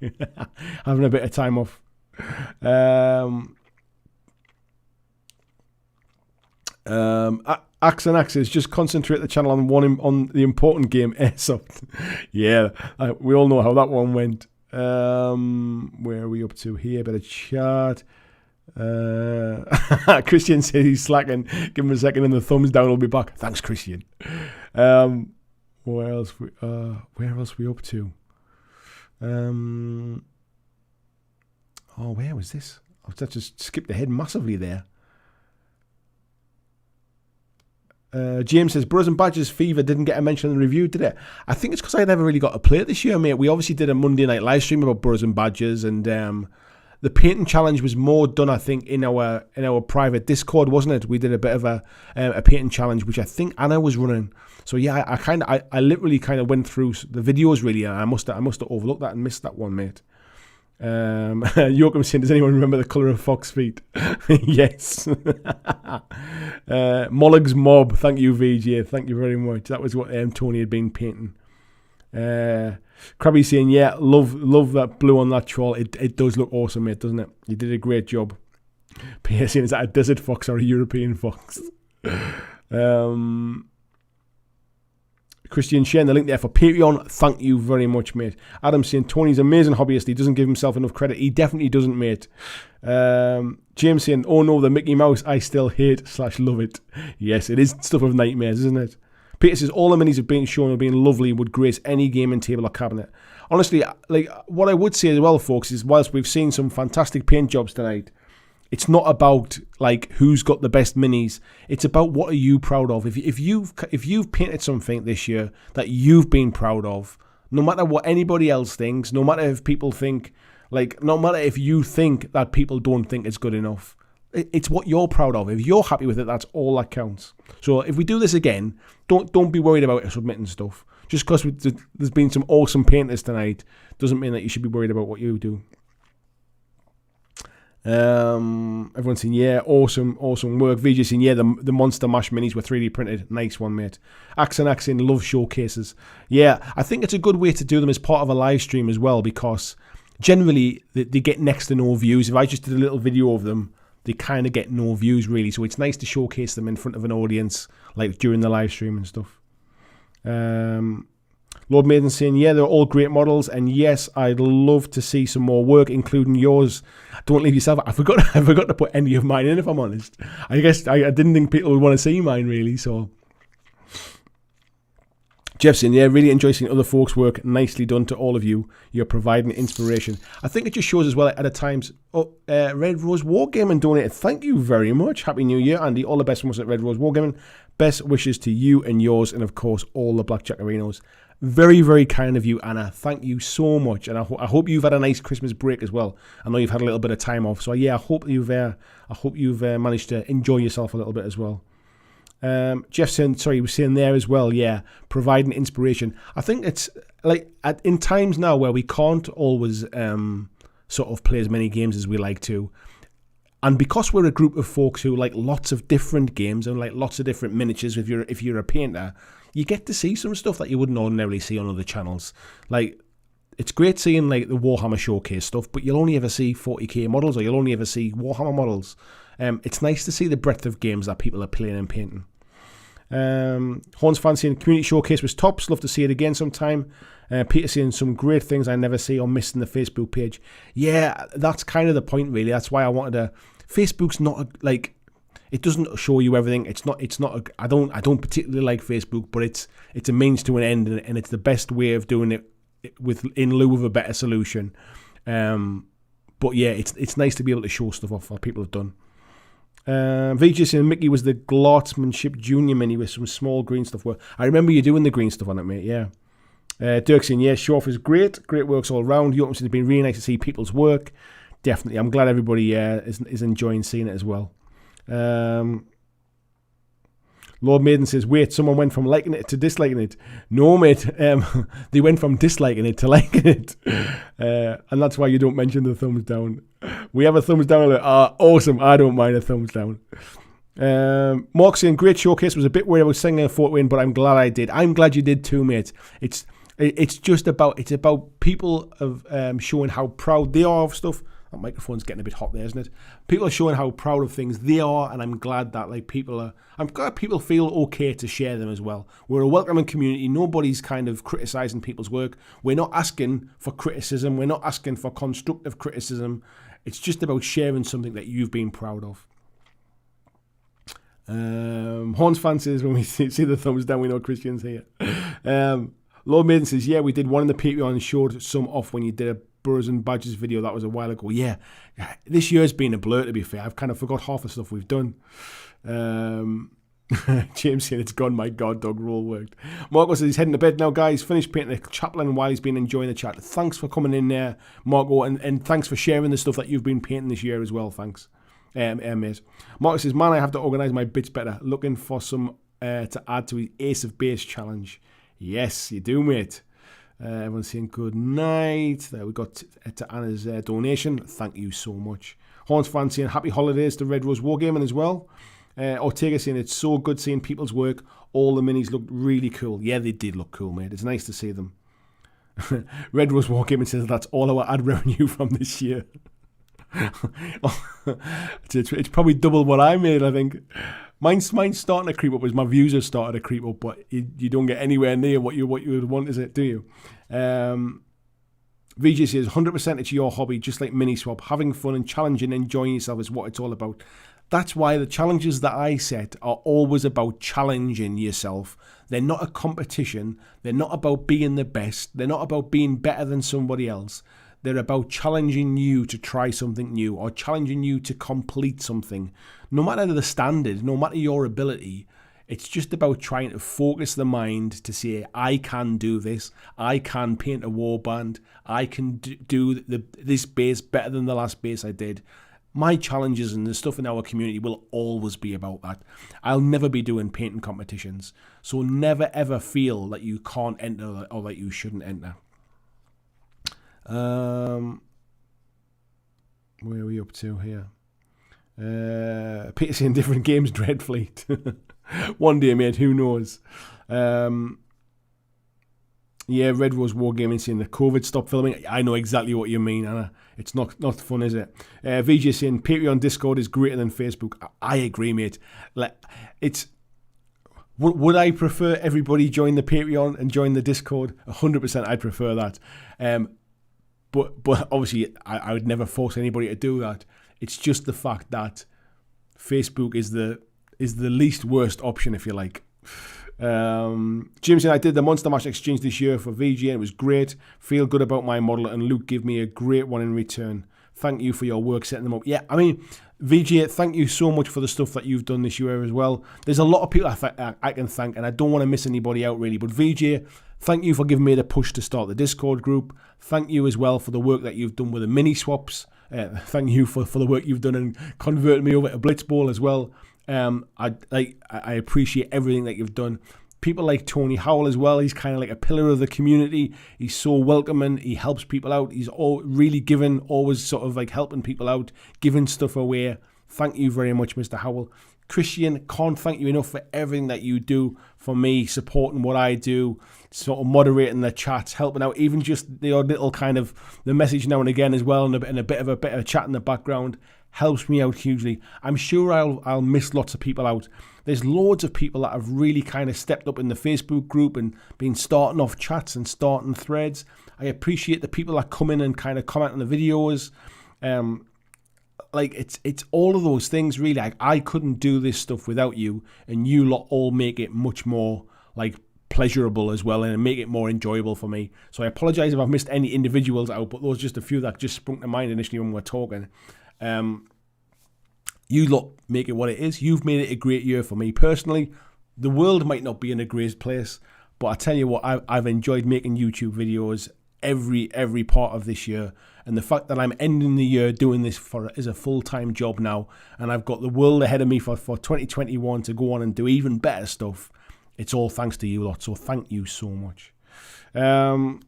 having a bit of time off. Axe and Axes, just concentrate the channel on the important game, Airsoft. Yeah, we all know how that one went. Where are we up to here? Better chat. Christian says he's slacking. Give him a second and the thumbs down will be back. Thanks, Christian. Where else we up to? Where was this? I've just skipped ahead massively there. James says, Bros and Badgers Fever didn't get a mention in the review today. I think it's because I never really got to play it this year, mate. We obviously did a Monday night live stream about Bros and Badgers, and the painting challenge was more done, I think, in our private Discord, wasn't it? We did a bit of a painting challenge, which I think Anna was running. So yeah, I literally kind of went through the videos really, and I must have overlooked that and missed that one, mate. Joachim saying, does anyone remember the colour of Fox feet? Yes. Mollig's Mob, thank you, VJ, thank you very much. That was what Tony had been painting. Krabby saying, yeah, love that blue on that troll. It does look awesome, mate, doesn't it? You did a great job. Pierre saying, is that a desert fox or a European fox? Christian sharing the link there for Patreon. Thank you very much, mate. Adam saying Tony's amazing hobbyist. He doesn't give himself enough credit. He definitely doesn't, mate. James saying, oh no, the Mickey Mouse, I still hate/love it. Yes, it is stuff of nightmares, isn't it? Peter says, all the minis have been shown have been lovely, would grace any gaming table or cabinet. Honestly, like what I would say as well, folks, is whilst we've seen some fantastic paint jobs tonight, it's not about like who's got the best minis. It's about what are you proud of. If you've painted something this year that you've been proud of, no matter what anybody else thinks, no matter if people think, like, no matter if you think that people don't think it's good enough, it's what you're proud of. If you're happy with it, that's all that counts. So if we do this again, don't be worried about submitting stuff. Just because there's been some awesome painters tonight doesn't mean that you should be worried about what you do. Everyone's saying, yeah, awesome work. VJ saying, yeah, the Monster Mash minis were 3D printed. Nice one, mate. Axe and Axe in love showcases. Yeah, I think it's a good way to do them as part of a live stream as well, because generally they get next to no views. If I just did a little video of them, they kind of get no views really. So it's nice to showcase them in front of an audience, like during the live stream and stuff. Lord Maiden saying, yeah, they're all great models, and yes, I'd love to see some more work, including yours. Don't leave yourself. I forgot to put any of mine in, if I'm honest. I guess I didn't think people would want to see mine, really, so. Jeff saying, yeah, really enjoy seeing other folks' work. Nicely done to all of you. You're providing inspiration. I think it just shows as well at times. Red Rose Wargaming donated. Thank you very much. Happy New Year, Andy. All the best from us at Red Rose Wargaming. Best wishes to you and yours, and of course, all the BlackJack Arenos. Very, very kind of you, Anna. Thank you so much, and I hope you've had a nice Christmas break as well. I know you've had a little bit of time off, so yeah, I hope you've managed to enjoy yourself a little bit as well. Jeff saying, sorry, he was saying there as well, yeah, providing inspiration. I think it's like in times now where we can't always sort of play as many games as we like to, and because we're a group of folks who like lots of different games and like lots of different miniatures, if you're a painter, you get to see some stuff that you wouldn't ordinarily see on other channels. Like, it's great seeing like the Warhammer Showcase stuff, but you'll only ever see 40k models, or you'll only ever see Warhammer models. It's nice to see the breadth of games that people are playing and painting. Horns Fancy and Community Showcase was tops. Love to see it again sometime. Peter saying some great things I never see or miss in the Facebook page. Yeah, that's kind of the point, really. That's why I wanted to. Facebook's not like, it doesn't show you everything. I don't particularly like Facebook, but it's a means to an end, and it's the best way of doing it in lieu of a better solution. But yeah, it's nice to be able to show stuff off that people have done. VJ saying Mickey was the Glartsmanship Junior mini with some small green stuff. I remember you doing the green stuff on it, mate. Yeah. Dirk saying, yeah, show off is great. Great works all around. You it's been really nice to see people's work. Definitely. I'm glad everybody is enjoying seeing it as well. Lord Maiden says, wait, someone went from liking it to disliking it. No, mate. They went from disliking it to liking it. And that's why you don't mention the thumbs down. We have a thumbs down. Awesome. I don't mind a thumbs down. Mark saying, great showcase. Was a bit worried about sending a photo in, but I'm glad I did. I'm glad you did too, mate. It's about people of showing how proud they are of stuff That microphone's getting a bit hot there, isn't it? People are showing how proud of things they are, and I'm glad that I'm glad people feel okay to share them as well. We're a welcoming community. Nobody's kind of criticising people's work. We're not asking for criticism. We're not asking for constructive criticism. It's just about sharing something that you've been proud of. Horns fan says, when we see the thumbs down, we know Christian's here. Lord Maiden says, yeah, we did one in the Patreon and showed some off when you did a Burrows and Badgers video. That was a while ago. Yeah, this year's been a blur, to be fair. I've kind of forgot half the stuff we've done. James saying, it's gone, my god, dog roll worked. Marco says he's heading to bed now, guys. Finished painting the chaplain while he's been enjoying the chat. Thanks for coming in there, Marco, and thanks for sharing the stuff that you've been painting this year as well. Thanks. Mate. Marco says, man, I have to organise my bits better. Looking for some to add to his Ace of Base challenge. Yes, you do, mate. Everyone's saying good night. There we got to Anna's donation. Thank you so much. Horns fan saying happy holidays to Red Rose Wargaming as well. Ortega saying it's so good seeing people's work. All the minis looked really cool. Yeah, they did look cool, mate. It's nice to see them. Red Rose Wargaming says that's all our ad revenue from this year. It's probably double what I made, I think. Mine's starting to creep up as my views have started to creep up, but you don't get anywhere near what you would want, is it? Do you? VJ says 100% it's your hobby, just like mini swap. Having fun and challenging, enjoying yourself is what it's all about. That's why the challenges that I set are always about challenging yourself. They're not a competition. They're not about being the best. They're not about being better than somebody else. They're about challenging you to try something new or challenging you to complete something. No matter the standard, no matter your ability, it's just about trying to focus the mind to say, I can do this. I can paint a warband. I can do this base better than the last base I did. My challenges and the stuff in our community will always be about that. I'll never be doing painting competitions. So never ever feel that you can't enter or that you shouldn't enter. Where are we up to here? Peter saying different games, Dreadfleet. One day, mate, who knows? Yeah, Red Rose Wargaming saying the COVID stopped filming. I know exactly what you mean, Anna. It's not fun, is it? VJ saying Patreon Discord is greater than Facebook. I agree, mate. Would I prefer everybody join the Patreon and join the Discord? 100%, I'd prefer that. But obviously, I would never force anybody to do that. It's just the fact that Facebook is the least worst option, if you like. Jim said, I did the Monster Mash exchange this year for VG and it was great. Feel good about my model and Luke gave me a great one in return. Thank you for your work setting them up. Yeah, I mean, VG, thank you so much for the stuff that you've done this year as well. There's a lot of people I can thank and I don't want to miss anybody out really. But VG, thank you for giving me the push to start the Discord group. Thank you as well for the work that you've done with the mini swaps. Thank you for the work you've done and converting me over to Blitzball as well. I appreciate everything that you've done. People like Tony Howell as well. He's kind of like a pillar of the community. He's so welcoming. He helps people out. He's all really giving, always sort of like helping people out, giving stuff away. Thank you very much, Mr. Howell. Christian, can't thank you enough for everything that you do for me, supporting what I do, sort of moderating the chats, helping out, even just the odd little kind of the message now and again as well, and a bit of a chat in the background helps me out hugely. I'm sure I'll miss lots of people out. There's loads of people that have really kind of stepped up in the Facebook group and been starting off chats and starting threads. I appreciate the people that come in and kind of comment on the videos. It's all of those things really. I couldn't do this stuff without you, and you lot all make it much more like pleasurable as well and make it more enjoyable for me. So I apologize if I've missed any individuals out, but those are just a few that just sprung to mind initially when we were talking. You lot make it what it is. You've made it a great year for me personally. The world might not be in a great place, but I tell you what, I've enjoyed making YouTube videos every part of this year, and the fact that I'm ending the year doing this is a full-time job now, and I've got the world ahead of me for 2021 to go on and do even better stuff. It's all thanks to you lot, so thank you so much. Tim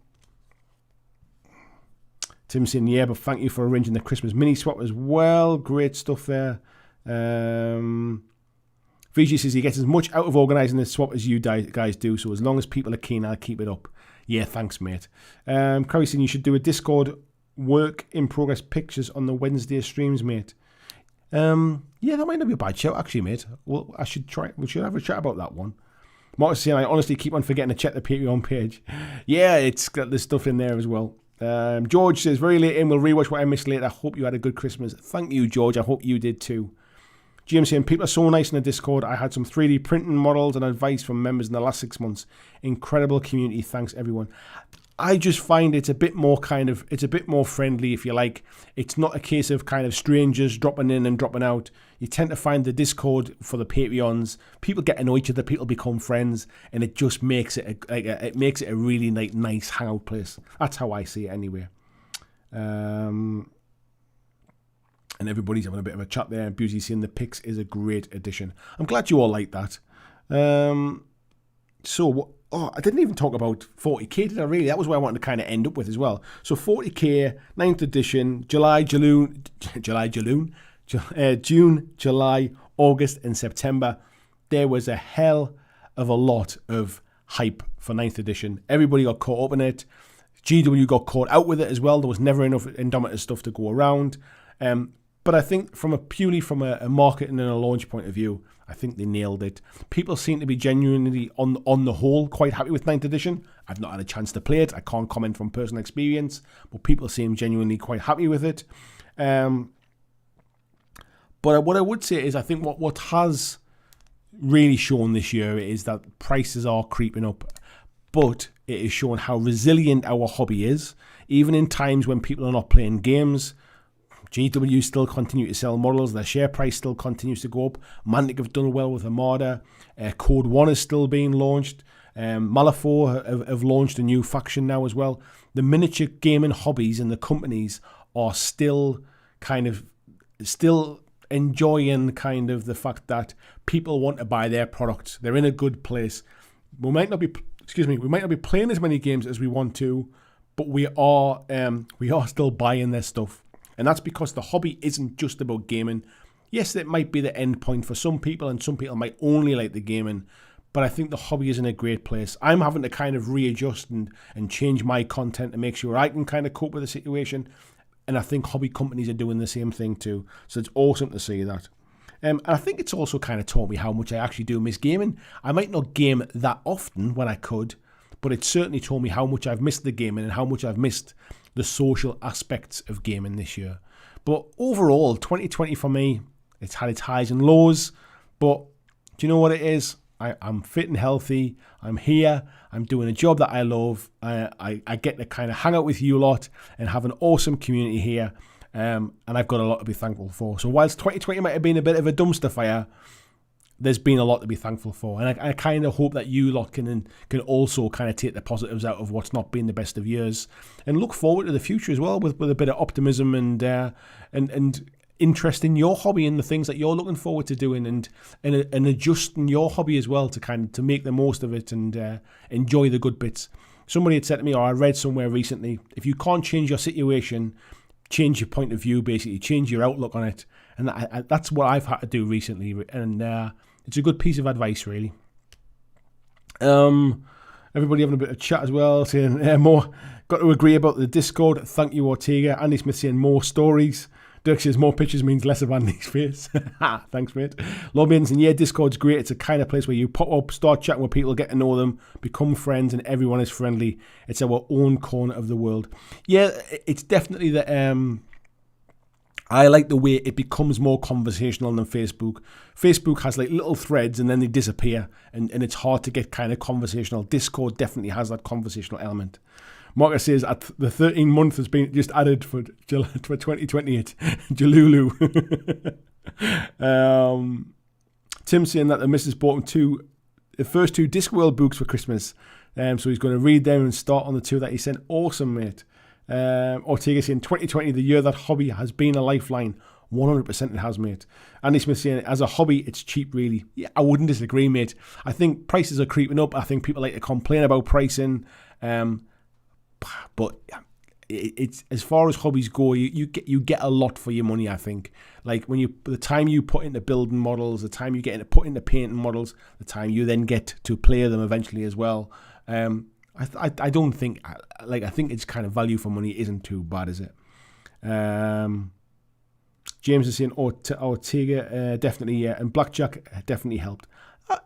saying, yeah, but thank you for arranging the Christmas mini swap as well. Great stuff there. VG says he gets as much out of organising the swap as you guys do, so as long as people are keen, I'll keep it up. Yeah, thanks, mate. Curry saying you should do a Discord work in progress pictures on the Wednesday streams, mate. Yeah, that might not be a bad shout, actually, mate. Well, we should have a chat about that one. Mark's saying, I honestly keep on forgetting to check the Patreon page. Yeah, it's got the stuff in there as well. George says, very late in, we'll rewatch what I missed later. I hope you had a good Christmas. Thank you, George. I hope you did too. James saying, people are so nice in the Discord. I had some 3D printing models and advice from members in the last 6 months. Incredible community. Thanks, everyone. I just find it's a bit more friendly, if you like. It's not a case of kind of strangers dropping in and dropping out. You tend to find the Discord for the Patreons. People get to know each other. People become friends, and it just makes it a really nice hangout place. That's how I see it, anyway. And everybody's having a bit of a chat there. And Busey saying the pics is a great addition. I'm glad you all like that. I didn't even talk about 40k, did I really? That was where I wanted to kind of end up with as well. So 40k, 9th edition, June, July, August and September. There was a hell of a lot of hype for 9th edition. Everybody got caught up in it. GW got caught out with it as well. There was never enough Indomitus stuff to go around. But I think purely from a marketing and a launch point of view, I think they nailed it. People seem to be genuinely, on the whole, quite happy with 9th edition. I've not had a chance to play it. I can't comment from personal experience, but people seem genuinely quite happy with it. But what I would say is I think what has really shown this year is that prices are creeping up, but it has shown how resilient our hobby is. Even in times when people are not playing games, GW still continue to sell models. Their share price still continues to go up. Mantic have done well with Armada. Code 1 is still being launched. Malifaux have launched a new faction now as well. The miniature gaming hobbies and the companies are still enjoying kind of the fact that people want to buy their products. They're in a good place. We might not be playing as many games as we want to, but we are still buying their stuff. And that's because the hobby isn't just about gaming. Yes, it might be the end point for some people, and some people might only like the gaming, but I think the hobby is in a great place. I'm having to kind of readjust and change my content to make sure I can kind of cope with the situation, and I think hobby companies are doing the same thing too. So it's awesome to see that. And I think it's also kind of taught me how much I actually do miss gaming. I might not game that often when I could, but it certainly taught me how much I've missed the gaming and how much I've missed the social aspects of gaming this year. But overall, 2020 for me, it's had its highs and lows, but do you know what it is? I'm fit and healthy. I'm here. I'm doing a job that I love. I get to kind of hang out with you lot and have an awesome community here, and I've got a lot to be thankful for. So whilst 2020 might have been a bit of a dumpster fire, there's been a lot to be thankful for. And I kind of hope that you lot can also kind of take the positives out of what's not been the best of years and look forward to the future as well with a bit of optimism and interest in your hobby and the things that you're looking forward to doing and adjusting your hobby as well to make the most of it and enjoy the good bits. Somebody had said to me, or I read somewhere recently, if you can't change your situation, change your point of view, basically, change your outlook on it. And that's what I've had to do recently. And it's a good piece of advice, really. Everybody having a bit of chat as well, saying more. Got to agree about the Discord. Thank you, Ortega. Andy Smith saying more stories. Dirk says more pictures means less of Andy's face. Thanks, mate. Lord Maiden saying, yeah, Discord's great. It's a kind of place where you pop up, start chatting with people, get to know them, become friends, and everyone is friendly. It's our own corner of the world. Yeah, it's definitely the... I like the way it becomes more conversational than Facebook. Facebook has like little threads and then they disappear and it's hard to get kind of conversational. Discord definitely has that conversational element. Marcus says the 13th month has been just added for 2028. Jalulu. Tim saying that the missus bought him the first two Discworld books for Christmas. So he's going to read them and start on the two that he sent. Awesome, mate. Ortega saying 2020, the year that hobby has been a lifeline. 100% it has, mate. Andy Smith saying, as a hobby, it's cheap, really. Yeah, I wouldn't disagree, mate. I think prices are creeping up. I think people like to complain about pricing. But it's as far as hobbies go, you get a lot for your money, I think. Like the time you put into building models, the time you get into put into painting models, the time you then get to play them eventually as well. I don't think, I think it's kind of value for money isn't too bad, is it? James is saying Ortega definitely, yeah, and BlackJack definitely helped. I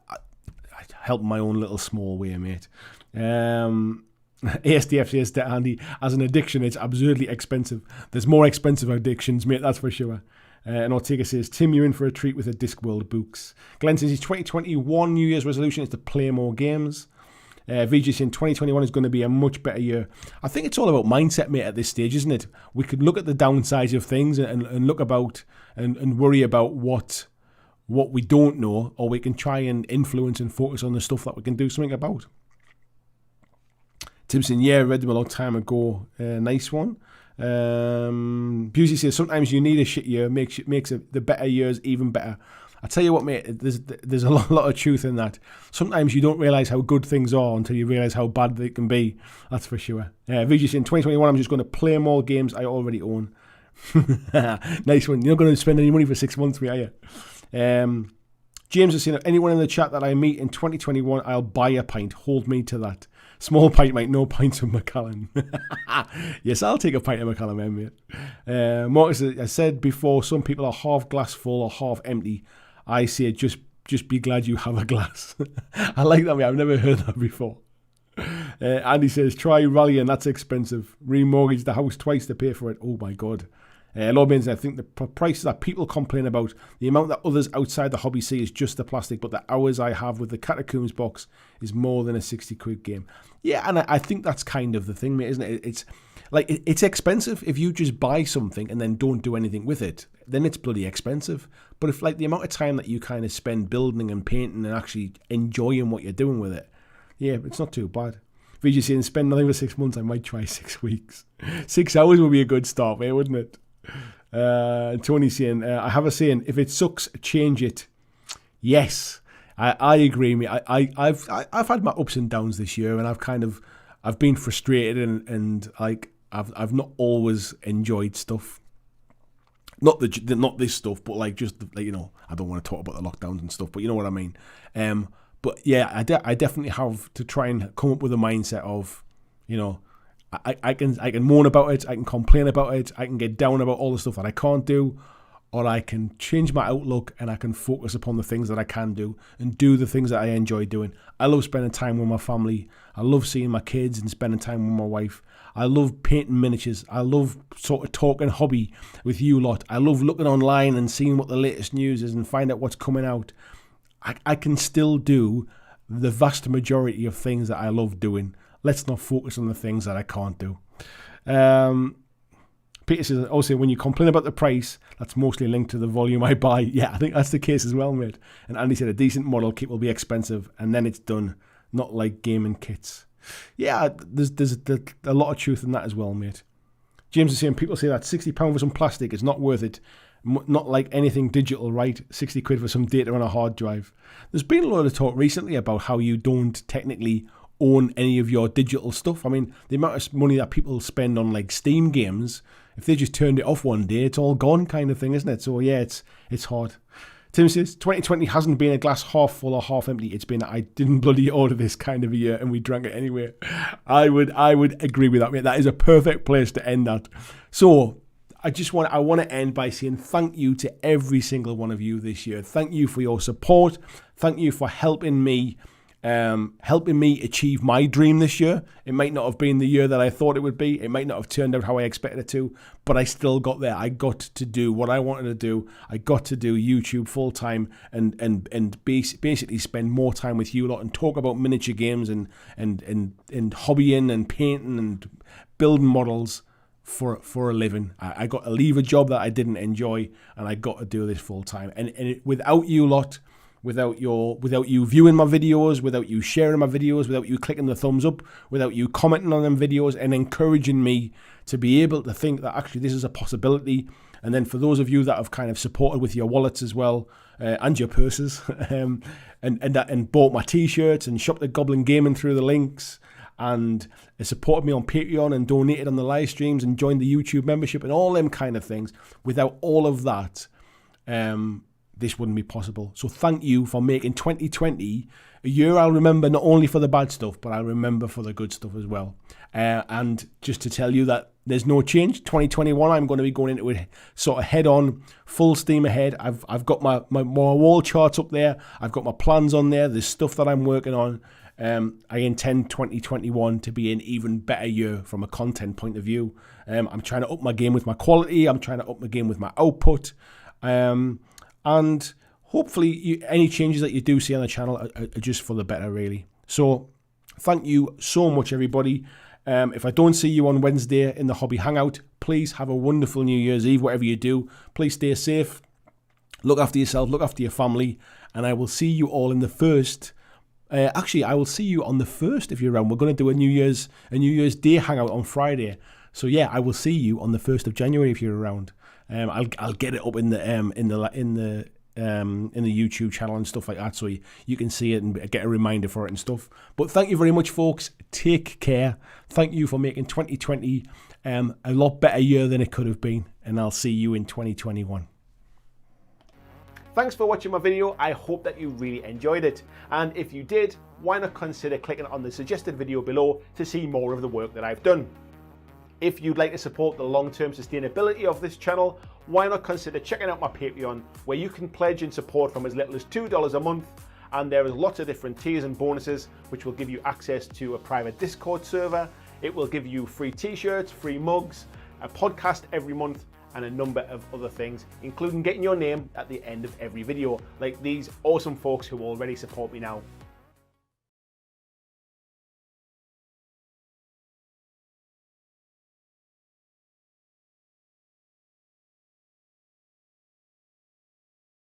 helped my own little small way, mate. ASDF says to Andy, as an addiction, it's absurdly expensive. There's more expensive addictions, mate, that's for sure. And Ortega says, Tim, you're in for a treat with the Discworld books. Glenn says his 2021 New Year's resolution is to play more games. VJ saying 2021 is going to be a much better year. I think it's all about mindset, mate, at this stage, isn't it? We could look at the downsides of things and look about and worry about what we don't know, or we can try and influence and focus on the stuff that we can do something about. Tim saying, yeah, read them a long time ago. Nice one. Busey says, sometimes you need a shit year, makes the better years even better. I tell you what, mate, there's a lot of truth in that. Sometimes you don't realise how good things are until you realise how bad they can be. That's for sure. VJ saying, 2021, I'm just going to play more games I already own. Nice one. You're not going to spend any money for 6 months, mate, are you? James is saying, anyone in the chat that I meet in 2021, I'll buy a pint. Hold me to that. Small pint, mate, no pints of Macallan. Yes, I'll take a pint of Macallan, mate. Marcus, I said before, some people are half glass full or half empty. I say just be glad you have a glass. I like that, mate. I've never heard that before. Andy says, try rallying, that's expensive. Remortgage the house twice to pay for it. Oh, my God. Lord Baines, I think the prices that people complain about, the amount that others outside the hobby see is just the plastic, but the hours I have with the Catacombs box is more than a 60 quid game. Yeah, and I think that's kind of the thing, mate, isn't it? It's like, it's expensive. If you just buy something and then don't do anything with it, then it's bloody expensive. But if, like, the amount of time that you kind of spend building and painting and actually enjoying what you're doing with it, yeah, it's not too bad. If you just saying spend nothing for 6 months, I might try 6 weeks. 6 hours would be a good start, mate, wouldn't it? Tony's saying, I have a saying, if it sucks, change it. Yes, I agree, mate. I've had my ups and downs this year, and I've been frustrated and like I've not always enjoyed stuff. Not this stuff, but like just like, you know, I don't want to talk about the lockdowns and stuff, but you know what I mean. But yeah, I definitely have to try and come up with a mindset of, you know, I can moan about it, I can complain about it, I can get down about all the stuff that I can't do, or I can change my outlook and I can focus upon the things that I can do and do the things that I enjoy doing. I love spending time with my family. I love seeing my kids and spending time with my wife. I love painting miniatures. I love sort of talking hobby with you lot. I love looking online and seeing what the latest news is and find out what's coming out. I can still do the vast majority of things that I love doing. Let's not focus on the things that I can't do. Peter says, also, when you complain about the price, that's mostly linked to the volume I buy. Yeah, I think that's the case as well, mate. And Andy said a decent model kit will be expensive, and then it's done, not like gaming kits. Yeah, there's a lot of truth in that as well, mate. James is saying, people say that £60 for some plastic is not worth it. Not like anything digital, right? 60 quid for some data on a hard drive. There's been a lot of talk recently about how you don't technically own any of your digital stuff. I mean, the amount of money that people spend on like Steam games, if they just turned it off one day, it's all gone kind of thing, isn't it? So yeah, it's hard. Tim says, 2020 hasn't been a glass half full or half empty. It's been, I didn't bloody order this kind of a year and we drank it anyway. I would agree with that, mate. That is a perfect place to end that. So I want to end by saying thank you to every single one of you this year. Thank you for your support. Thank you for helping me achieve my dream this year. It might not have been the year that I thought it would be. It might not have turned out how I expected it to, but I still got there. I got to do what I wanted to do. I got to do YouTube full time and basically spend more time with you lot and talk about miniature games and hobbying and painting and building models for a living. I got to leave a job that I didn't enjoy, and I got to do this full time. And without you lot, without you viewing my videos, without you sharing my videos, without you clicking the thumbs up, without you commenting on them videos and encouraging me to be able to think that actually this is a possibility. And then for those of you that have kind of supported with your wallets as well, and your purses, and bought my t-shirts and shopped at Goblin Gaming through the links, and supported me on Patreon and donated on the live streams and joined the YouTube membership and all them kind of things. Without all of that, this wouldn't be possible. So thank you for making 2020 a year I'll remember, not only for the bad stuff, but I'll remember for the good stuff as well. And just to tell you that there's no change. 2021, I'm going to be going into it sort of head on, full steam ahead. I've got my wall charts up there. I've got my plans on there. There's stuff that I'm working on. I intend 2021 to be an even better year from a content point of view. I'm trying to up my game with my quality. I'm trying to up my game with my output. And hopefully any changes that you do see on the channel are just for the better, really. So thank you so much, everybody. If I don't see you on Wednesday in the Hobby Hangout, please have a wonderful New Year's Eve, whatever you do. Please stay safe. Look after yourself. Look after your family. And I will see you all in the first. Actually, I will see you on the 1st if you're around. We're going to do a New Year's Day hangout on Friday. So yeah, I will see you on the 1st of January if you're around. I'll get it up in the YouTube channel and stuff like that, so you can see it and get a reminder for it and stuff. But thank you very much, folks. Take care. Thank you for making 2020 a lot better year than it could have been, and I'll see you in 2021. Thanks for watching my video. I hope that you really enjoyed it. And if you did, why not consider clicking on the suggested video below to see more of the work that I've done. If you'd like to support the long-term sustainability of this channel, why not consider checking out my Patreon, where you can pledge and support from as little as $2 a month, and there is lots of different tiers and bonuses which will give you access to a private Discord server. It will give you free t-shirts, free mugs, a podcast every month, and a number of other things, including getting your name at the end of every video, like these awesome folks who already support me now.